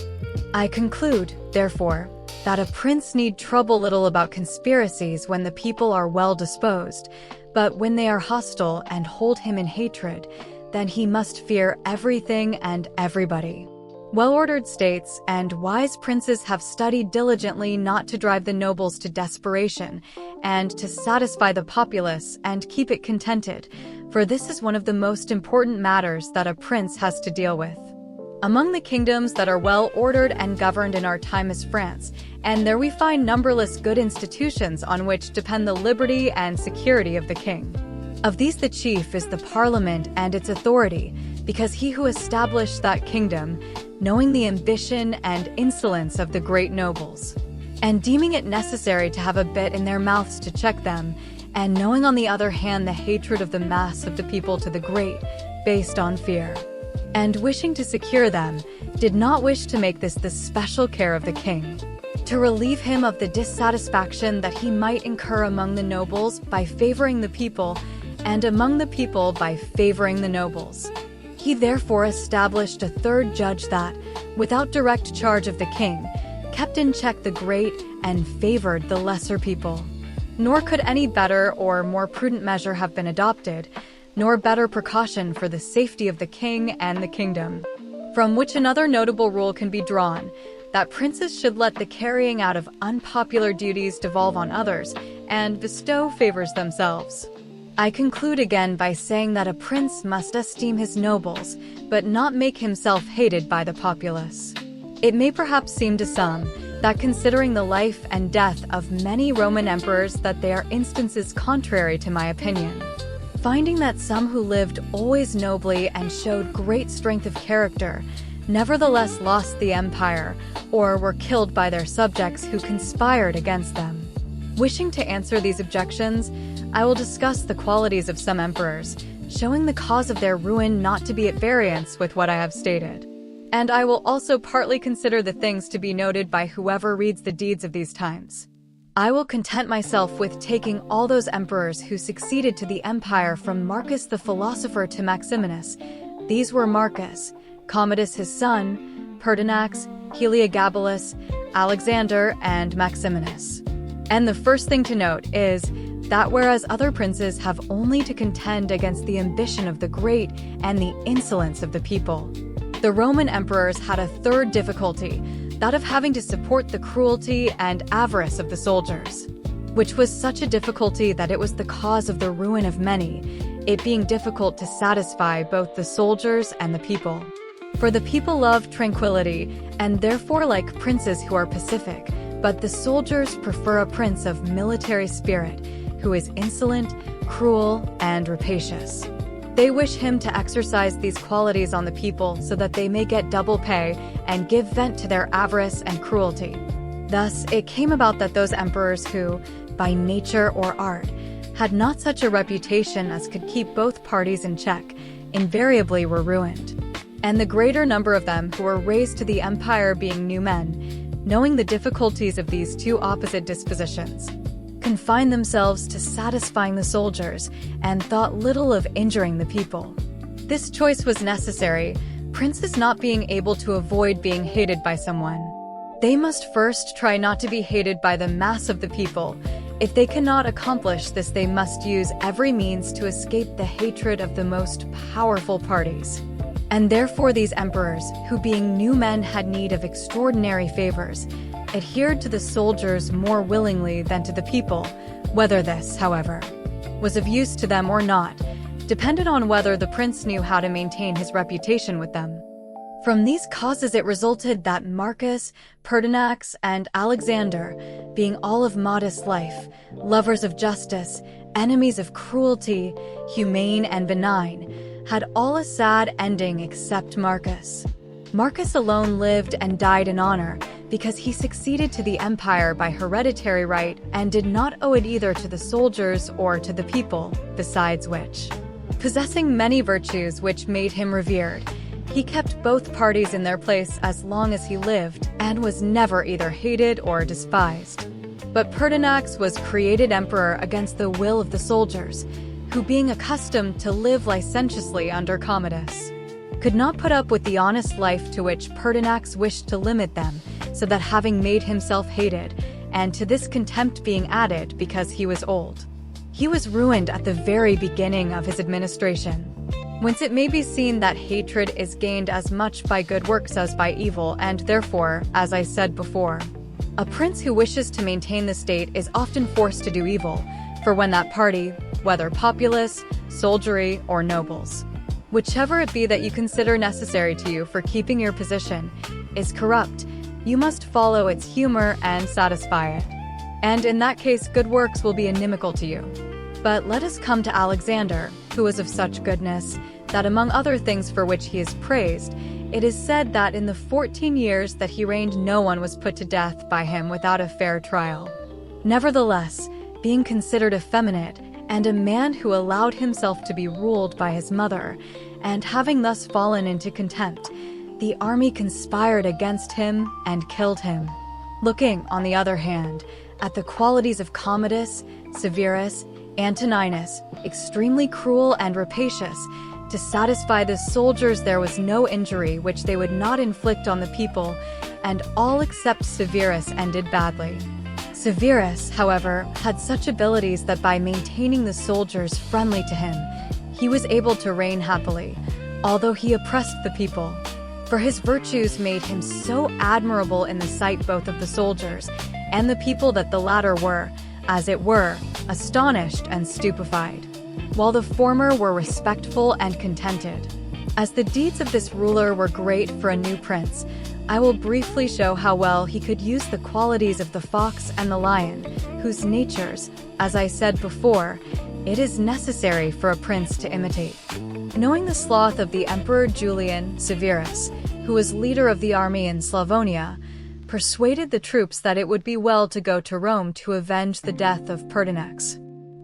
S1: I conclude, therefore, that a prince need trouble little about conspiracies when the people are well disposed, but when they are hostile and hold him in hatred, then he must fear everything and everybody. Well-ordered states and wise princes have studied diligently not to drive the nobles to desperation, and to satisfy the populace and keep it contented, for this is one of the most important matters that a prince has to deal with. Among the kingdoms that are well-ordered and governed in our time is France, and there we find numberless good institutions on which depend the liberty and security of the king. Of these the chief is the Parliament and its authority, because he who established that kingdom, knowing the ambition and insolence of the great nobles, and deeming it necessary to have a bit in their mouths to check them, and knowing on the other hand the hatred of the mass of the people to the great, based on fear, and wishing to secure them, did not wish to make this the special care of the king, to relieve him of the dissatisfaction that he might incur among the nobles by favoring the people, and among the people by favoring the nobles. He therefore established a third judge that, without direct charge of the king, kept in check the great and favored the lesser people. Nor could any better or more prudent measure have been adopted, nor better precaution for the safety of the king and the kingdom. From which another notable rule can be drawn, that princes should let the carrying out of unpopular duties devolve on others, and bestow favors themselves. I conclude again by saying that a prince must esteem his nobles, but not make himself hated by the populace. It may perhaps seem to some that considering the life and death of many Roman emperors that they are instances contrary to my opinion. Finding that some who lived always nobly and showed great strength of character, nevertheless lost the empire, or were killed by their subjects who conspired against them. Wishing to answer these objections, I will discuss the qualities of some emperors, showing the cause of their ruin not to be at variance with what I have stated. And I will also partly consider the things to be noted by whoever reads the deeds of these times. I will content myself with taking all those emperors who succeeded to the empire from Marcus the philosopher to Maximinus. These were Marcus, Commodus his son, Pertinax, Heliogabalus, Alexander, and Maximinus. And the first thing to note is that whereas other princes have only to contend against the ambition of the great and the insolence of the people, the Roman emperors had a third difficulty, that of having to support the cruelty and avarice of the soldiers, which was such a difficulty that it was the cause of the ruin of many, it being difficult to satisfy both the soldiers and the people. For the people love tranquility, and therefore like princes who are pacific, but the soldiers prefer a prince of military spirit, who is insolent, cruel, and rapacious. They wish him to exercise these qualities on the people so that they may get double pay and give vent to their avarice and cruelty. Thus, it came about that those emperors who, by nature or art, had not such a reputation as could keep both parties in check, invariably were ruined. And the greater number of them who were raised to the empire being new men, knowing the difficulties of these two opposite dispositions, confined themselves to satisfying the soldiers and thought little of injuring the people. This choice was necessary, princes not being able to avoid being hated by someone. They must first try not to be hated by the mass of the people. If they cannot accomplish this, they must use every means to escape the hatred of the most powerful parties. And therefore these emperors, who being new men had need of extraordinary favors, adhered to the soldiers more willingly than to the people, whether this, however, was of use to them or not, depended on whether the prince knew how to maintain his reputation with them. From these causes it resulted that Marcus, Pertinax, and Alexander, being all of modest life, lovers of justice, enemies of cruelty, humane and benign, had all a sad ending except Marcus. Marcus alone lived and died in honor, because he succeeded to the empire by hereditary right and did not owe it either to the soldiers or to the people, besides which, possessing many virtues which made him revered, he kept both parties in their place as long as he lived and was never either hated or despised. But Pertinax was created emperor against the will of the soldiers, who being accustomed to live licentiously under Commodus, could not put up with the honest life to which Pertinax wished to limit them, so that having made himself hated, and to this contempt being added because he was old, he was ruined at the very beginning of his administration. Whence it may be seen that hatred is gained as much by good works as by evil, and therefore, as I said before, a prince who wishes to maintain the state is often forced to do evil, for when that party, whether populace, soldiery, or nobles, whichever it be that you consider necessary to you for keeping your position, is corrupt, you must follow its humor and satisfy it. And in that case, good works will be inimical to you. But let us come to Alexander, who was of such goodness, that among other things for which he is praised, it is said that in the 14 years that he reigned no one was put to death by him without a fair trial. Nevertheless, being considered effeminate, and a man who allowed himself to be ruled by his mother, and having thus fallen into contempt, the army conspired against him and killed him. Looking, on the other hand, at the qualities of Commodus, Severus, Antoninus, extremely cruel and rapacious, to satisfy the soldiers there was no injury which they would not inflict on the people, and all except Severus ended badly. Severus, however, had such abilities that by maintaining the soldiers friendly to him, he was able to reign happily, although he oppressed the people. For his virtues made him so admirable in the sight both of the soldiers and the people that the latter were, as it were, astonished and stupefied, while the former were respectful and contented. As the deeds of this ruler were great for a new prince, I will briefly show how well he could use the qualities of the fox and the lion, whose natures, as I said before, it is necessary for a prince to imitate. Knowing the sloth of the Emperor Julian, Severus, who was leader of the army in Slavonia, persuaded the troops that it would be well to go to Rome to avenge the death of Pertinax,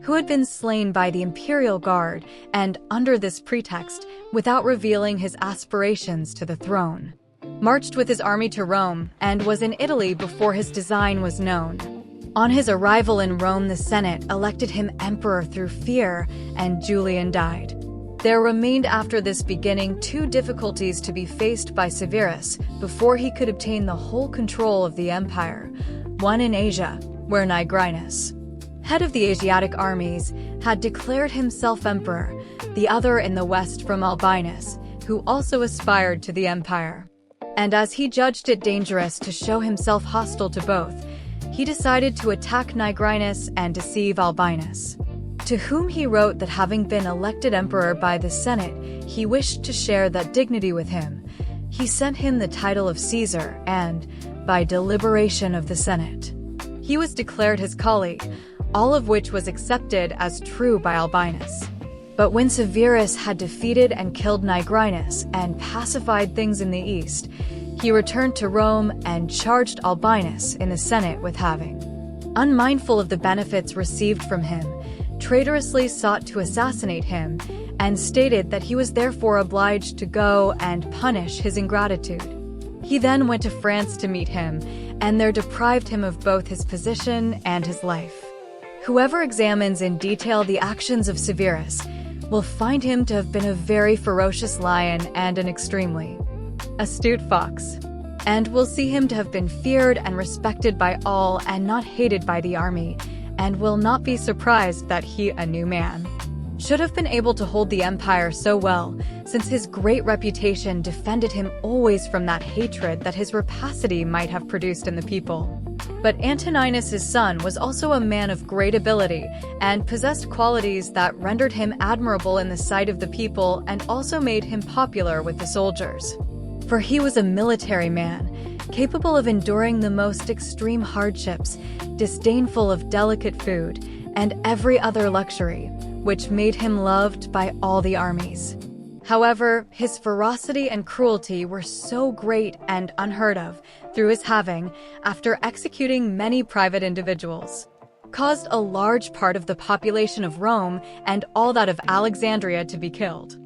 S1: who had been slain by the imperial guard, and under this pretext, without revealing his aspirations to the throne, marched with his army to Rome, and was in Italy before his design was known. On his arrival in Rome, the Senate elected him emperor through fear, and Julian died. There remained after this beginning two difficulties to be faced by Severus before he could obtain the whole control of the empire, one in Asia, where Nigrinus, head of the Asiatic armies, had declared himself emperor, the other in the west from Albinus, who also aspired to the empire. And as he judged it dangerous to show himself hostile to both, he decided to attack Nigrinus and deceive Albinus, to whom he wrote that having been elected emperor by the Senate, he wished to share that dignity with him. He sent him the title of Caesar, and, by deliberation of the Senate, he was declared his colleague, all of which was accepted as true by Albinus. But when Severus had defeated and killed Nigrinus and pacified things in the east, he returned to Rome and charged Albinus in the Senate with having, unmindful of the benefits received from him, traitorously sought to assassinate him, and stated that he was therefore obliged to go and punish his ingratitude. He then went to France to meet him, and there deprived him of both his position and his life. Whoever examines in detail the actions of Severus will find him to have been a very ferocious lion and an extremely astute fox, and will see him to have been feared and respected by all and not hated by the army, and will not be surprised that he, a new man, should have been able to hold the empire so well, since his great reputation defended him always from that hatred that his rapacity might have produced in the people. But Antoninus's son was also a man of great ability and possessed qualities that rendered him admirable in the sight of the people and also made him popular with the soldiers. For he was a military man, capable of enduring the most extreme hardships, disdainful of delicate food, and every other luxury, which made him loved by all the armies. However, his ferocity and cruelty were so great and unheard of through his having, after executing many private individuals, caused a large part of the population of Rome and all that of Alexandria to be killed,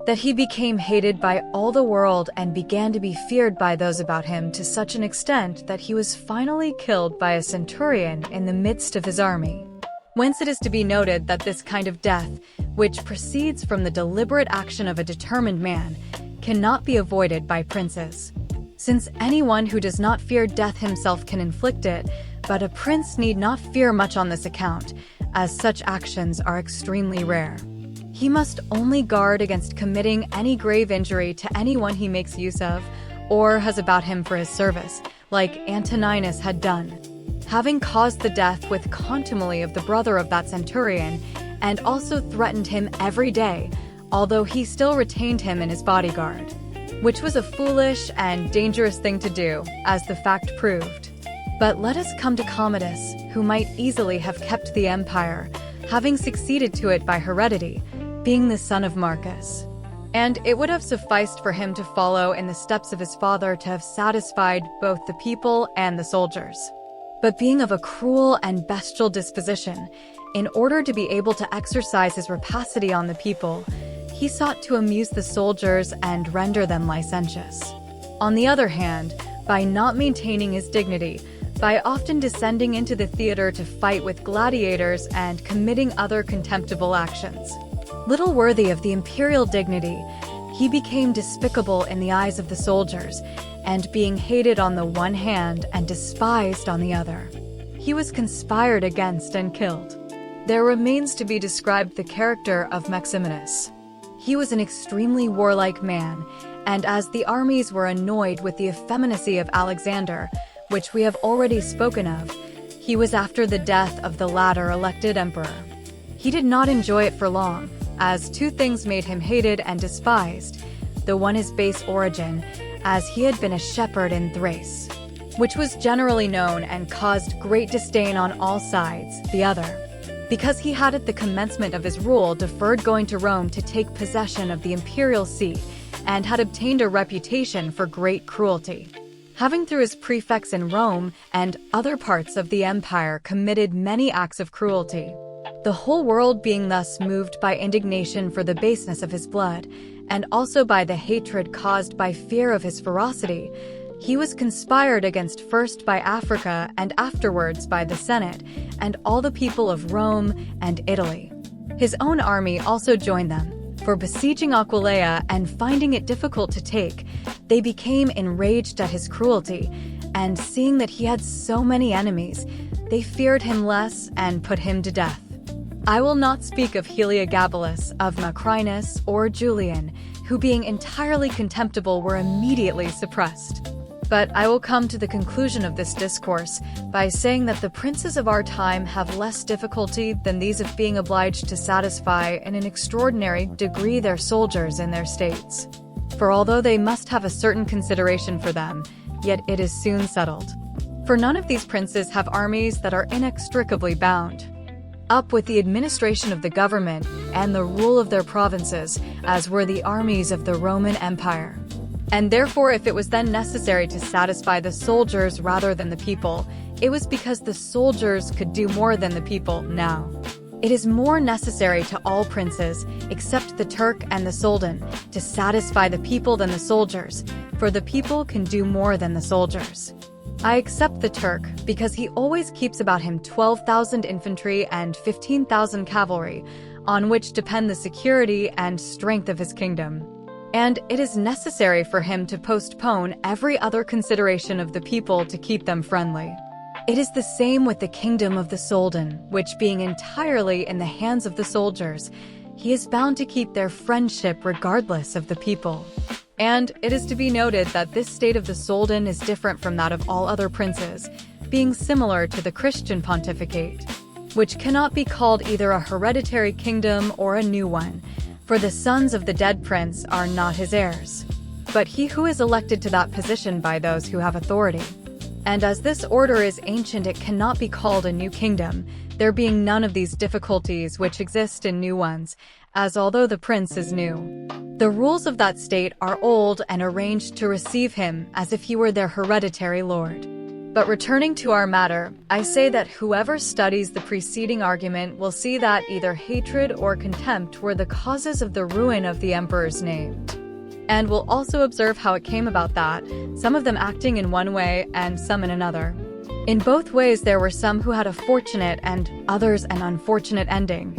S1: that he became hated by all the world and began to be feared by those about him to such an extent that he was finally killed by a centurion in the midst of his army. Whence it is to be noted that this kind of death, which proceeds from the deliberate action of a determined man, cannot be avoided by princes, since anyone who does not fear death himself can inflict it, but a prince need not fear much on this account, as such actions are extremely rare. He must only guard against committing any grave injury to anyone he makes use of, or has about him for his service, like Antoninus had done, having caused the death with contumely of the brother of that centurion, and also threatened him every day, although he still retained him in his bodyguard, which was a foolish and dangerous thing to do, as the fact proved. But let us come to Commodus, who might easily have kept the empire, having succeeded to it by heredity, being the son of Marcus. And it would have sufficed for him to follow in the steps of his father to have satisfied both the people and the soldiers. But being of a cruel and bestial disposition, in order to be able to exercise his rapacity on the people, he sought to amuse the soldiers and render them licentious. On the other hand, by not maintaining his dignity, by often descending into the theater to fight with gladiators and committing other contemptible actions, little worthy of the imperial dignity, he became despicable in the eyes of the soldiers, and being hated on the one hand and despised on the other, he was conspired against and killed. There remains to be described the character of Maximinus. He was an extremely warlike man, and as the armies were annoyed with the effeminacy of Alexander, which we have already spoken of, he was after the death of the latter elected emperor. He did not enjoy it for long, as two things made him hated and despised. The one his base origin, as he had been a shepherd in Thrace, which was generally known and caused great disdain on all sides. The other, because he had at the commencement of his rule deferred going to Rome to take possession of the imperial see, and had obtained a reputation for great cruelty, having through his prefects in Rome and other parts of the empire committed many acts of cruelty. The whole world being thus moved by indignation for the baseness of his blood, and also by the hatred caused by fear of his ferocity, he was conspired against first by Africa and afterwards by the Senate and all the people of Rome and Italy. His own army also joined them, for besieging Aquileia and finding it difficult to take, they became enraged at his cruelty, and seeing that he had so many enemies, they feared him less and put him to death. I will not speak of Heliogabalus, of Macrinus, or Julian, who being entirely contemptible were immediately suppressed. But I will come to the conclusion of this discourse by saying that the princes of our time have less difficulty than these of being obliged to satisfy in an extraordinary degree their soldiers in their states. For although they must have a certain consideration for them, yet it is soon settled. For none of these princes have armies that are inextricably bound. up with the administration of the government and the rule of their provinces, as were the armies of the Roman Empire. And therefore, if it was then necessary to satisfy the soldiers rather than the people, it was because the soldiers could do more than the people now. It is more necessary to all princes, except the Turk and the Soldan, to satisfy the people than the soldiers, for the people can do more than the soldiers. I accept the Turk because he always keeps about him 12,000 infantry and 15,000 cavalry, on which depend the security and strength of his kingdom. And it is necessary for him to postpone every other consideration of the people to keep them friendly. It is the same with the kingdom of the Soldan, which being entirely in the hands of the soldiers, he is bound to keep their friendship regardless of the people. And it is to be noted that this state of the Soldan is different from that of all other princes, being similar to the Christian pontificate, which cannot be called either a hereditary kingdom or a new one, for the sons of the dead prince are not his heirs, but he who is elected to that position by those who have authority. And as this order is ancient, it cannot be called a new kingdom, there being none of these difficulties which exist in new ones, as although the prince is new, the rules of that state are old and arranged to receive him as if he were their hereditary lord. But returning to our matter, I say that whoever studies the preceding argument will see that either hatred or contempt were the causes of the ruin of the emperors named, and will also observe how it came about that, some of them acting in one way and some in another. In both ways there were some who had a fortunate and others an unfortunate ending.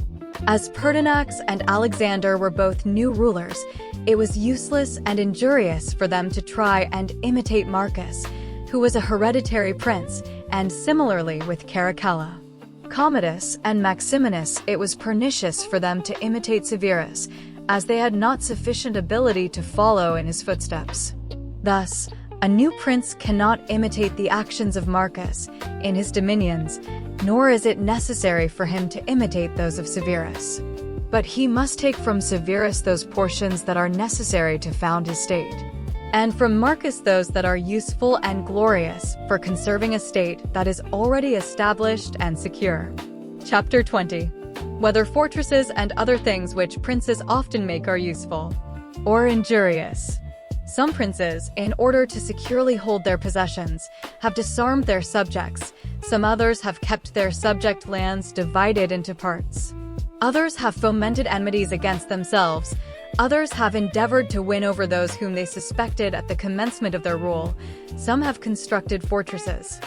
S1: As Pertinax and Alexander were both new rulers, it was useless and injurious for them to try and imitate Marcus, who was a hereditary prince, and similarly with Caracalla. Commodus and Maximinus, it was pernicious for them to imitate Severus, as they had not sufficient ability to follow in his footsteps. Thus, a new prince cannot imitate the actions of Marcus in his dominions, nor is it necessary for him to imitate those of Severus. But he must take from Severus those portions that are necessary to found his state, and from Marcus those that are useful and glorious for conserving a state that is already established and secure. Chapter 20. Whether fortresses and other things which princes often make are useful or injurious. Some princes, in order to securely hold their possessions, have disarmed their subjects. Some others have kept their subject lands divided into parts. Others have fomented enmities against themselves. Others have endeavored to win over those whom they suspected at the commencement of their rule. Some have constructed fortresses.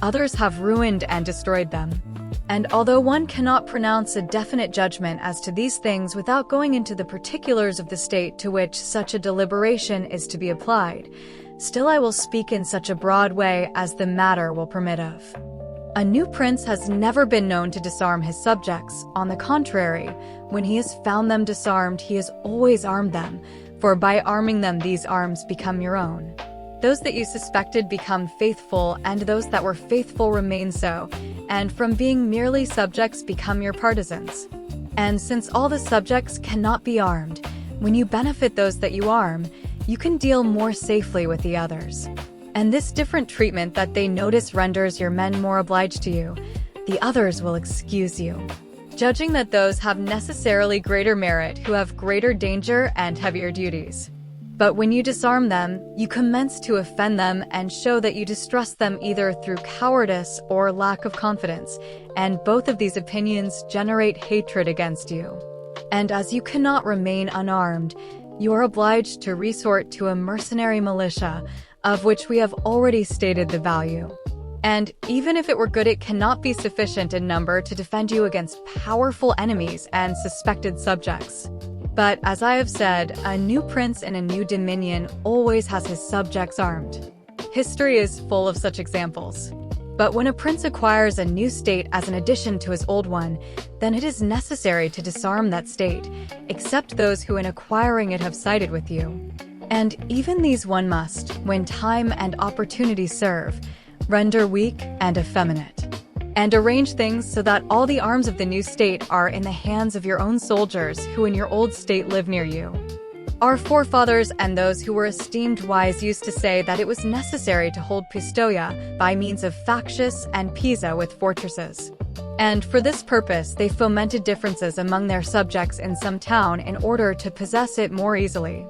S1: Others have ruined and destroyed them. And although one cannot pronounce a definite judgment as to these things without going into the particulars of the state to which such a deliberation is to be applied, still I will speak in such a broad way as the matter will permit of. A new prince has never been known to disarm his subjects. On the contrary, when he has found them disarmed, he has always armed them, for by arming them these arms become your own. Those that you suspected become faithful, and those that were faithful remain so, and from being merely subjects become your partisans. And since all the subjects cannot be armed, when you benefit those that you arm, you can deal more safely with the others. And this different treatment that they notice renders your men more obliged to you. The others will excuse you, judging that those have necessarily greater merit who have greater danger and heavier duties. But when you disarm them, you commence to offend them and show that you distrust them either through cowardice or lack of confidence, and both of these opinions generate hatred against you. And as you cannot remain unarmed, you are obliged to resort to a mercenary militia, of which we have already stated the value. And even if it were good, it cannot be sufficient in number to defend you against powerful enemies and suspected subjects. But as I have said, a new prince in a new dominion always has his subjects armed. History is full of such examples. But when a prince acquires a new state as an addition to his old one, then it is necessary to disarm that state, except those who in acquiring it have sided with you. And even these one must, when time and opportunity serve, render weak and effeminate, and arrange things so that all the arms of the new state are in the hands of your own soldiers who in your old state live near you. Our forefathers and those who were esteemed wise used to say that it was necessary to hold Pistoia by means of Factius and Pisa with fortresses. And for this purpose, they fomented differences among their subjects in some town in order to possess it more easily.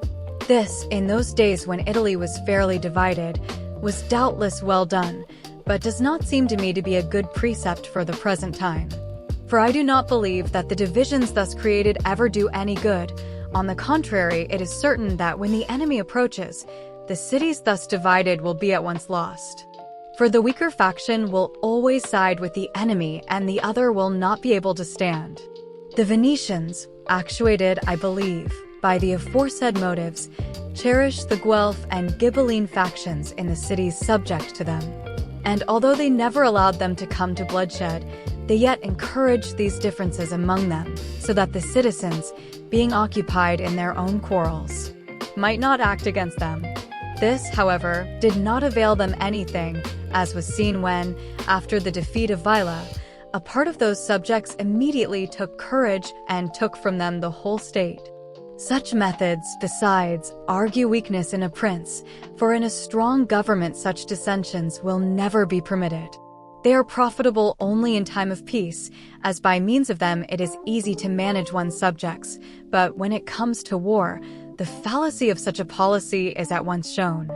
S1: This, in those days when Italy was fairly divided, was doubtless well done, but does not seem to me to be a good precept for the present time. For I do not believe that the divisions thus created ever do any good. On the contrary, it is certain that when the enemy approaches, the cities thus divided will be at once lost. For the weaker faction will always side with the enemy and the other will not be able to stand. The Venetians, actuated, I believe, by the aforesaid motives, cherished the Guelph and Ghibelline factions in the cities subject to them. And although they never allowed them to come to bloodshed, they yet encouraged these differences among them, so that the citizens, being occupied in their own quarrels, might not act against them. This, however, did not avail them anything, as was seen when, after the defeat of Vila, a part of those subjects immediately took courage and took from them the whole state. Such methods, besides, argue weakness in a prince, for in a strong government such dissensions will never be permitted. They are profitable only in time of peace, as by means of them it is easy to manage one's subjects, but when it comes to war, the fallacy of such a policy is at once shown.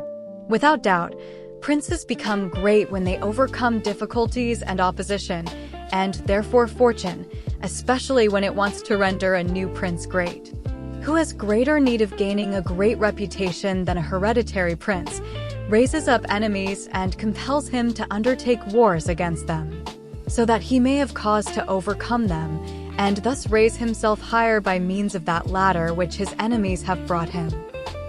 S1: Without doubt, princes become great when they overcome difficulties and opposition, and therefore fortune, especially when it wants to render a new prince great. Who has greater need of gaining a great reputation than a hereditary prince, raises up enemies and compels him to undertake wars against them, so that he may have cause to overcome them, and thus raise himself higher by means of that ladder which his enemies have brought him.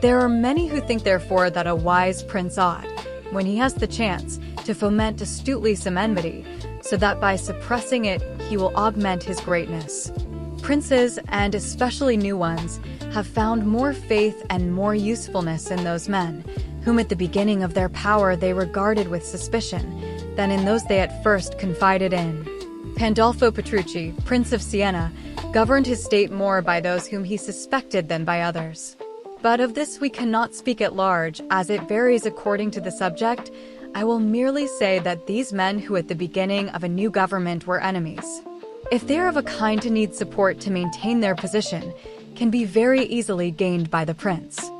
S1: There are many who think therefore that a wise prince ought, when he has the chance, to foment astutely some enmity, so that by suppressing it he will augment his greatness. Princes, and especially new ones, have found more faith and more usefulness in those men, whom at the beginning of their power they regarded with suspicion, than in those they at first confided in. Pandolfo Petrucci, Prince of Siena, governed his state more by those whom he suspected than by others. But of this we cannot speak at large, as it varies according to the subject. I will merely say that these men who at the beginning of a new government were enemies, if they are of a kind to need support to maintain their position, can be very easily gained by the prince.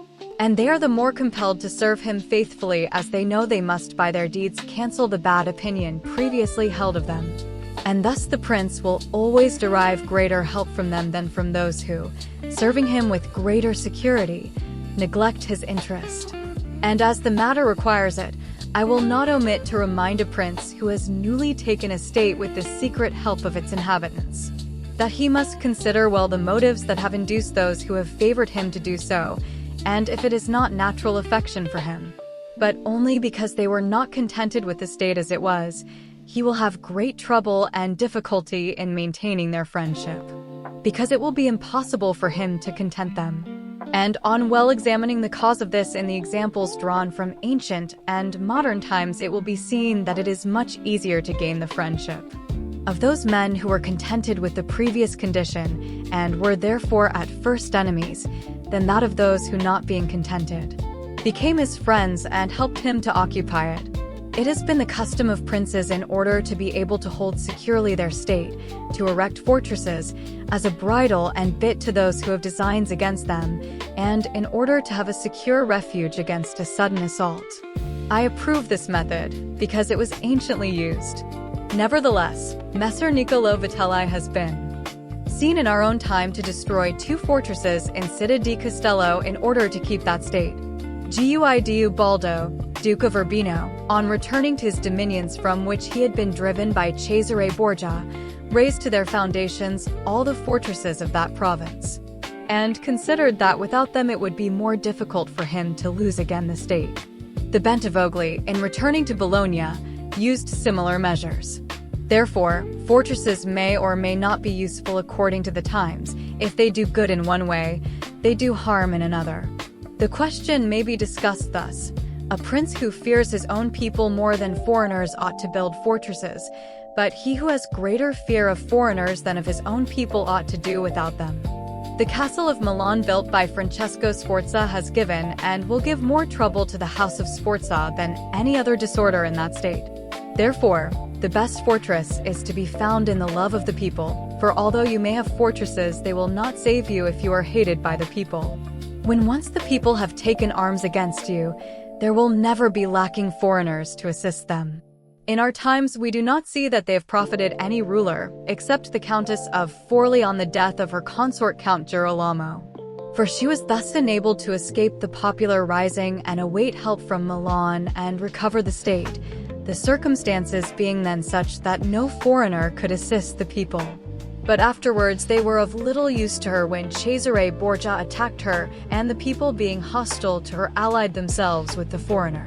S1: And they are the more compelled to serve him faithfully as they know they must by their deeds cancel the bad opinion previously held of them. And thus the prince will always derive greater help from them than from those who, serving him with greater security, neglect his interest. And as the matter requires it, I will not omit to remind a prince who has newly taken a state with the secret help of its inhabitants, that he must consider well the motives that have induced those who have favored him to do so, and if it is not natural affection for him, but only because they were not contented with the state as it was, he will have great trouble and difficulty in maintaining their friendship, because it will be impossible for him to content them. And on well examining the cause of this in the examples drawn from ancient and modern times, it will be seen that it is much easier to gain the friendship of those men who were contented with the previous condition and were therefore at first enemies, than that of those who, not being contented, became his friends and helped him to occupy it. It has been the custom of princes, in order to be able to hold securely their state, to erect fortresses as a bridle and bit to those who have designs against them, and in order to have a secure refuge against a sudden assault. I approve this method, because it was anciently used. Nevertheless, Messer Niccolò Vitelli has been seen in our own time to destroy 2 fortresses in Città di Castello in order to keep that state. Guido Baldo, Duke of Urbino, on returning to his dominions from which he had been driven by Cesare Borgia, razed to their foundations all the fortresses of that province, and considered that without them it would be more difficult for him to lose again the state. The Bentivogli, in returning to Bologna, used similar measures. Therefore, fortresses may or may not be useful according to the times. If they do good in one way, they do harm in another. The question may be discussed thus: a prince who fears his own people more than foreigners ought to build fortresses, but he who has greater fear of foreigners than of his own people ought to do without them. The castle of Milan, built by Francesco Sforza, has given and will give more trouble to the house of Sforza than any other disorder in that state. Therefore, The best fortress is to be found in the love of the people, for although you may have fortresses, they will not save you if you are hated by the people. When once the people have taken arms against you, there will never be lacking foreigners to assist them. In our times, we do not see that they have profited any ruler, except the Countess of Forli on the death of her consort Count Girolamo. For she was thus enabled to escape the popular rising and await help from Milan and recover the state, the circumstances being then such that no foreigner could assist the people. But afterwards they were of little use to her when Cesare Borgia attacked her, and the people being hostile to her allied themselves with the foreigner.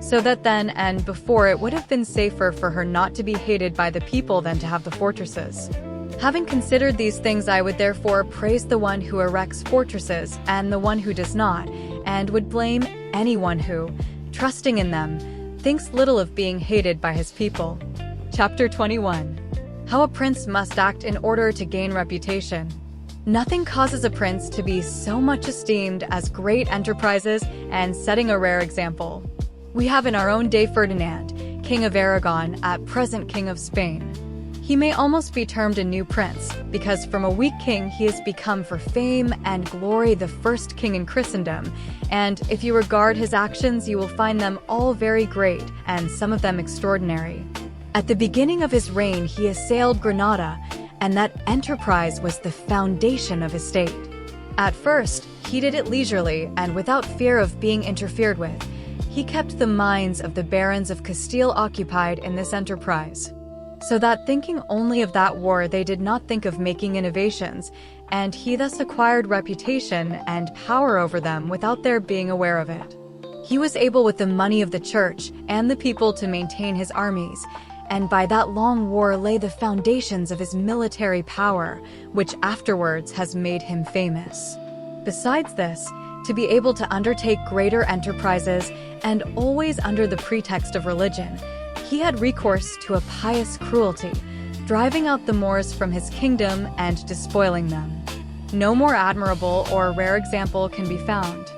S1: So that then and before it would have been safer for her not to be hated by the people than to have the fortresses. Having considered these things, I would therefore praise the one who erects fortresses and the one who does not, and would blame anyone who, trusting in them, thinks little of being hated by his people. Chapter 21. How a prince must act in order to gain reputation. Nothing causes a prince to be so much esteemed as great enterprises and setting a rare example. We have in our own day Ferdinand, King of Aragon, at present King of Spain. He may almost be termed a new prince, because from a weak king he has become for fame and glory the first king in Christendom, and if you regard his actions you will find them all very great, and some of them extraordinary. At the beginning of his reign he assailed Granada, and that enterprise was the foundation of his state. At first, he did it leisurely and without fear of being interfered with. He kept the minds of the barons of Castile occupied in this enterprise, so that thinking only of that war they did not think of making innovations, and he thus acquired reputation and power over them without their being aware of it. He was able with the money of the church and the people to maintain his armies, and by that long war lay the foundations of his military power, which afterwards has made him famous. Besides this, to be able to undertake greater enterprises, and always under the pretext of religion, he had recourse to a pious cruelty, driving out the Moors from his kingdom and despoiling them. No more admirable or rare example can be found.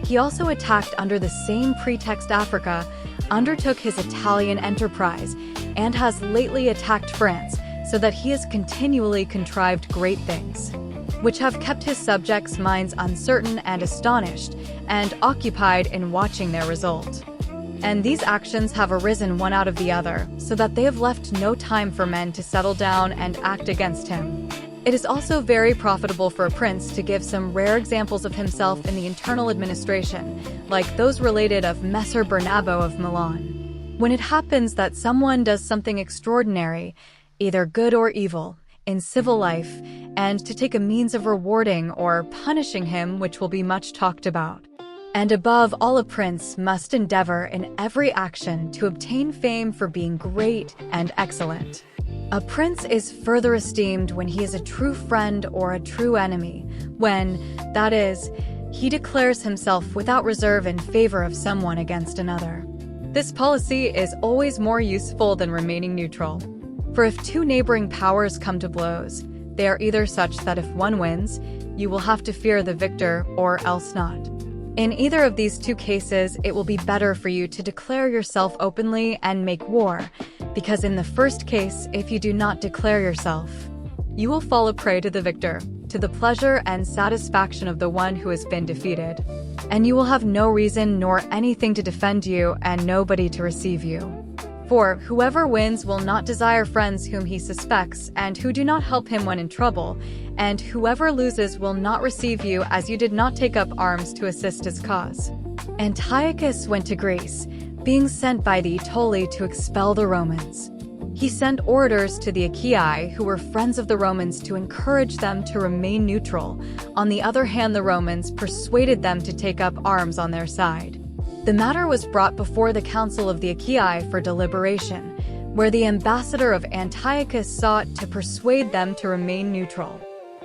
S1: He also attacked under the same pretext Africa, undertook his Italian enterprise, and has lately attacked France, so that he has continually contrived great things, which have kept his subjects' minds uncertain and astonished, and occupied in watching their result. And these actions have arisen one out of the other, so that they have left no time for men to settle down and act against him. It is also very profitable for a prince to give some rare examples of himself in the internal administration, like those related of Messer Bernabo of Milan. When it happens that someone does something extraordinary, either good or evil, in civil life, and to take a means of rewarding or punishing him, which will be much talked about. And above all, a prince must endeavor in every action to obtain fame for being great and excellent. A prince is further esteemed when he is a true friend or a true enemy, when, that is, he declares himself without reserve in favor of someone against another. This policy is always more useful than remaining neutral. For if two neighboring powers come to blows, they are either such that if one wins, you will have to fear the victor or else not. In either of these two cases, it will be better for you to declare yourself openly and make war, because in the first case, if you do not declare yourself, you will fall a prey to the victor, to the pleasure and satisfaction of the one who has been defeated, and you will have no reason nor anything to defend you and nobody to receive you. For whoever wins will not desire friends whom he suspects and who do not help him when in trouble, and whoever loses will not receive you as you did not take up arms to assist his cause. Antiochus went to Greece, being sent by the Aetoli to expel the Romans. He sent orators to the Achaii, who were friends of the Romans, to encourage them to remain neutral. On the other hand, the Romans persuaded them to take up arms on their side. The matter was brought before the council of the Achaii for deliberation, where the ambassador of Antiochus sought to persuade them to remain neutral.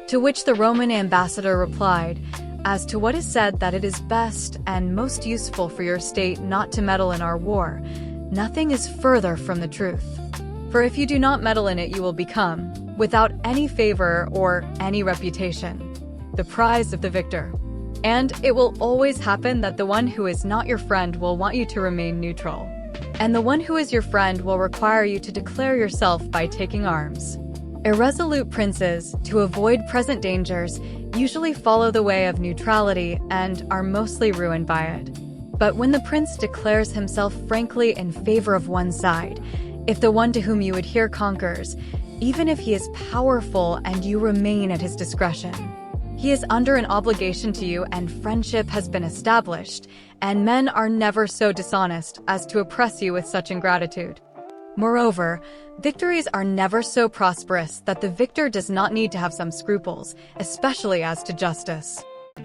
S1: To which the Roman ambassador replied, "As to what is said that it is best and most useful for your state not to meddle in our war, nothing is further from the truth. For if you do not meddle in it, you will become, without any favor or any reputation, the prize of the victor. And it will always happen that the one who is not your friend will want you to remain neutral. and the one who is your friend will require you to declare yourself by taking arms. Irresolute princes, to avoid present dangers, usually follow the way of neutrality and are mostly ruined by it. But when the prince declares himself frankly in favor of one side, if the one to whom you adhere conquers, even if he is powerful and you remain at his discretion, he is under an obligation to you and friendship has been established, and men are never so dishonest as to oppress you with such ingratitude. Moreover, victories are never so prosperous that the victor does not need to have some scruples, especially as to justice.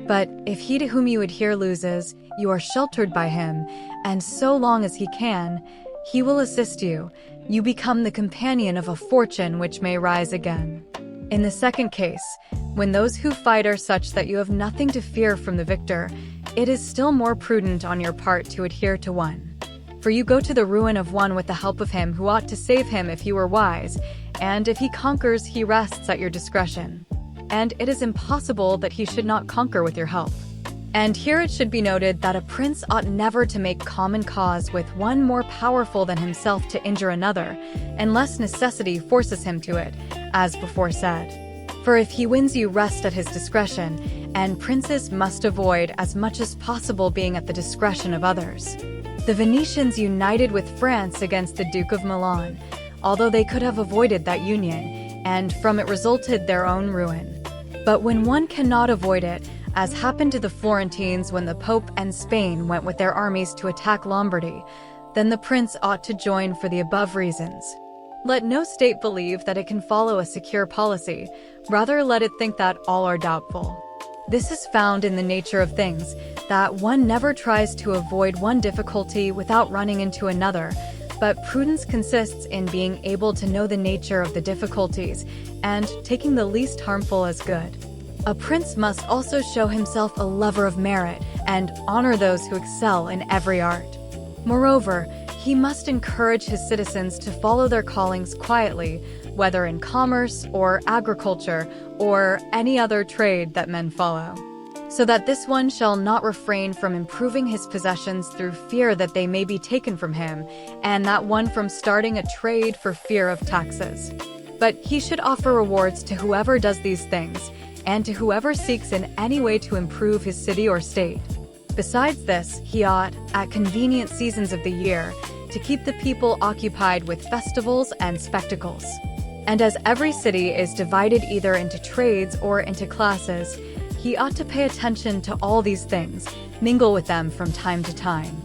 S1: But if he to whom you adhere loses, you are sheltered by him, and so long as he can, he will assist you. You become the companion of a fortune which may rise again. In the second case, when those who fight are such that you have nothing to fear from the victor, it is still more prudent on your part to adhere to one. For you go to the ruin of one with the help of him who ought to save him if he were wise, and if he conquers, he rests at your discretion. And it is impossible that he should not conquer with your help. And here it should be noted that a prince ought never to make common cause with one more powerful than himself to injure another, unless necessity forces him to it, as before said. For if he wins you rest at his discretion, and princes must avoid as much as possible being at the discretion of others. The Venetians united with France against the Duke of Milan, although they could have avoided that union, and from it resulted their own ruin. But when one cannot avoid it, as happened to the Florentines when the Pope and Spain went with their armies to attack Lombardy, then the prince ought to join for the above reasons. Let no state believe that it can follow a secure policy, rather let it think that all are doubtful. This is found in the nature of things, that one never tries to avoid one difficulty without running into another, but prudence consists in being able to know the nature of the difficulties and taking the least harmful as good. A prince must also show himself a lover of merit and honor those who excel in every art. Moreover, he must encourage his citizens to follow their callings quietly, whether in commerce or agriculture or any other trade that men follow, so that this one shall not refrain from improving his possessions through fear that they may be taken from him, and that one from starting a trade for fear of taxes. But he should offer rewards to whoever does these things, and to whoever seeks in any way to improve his city or state. Besides this, he ought, at convenient seasons of the year, to keep the people occupied with festivals and spectacles. And as every city is divided either into trades or into classes, he ought to pay attention to all these things, mingle with them from time to time,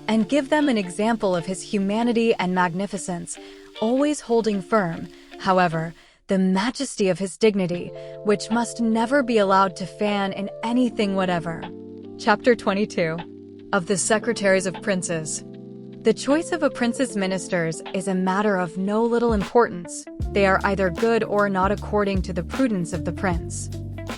S1: and give them an example of his humanity and magnificence, always holding firm, however, the majesty of his dignity, which must never be allowed to fan in anything whatever. Chapter 22. Of the Secretaries of Princes. The choice of a prince's ministers is a matter of no little importance. They are either good or not according to the prudence of the prince.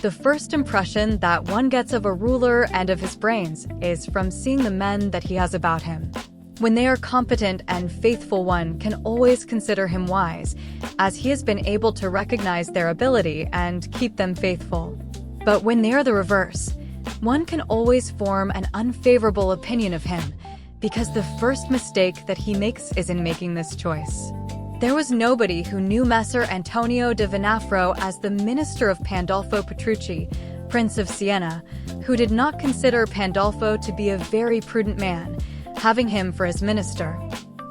S1: The first impression that one gets of a ruler and of his brains is from seeing the men that he has about him. When they are competent and faithful, one can always consider him wise, as he has been able to recognize their ability and keep them faithful. But when they are the reverse, one can always form an unfavorable opinion of him, because the first mistake that he makes is in making this choice. There was nobody who knew Messer Antonio de Venafro as the minister of Pandolfo Petrucci, Prince of Siena, who did not consider Pandolfo to be a very prudent man, having him for his minister.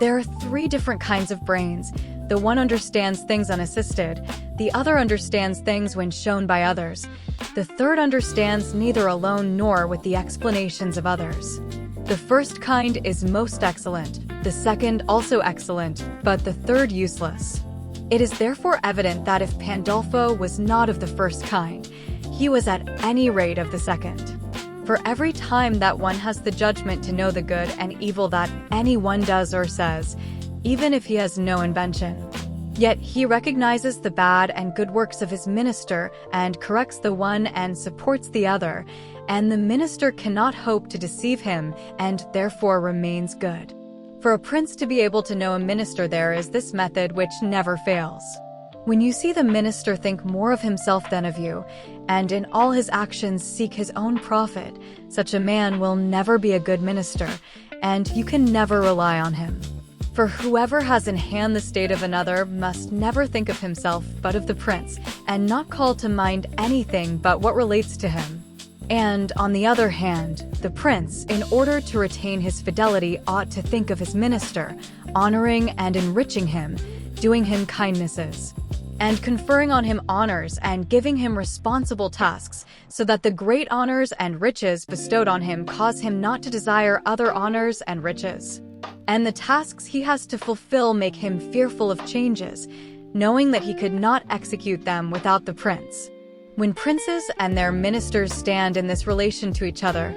S1: There are three different kinds of brains. The one understands things unassisted, the other understands things when shown by others, the third understands neither alone nor with the explanations of others. The first kind is most excellent, the second also excellent, but the third useless. It is therefore evident that if Pandolfo was not of the first kind, he was at any rate of the second. For every time that one has the judgment to know the good and evil that anyone does or says, even if he has no invention, yet he recognizes the bad and good works of his minister and corrects the one and supports the other, and the minister cannot hope to deceive him and therefore remains good. For a prince to be able to know a minister, there is this method which never fails. When you see the minister think more of himself than of you, and in all his actions seek his own profit, such a man will never be a good minister, and you can never rely on him. For whoever has in hand the state of another must never think of himself but of the prince, and not call to mind anything but what relates to him. And, on the other hand, the prince, in order to retain his fidelity, ought to think of his minister, honoring and enriching him, doing him kindnesses, and conferring on him honors and giving him responsible tasks, so that the great honors and riches bestowed on him cause him not to desire other honors and riches. And the tasks he has to fulfill make him fearful of changes, knowing that he could not execute them without the prince. When princes and their ministers stand in this relation to each other,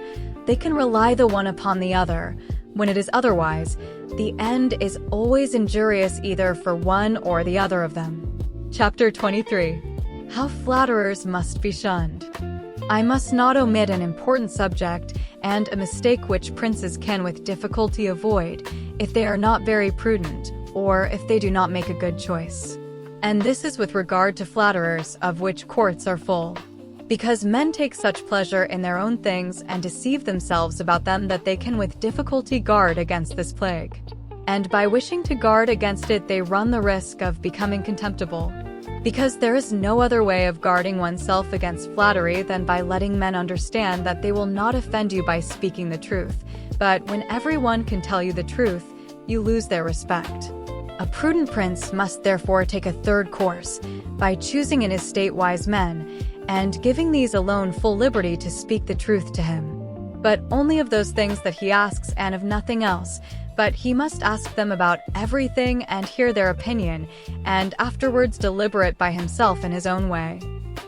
S1: they can rely the one upon the other. When it is otherwise, the end is always injurious either for one or the other of them. Chapter 23. How flatterers must be shunned. I must not omit an important subject and a mistake which princes can with difficulty avoid if they are not very prudent or if they do not make a good choice. And this is with regard to flatterers, of which courts are full. Because men take such pleasure in their own things and deceive themselves about them that they can with difficulty guard against this plague. And by wishing to guard against it, they run the risk of becoming contemptible. Because there is no other way of guarding oneself against flattery than by letting men understand that they will not offend you by speaking the truth. But when everyone can tell you the truth, you lose their respect. A prudent prince must therefore take a third course, by choosing in his state wise men, and giving these alone full liberty to speak the truth to him. But only of those things that he asks and of nothing else, but he must ask them about everything and hear their opinion, and afterwards deliberate by himself in his own way.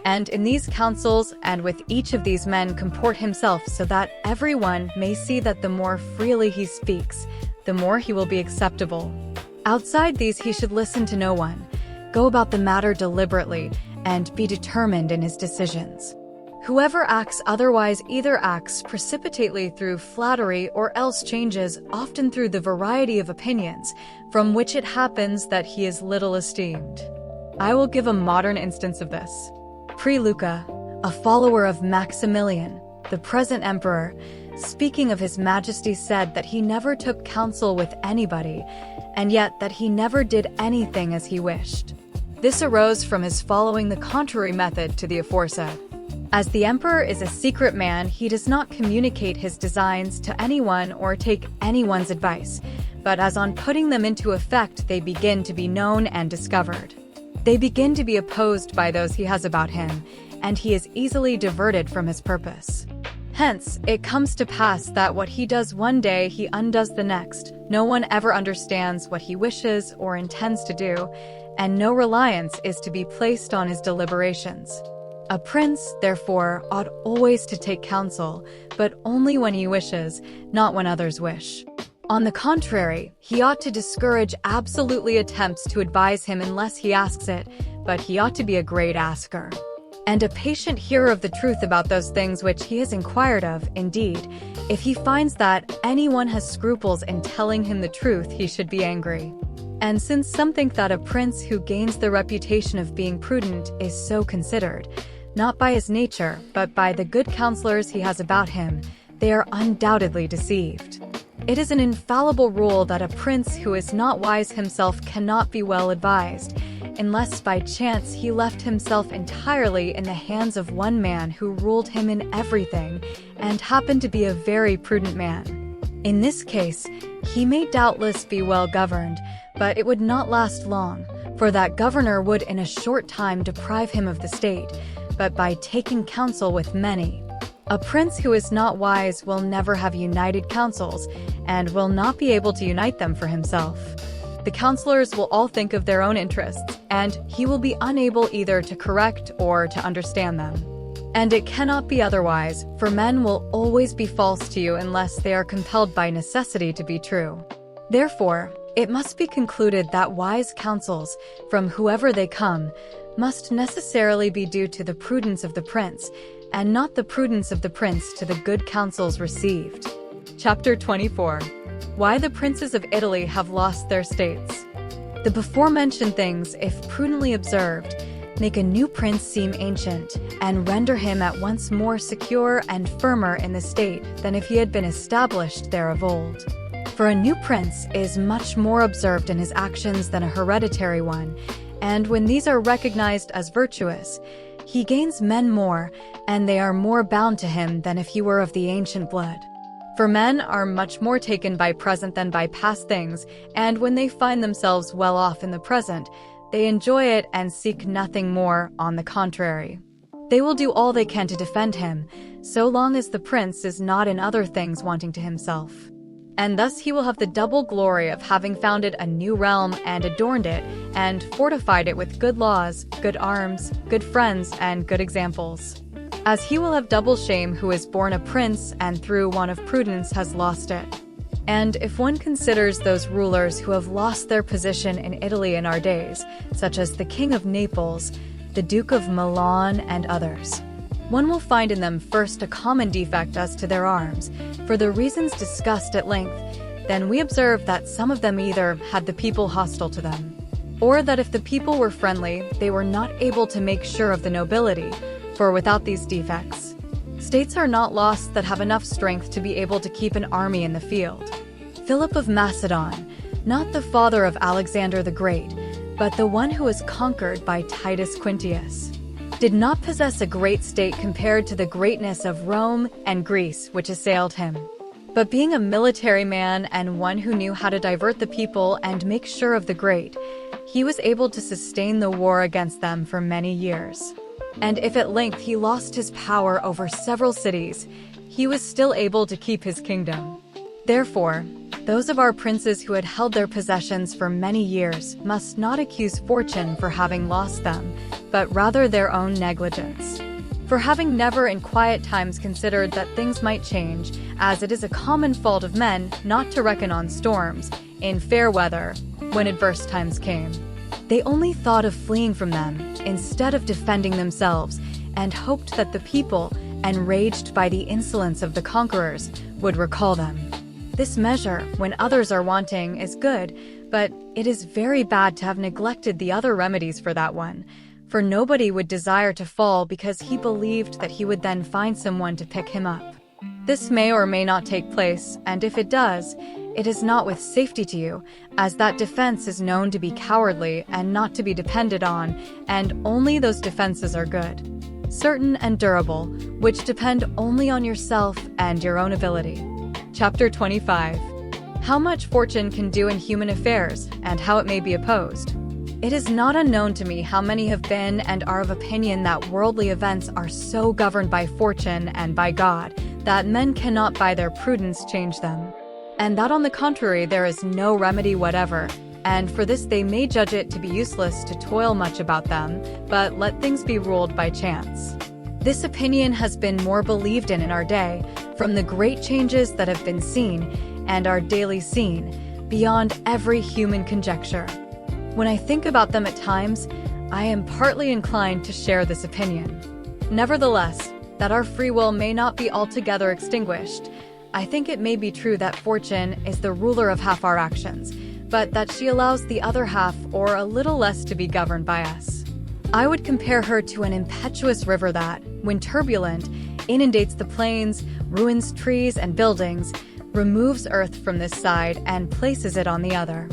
S1: And in these councils and with each of these men comport himself so that everyone may see that the more freely he speaks, the more he will be acceptable. Outside these he should listen to no one, go about the matter deliberately, and be determined in his decisions. Whoever acts otherwise either acts precipitately through flattery or else changes often through the variety of opinions, from which it happens that he is little esteemed. I will give a modern instance of this. Luca, a follower of Maximilian, the present emperor, speaking of his majesty, said that he never took counsel with anybody, and yet that he never did anything as he wished. This arose from his following the contrary method to the aforesaid. As the emperor is a secret man, he does not communicate his designs to anyone or take anyone's advice, but as on putting them into effect they begin to be known and discovered. They begin to be opposed by those he has about him, and he is easily diverted from his purpose. Hence, it comes to pass that what he does one day he undoes the next. No one ever understands what he wishes or intends to do, and no reliance is to be placed on his deliberations. A prince, therefore, ought always to take counsel, but only when he wishes, not when others wish. On the contrary, he ought to discourage absolutely attempts to advise him unless he asks it, but he ought to be a great asker, and a patient hearer of the truth about those things which he has inquired of. Indeed, if he finds that anyone has scruples in telling him the truth, he should be angry. And since some think that a prince who gains the reputation of being prudent is so considered, not by his nature, but by the good counselors he has about him, they are undoubtedly deceived. It is an infallible rule that a prince who is not wise himself cannot be well advised, unless by chance he left himself entirely in the hands of one man who ruled him in everything, and happened to be a very prudent man. In this case, he may doubtless be well governed, but it would not last long, for that governor would in a short time deprive him of the state, but by taking counsel with many. A prince who is not wise will never have united counsels, and will not be able to unite them for himself. The counselors will all think of their own interests, and he will be unable either to correct or to understand them. And it cannot be otherwise, for men will always be false to you unless they are compelled by necessity to be true. Therefore, it must be concluded that wise counsels, from whoever they come, must necessarily be due to the prudence of the prince, and not the prudence of the prince to the good counsels received. Chapter 24. Why the princes of Italy have lost their states. The before-mentioned things, if prudently observed, make a new prince seem ancient, and render him at once more secure and firmer in the state than if he had been established there of old. For a new prince is much more observed in his actions than a hereditary one, and when these are recognized as virtuous, he gains men more, and they are more bound to him than if he were of the ancient blood. For men are much more taken by present than by past things, and when they find themselves well off in the present, they enjoy it and seek nothing more. On the contrary, they will do all they can to defend him, so long as the prince is not in other things wanting to himself. And thus he will have the double glory of having founded a new realm and adorned it, and fortified it with good laws, good arms, good friends, and good examples. As he will have double shame who is born a prince and through want of prudence has lost it. And if one considers those rulers who have lost their position in Italy in our days, such as the King of Naples, the Duke of Milan, and others, one will find in them first a common defect as to their arms, for the reasons discussed at length. Then we observe that some of them either had the people hostile to them, or that if the people were friendly, they were not able to make sure of the nobility, for without these defects, states are not lost that have enough strength to be able to keep an army in the field. Philip of Macedon, not the father of Alexander the Great, but the one who was conquered by Titus Quintius, did not possess a great state compared to the greatness of Rome and Greece which assailed him. But being a military man and one who knew how to divert the people and make sure of the great, he was able to sustain the war against them for many years. And if at length he lost his power over several cities, he was still able to keep his kingdom. Therefore, those of our princes who had held their possessions for many years must not accuse fortune for having lost them, but rather their own negligence. For having never in quiet times considered that things might change, as it is a common fault of men not to reckon on storms, in fair weather, when adverse times came, they only thought of fleeing from them, instead of defending themselves, and hoped that the people, enraged by the insolence of the conquerors, would recall them. This measure, when others are wanting, is good, but it is very bad to have neglected the other remedies for that one, for nobody would desire to fall because he believed that he would then find someone to pick him up. This may or may not take place, and if it does, it is not with safety to you, as that defense is known to be cowardly and not to be depended on, and only those defenses are good, certain and durable, which depend only on yourself and your own ability. Chapter 25. How much fortune can do in human affairs, and how it may be opposed. It is not unknown to me how many have been and are of opinion that worldly events are so governed by fortune and by God, that men cannot by their prudence change them. And that on the contrary there is no remedy whatever, and for this they may judge it to be useless to toil much about them, but let things be ruled by chance. This opinion has been more believed in our day, from the great changes that have been seen, and are daily seen, beyond every human conjecture. When I think about them at times, I am partly inclined to share this opinion. Nevertheless, that our free will may not be altogether extinguished, I think it may be true that fortune is the ruler of half our actions, but that she allows the other half or a little less to be governed by us. I would compare her to an impetuous river that, when turbulent, inundates the plains, ruins trees and buildings, removes earth from this side and places it on the other.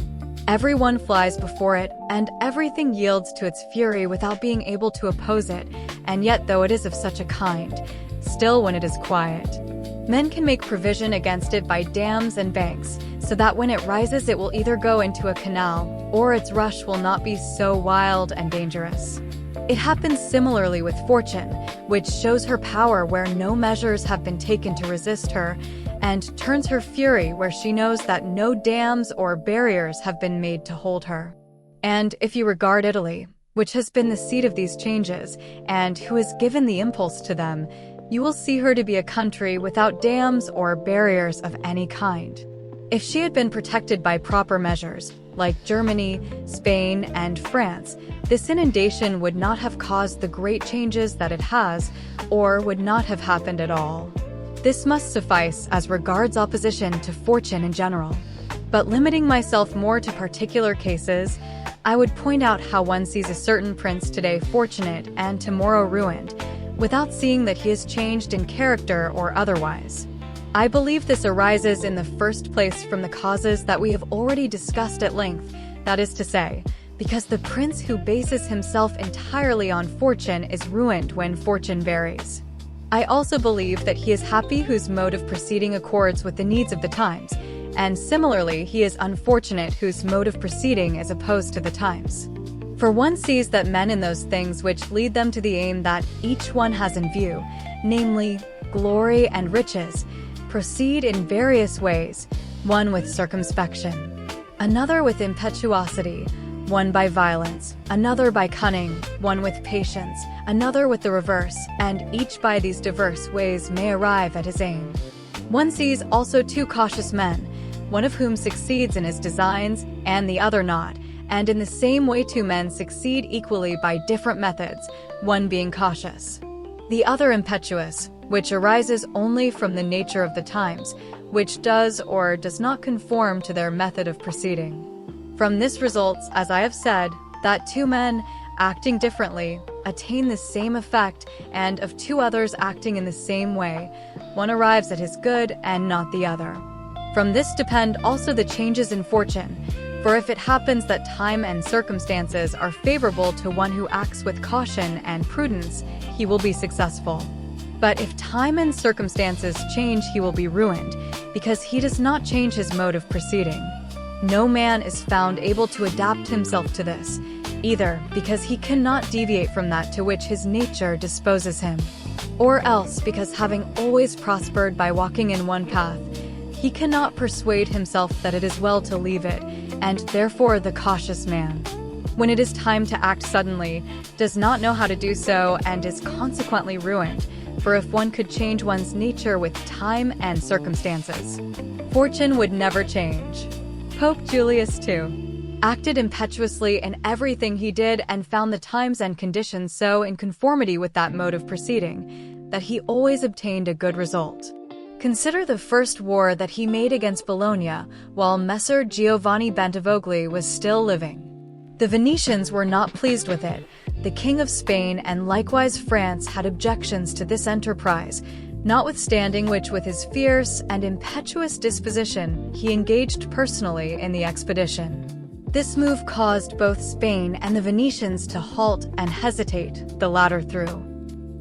S1: Everyone flies before it, and everything yields to its fury without being able to oppose it, and yet though it is of such a kind, still when it is quiet, men can make provision against it by dams and banks, so that when it rises it will either go into a canal, or its rush will not be so wild and dangerous. It happens similarly with fortune, which shows her power where no measures have been taken to resist her, and turns her fury where she knows that no dams or barriers have been made to hold her. And if you regard Italy, which has been the seat of these changes, and who has given the impulse to them, you will see her to be a country without dams or barriers of any kind. If she had been protected by proper measures, like Germany, Spain, and France, this inundation would not have caused the great changes that it has, or would not have happened at all. This must suffice as regards opposition to fortune in general. But limiting myself more to particular cases, I would point out how one sees a certain prince today fortunate and tomorrow ruined, without seeing that he has changed in character or otherwise. I believe this arises in the first place from the causes that we have already discussed at length, that is to say, because the prince who bases himself entirely on fortune is ruined when fortune varies. I also believe that he is happy whose mode of proceeding accords with the needs of the times, and similarly he is unfortunate whose mode of proceeding is opposed to the times. For one sees that men in those things which lead them to the aim that each one has in view, namely, glory and riches, proceed in various ways, one with circumspection, another with impetuosity, one by violence, another by cunning, one with patience, another with the reverse, and each by these diverse ways may arrive at his aim. One sees also two cautious men, one of whom succeeds in his designs, and the other not, and in the same way two men succeed equally by different methods, one being cautious, the other impetuous, which arises only from the nature of the times, which does or does not conform to their method of proceeding. From this results, as I have said, that two men, acting differently, attain the same effect, and of two others acting in the same way, one arrives at his good and not the other. From this depend also the changes in fortune, for if it happens that time and circumstances are favorable to one who acts with caution and prudence, he will be successful. But if time and circumstances change, he will be ruined, because he does not change his mode of proceeding. No man is found able to adapt himself to this, either because he cannot deviate from that to which his nature disposes him, or else because having always prospered by walking in one path, he cannot persuade himself that it is well to leave it, and therefore the cautious man, when it is time to act suddenly, does not know how to do so and is consequently ruined, for if one could change one's nature with time and circumstances, fortune would never change. Pope Julius II acted impetuously in everything he did and found the times and conditions so in conformity with that mode of proceeding that he always obtained a good result. Consider the first war that he made against Bologna while Messer Giovanni Bentivoglio was still living. The Venetians were not pleased with it. The King of Spain and likewise France had objections to this enterprise, notwithstanding which with his fierce and impetuous disposition he engaged personally in the expedition. This move caused both Spain and the Venetians to halt and hesitate, the latter through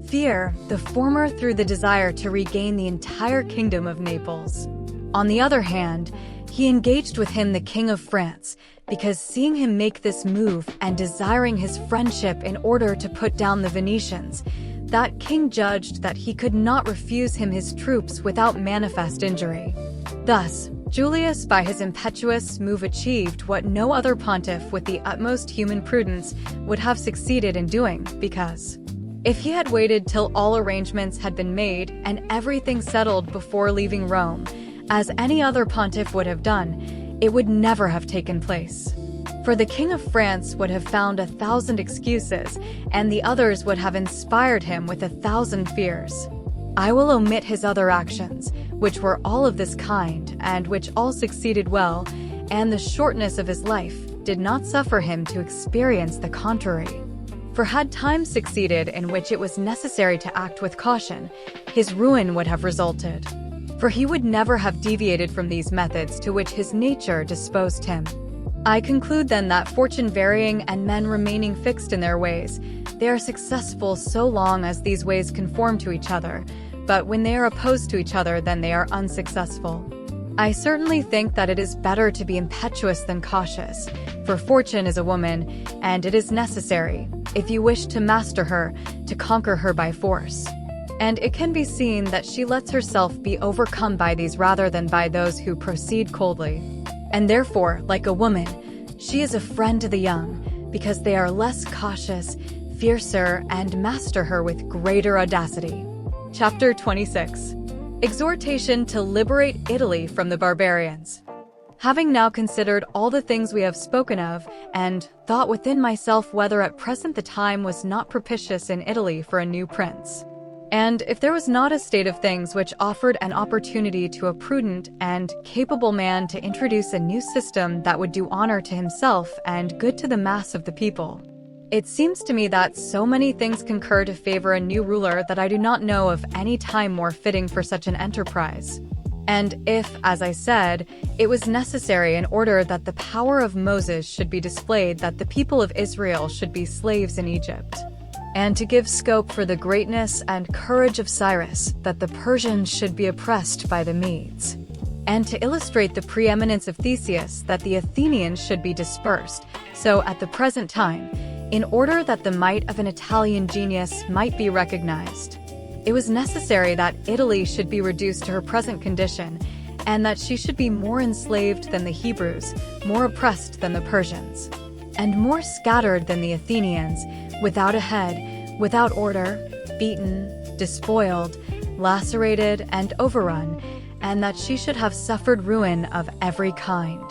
S1: fear, the former through the desire to regain the entire kingdom of Naples. On the other hand, he engaged with him the King of France, because seeing him make this move and desiring his friendship in order to put down the Venetians, that king judged that he could not refuse him his troops without manifest injury. Thus, Julius by his impetuous move achieved what no other pontiff with the utmost human prudence would have succeeded in doing, because if he had waited till all arrangements had been made and everything settled before leaving Rome, as any other pontiff would have done, it would never have taken place. For the King of France would have found 1,000 excuses, and the others would have inspired him with 1,000 fears. I will omit his other actions, which were all of this kind, and which all succeeded well, and the shortness of his life did not suffer him to experience the contrary. For had time succeeded in which it was necessary to act with caution, his ruin would have resulted. For he would never have deviated from these methods to which his nature disposed him. I conclude then that fortune varying and men remaining fixed in their ways, they are successful so long as these ways conform to each other, but when they are opposed to each other, then they are unsuccessful. I certainly think that it is better to be impetuous than cautious, for fortune is a woman, and it is necessary, if you wish to master her, to conquer her by force. And it can be seen that she lets herself be overcome by these rather than by those who proceed coldly. And therefore, like a woman, she is a friend to the young, because they are less cautious, fiercer, and master her with greater audacity. Chapter 26. Exhortation to liberate Italy from the barbarians. Having now considered all the things we have spoken of, and thought within myself whether at present the time was not propitious in Italy for a new prince, And if there was not a state of things which offered an opportunity to a prudent and capable man to introduce a new system that would do honor to himself and good to the mass of the people, it seems to me that so many things concur to favor a new ruler that I do not know of any time more fitting for such an enterprise. And if, as I said, it was necessary in order that the power of Moses should be displayed that the people of Israel should be slaves in Egypt, and to give scope for the greatness and courage of Cyrus, that the Persians should be oppressed by the Medes, and to illustrate the preeminence of Theseus, that the Athenians should be dispersed, so at the present time, in order that the might of an Italian genius might be recognized, it was necessary that Italy should be reduced to her present condition, and that she should be more enslaved than the Hebrews, more oppressed than the Persians, and more scattered than the Athenians, without a head, without order, beaten, despoiled, lacerated, and overrun, and that she should have suffered ruin of every kind.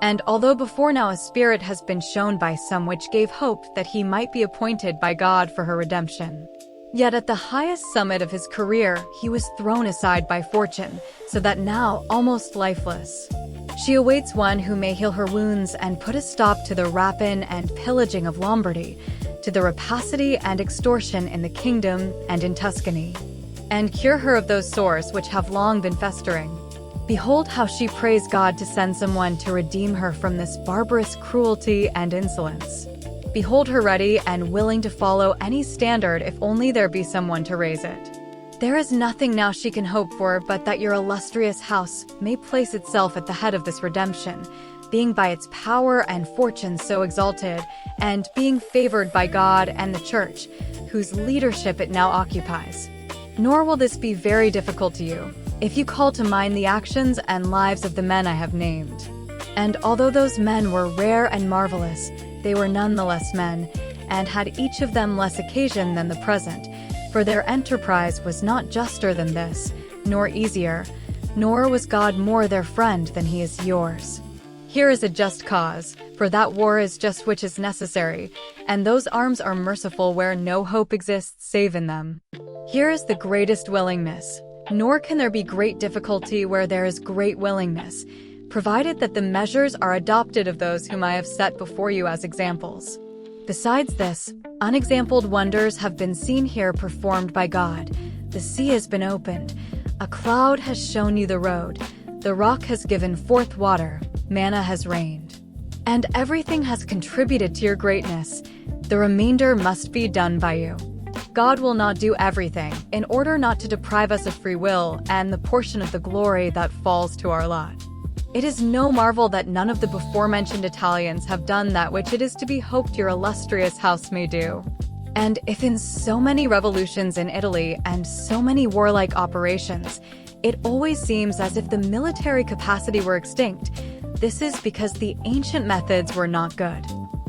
S1: And although before now a spirit has been shown by some which gave hope that he might be appointed by God for her redemption, yet at the highest summit of his career he was thrown aside by fortune, so that now, almost lifeless, she awaits one who may heal her wounds and put a stop to the rapine and pillaging of Lombardy, to the rapacity and extortion in the kingdom and in Tuscany, and cure her of those sores which have long been festering. Behold how she prays God to send someone to redeem her from this barbarous cruelty and insolence. Behold her ready and willing to follow any standard if only there be someone to raise it. There is nothing now she can hope for but that your illustrious house may place itself at the head of this redemption, being by its power and fortune so exalted, and being favored by God and the Church, whose leadership it now occupies. Nor will this be very difficult to you, if you call to mind the actions and lives of the men I have named. And although those men were rare and marvelous, they were none the less men, and had each of them less occasion than the present, for their enterprise was not juster than this, nor easier, nor was God more their friend than he is yours. Here is a just cause, for that war is just which is necessary, and those arms are merciful where no hope exists save in them. Here is the greatest willingness, nor can there be great difficulty where there is great willingness, provided that the measures are adopted of those whom I have set before you as examples. Besides this, unexampled wonders have been seen here performed by God. The sea has been opened, a cloud has shown you the road, the rock has given forth water, manna has rained, and everything has contributed to your greatness. The remainder must be done by you. God will not do everything, in order not to deprive us of free will and the portion of the glory that falls to our lot. It is no marvel that none of the before-mentioned Italians have done that which it is to be hoped your illustrious house may do. And if in so many revolutions in Italy and so many warlike operations, it always seems as if the military capacity were extinct, this is because the ancient methods were not good,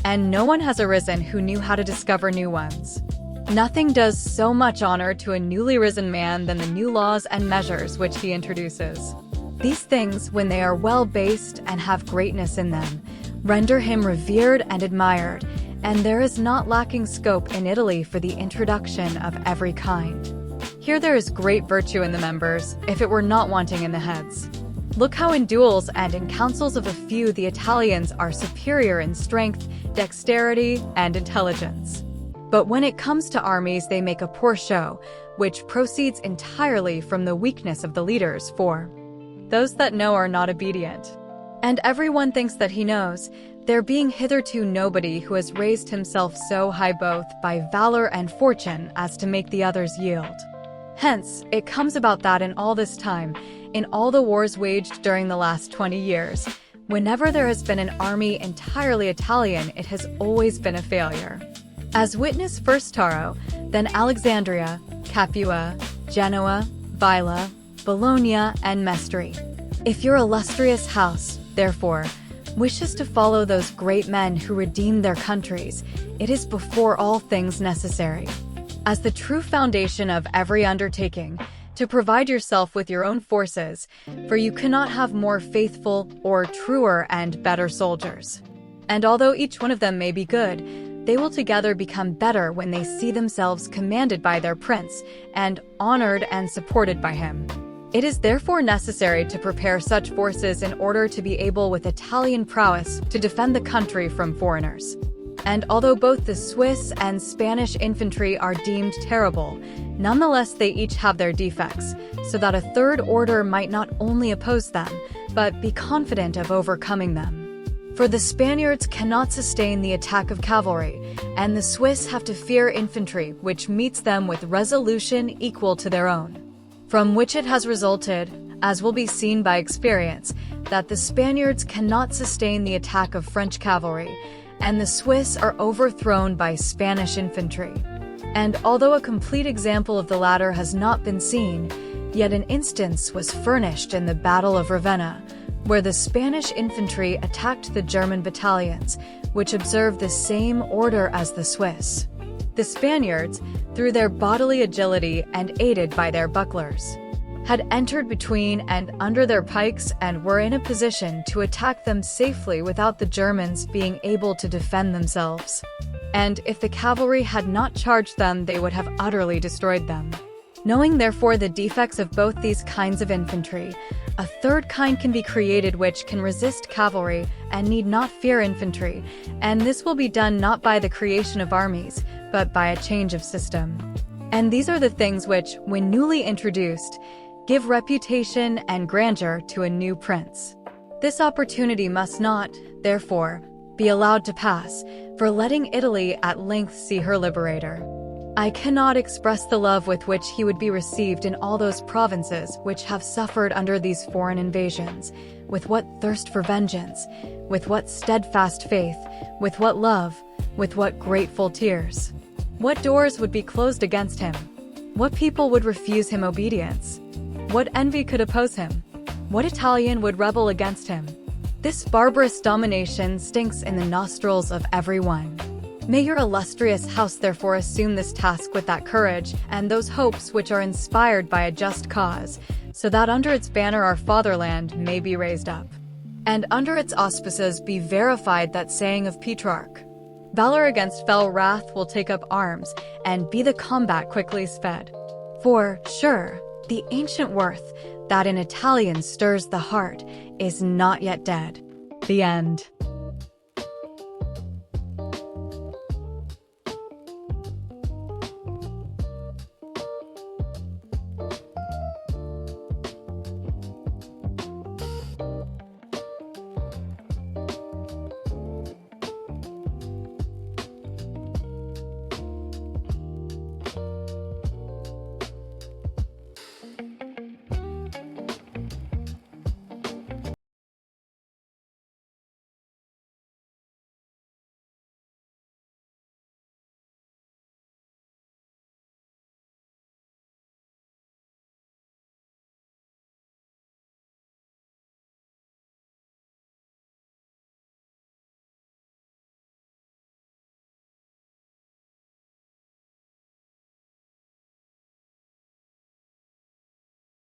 S1: and no one has arisen who knew how to discover new ones. Nothing does so much honor to a newly risen man than the new laws and measures which he introduces. These things, when they are well based and have greatness in them, render him revered and admired, and there is not lacking scope in Italy for the introduction of every kind. Here there is great virtue in the members, if it were not wanting in the heads. Look how in duels and in councils of a few the Italians are superior in strength, dexterity, and intelligence. But when it comes to armies they make a poor show, which proceeds entirely from the weakness of the leaders, for those that know are not obedient. And everyone thinks that he knows, there being hitherto nobody who has raised himself so high both by valor and fortune as to make the others yield. Hence, it comes about that in all this time, in all the wars waged during the last 20 years, whenever there has been an army entirely Italian, it has always been a failure. As witness first Taro, then Alexandria, Capua, Genoa, Vila, Bologna, and Mestre. If your illustrious house, therefore, wishes to follow those great men who redeemed their countries, it is before all things necessary, as the true foundation of every undertaking, to provide yourself with your own forces, for you cannot have more faithful or truer and better soldiers. And although each one of them may be good, they will together become better when they see themselves commanded by their prince and honored and supported by him. It is therefore necessary to prepare such forces in order to be able with Italian prowess to defend the country from foreigners. And although both the Swiss and Spanish infantry are deemed terrible, nonetheless they each have their defects, so that a third order might not only oppose them, but be confident of overcoming them. For the Spaniards cannot sustain the attack of cavalry, and the Swiss have to fear infantry, which meets them with resolution equal to their own. From which it has resulted, as will be seen by experience, that the Spaniards cannot sustain the attack of French cavalry, and the Swiss are overthrown by Spanish infantry. And although a complete example of the latter has not been seen, yet an instance was furnished in the Battle of Ravenna, where the Spanish infantry attacked the German battalions, which observed the same order as the Swiss. The Spaniards, through their bodily agility and aided by their bucklers, had entered between and under their pikes and were in a position to attack them safely without the Germans being able to defend themselves. And if the cavalry had not charged them, they would have utterly destroyed them. Knowing therefore the defects of both these kinds of infantry, a third kind can be created which can resist cavalry and need not fear infantry, and this will be done not by the creation of armies, but by a change of system. And these are the things which, when newly introduced, give reputation and grandeur to a new prince. This opportunity must not, therefore, be allowed to pass, for letting Italy at length see her liberator. I cannot express the love with which he would be received in all those provinces which have suffered under these foreign invasions, with what thirst for vengeance, with what steadfast faith, with what love, with what grateful tears. What doors would be closed against him? What people would refuse him obedience? What envy could oppose him? What Italian would rebel against him? This barbarous domination stinks in the nostrils of every one. May your illustrious house therefore assume this task with that courage and those hopes which are inspired by a just cause, so that under its banner our fatherland may be raised up, and under its auspices be verified that saying of Petrarch, "Valor against fell wrath will take up arms, and be the combat quickly sped." For, sure, the ancient worth that in Italian stirs the heart is not yet dead. The end.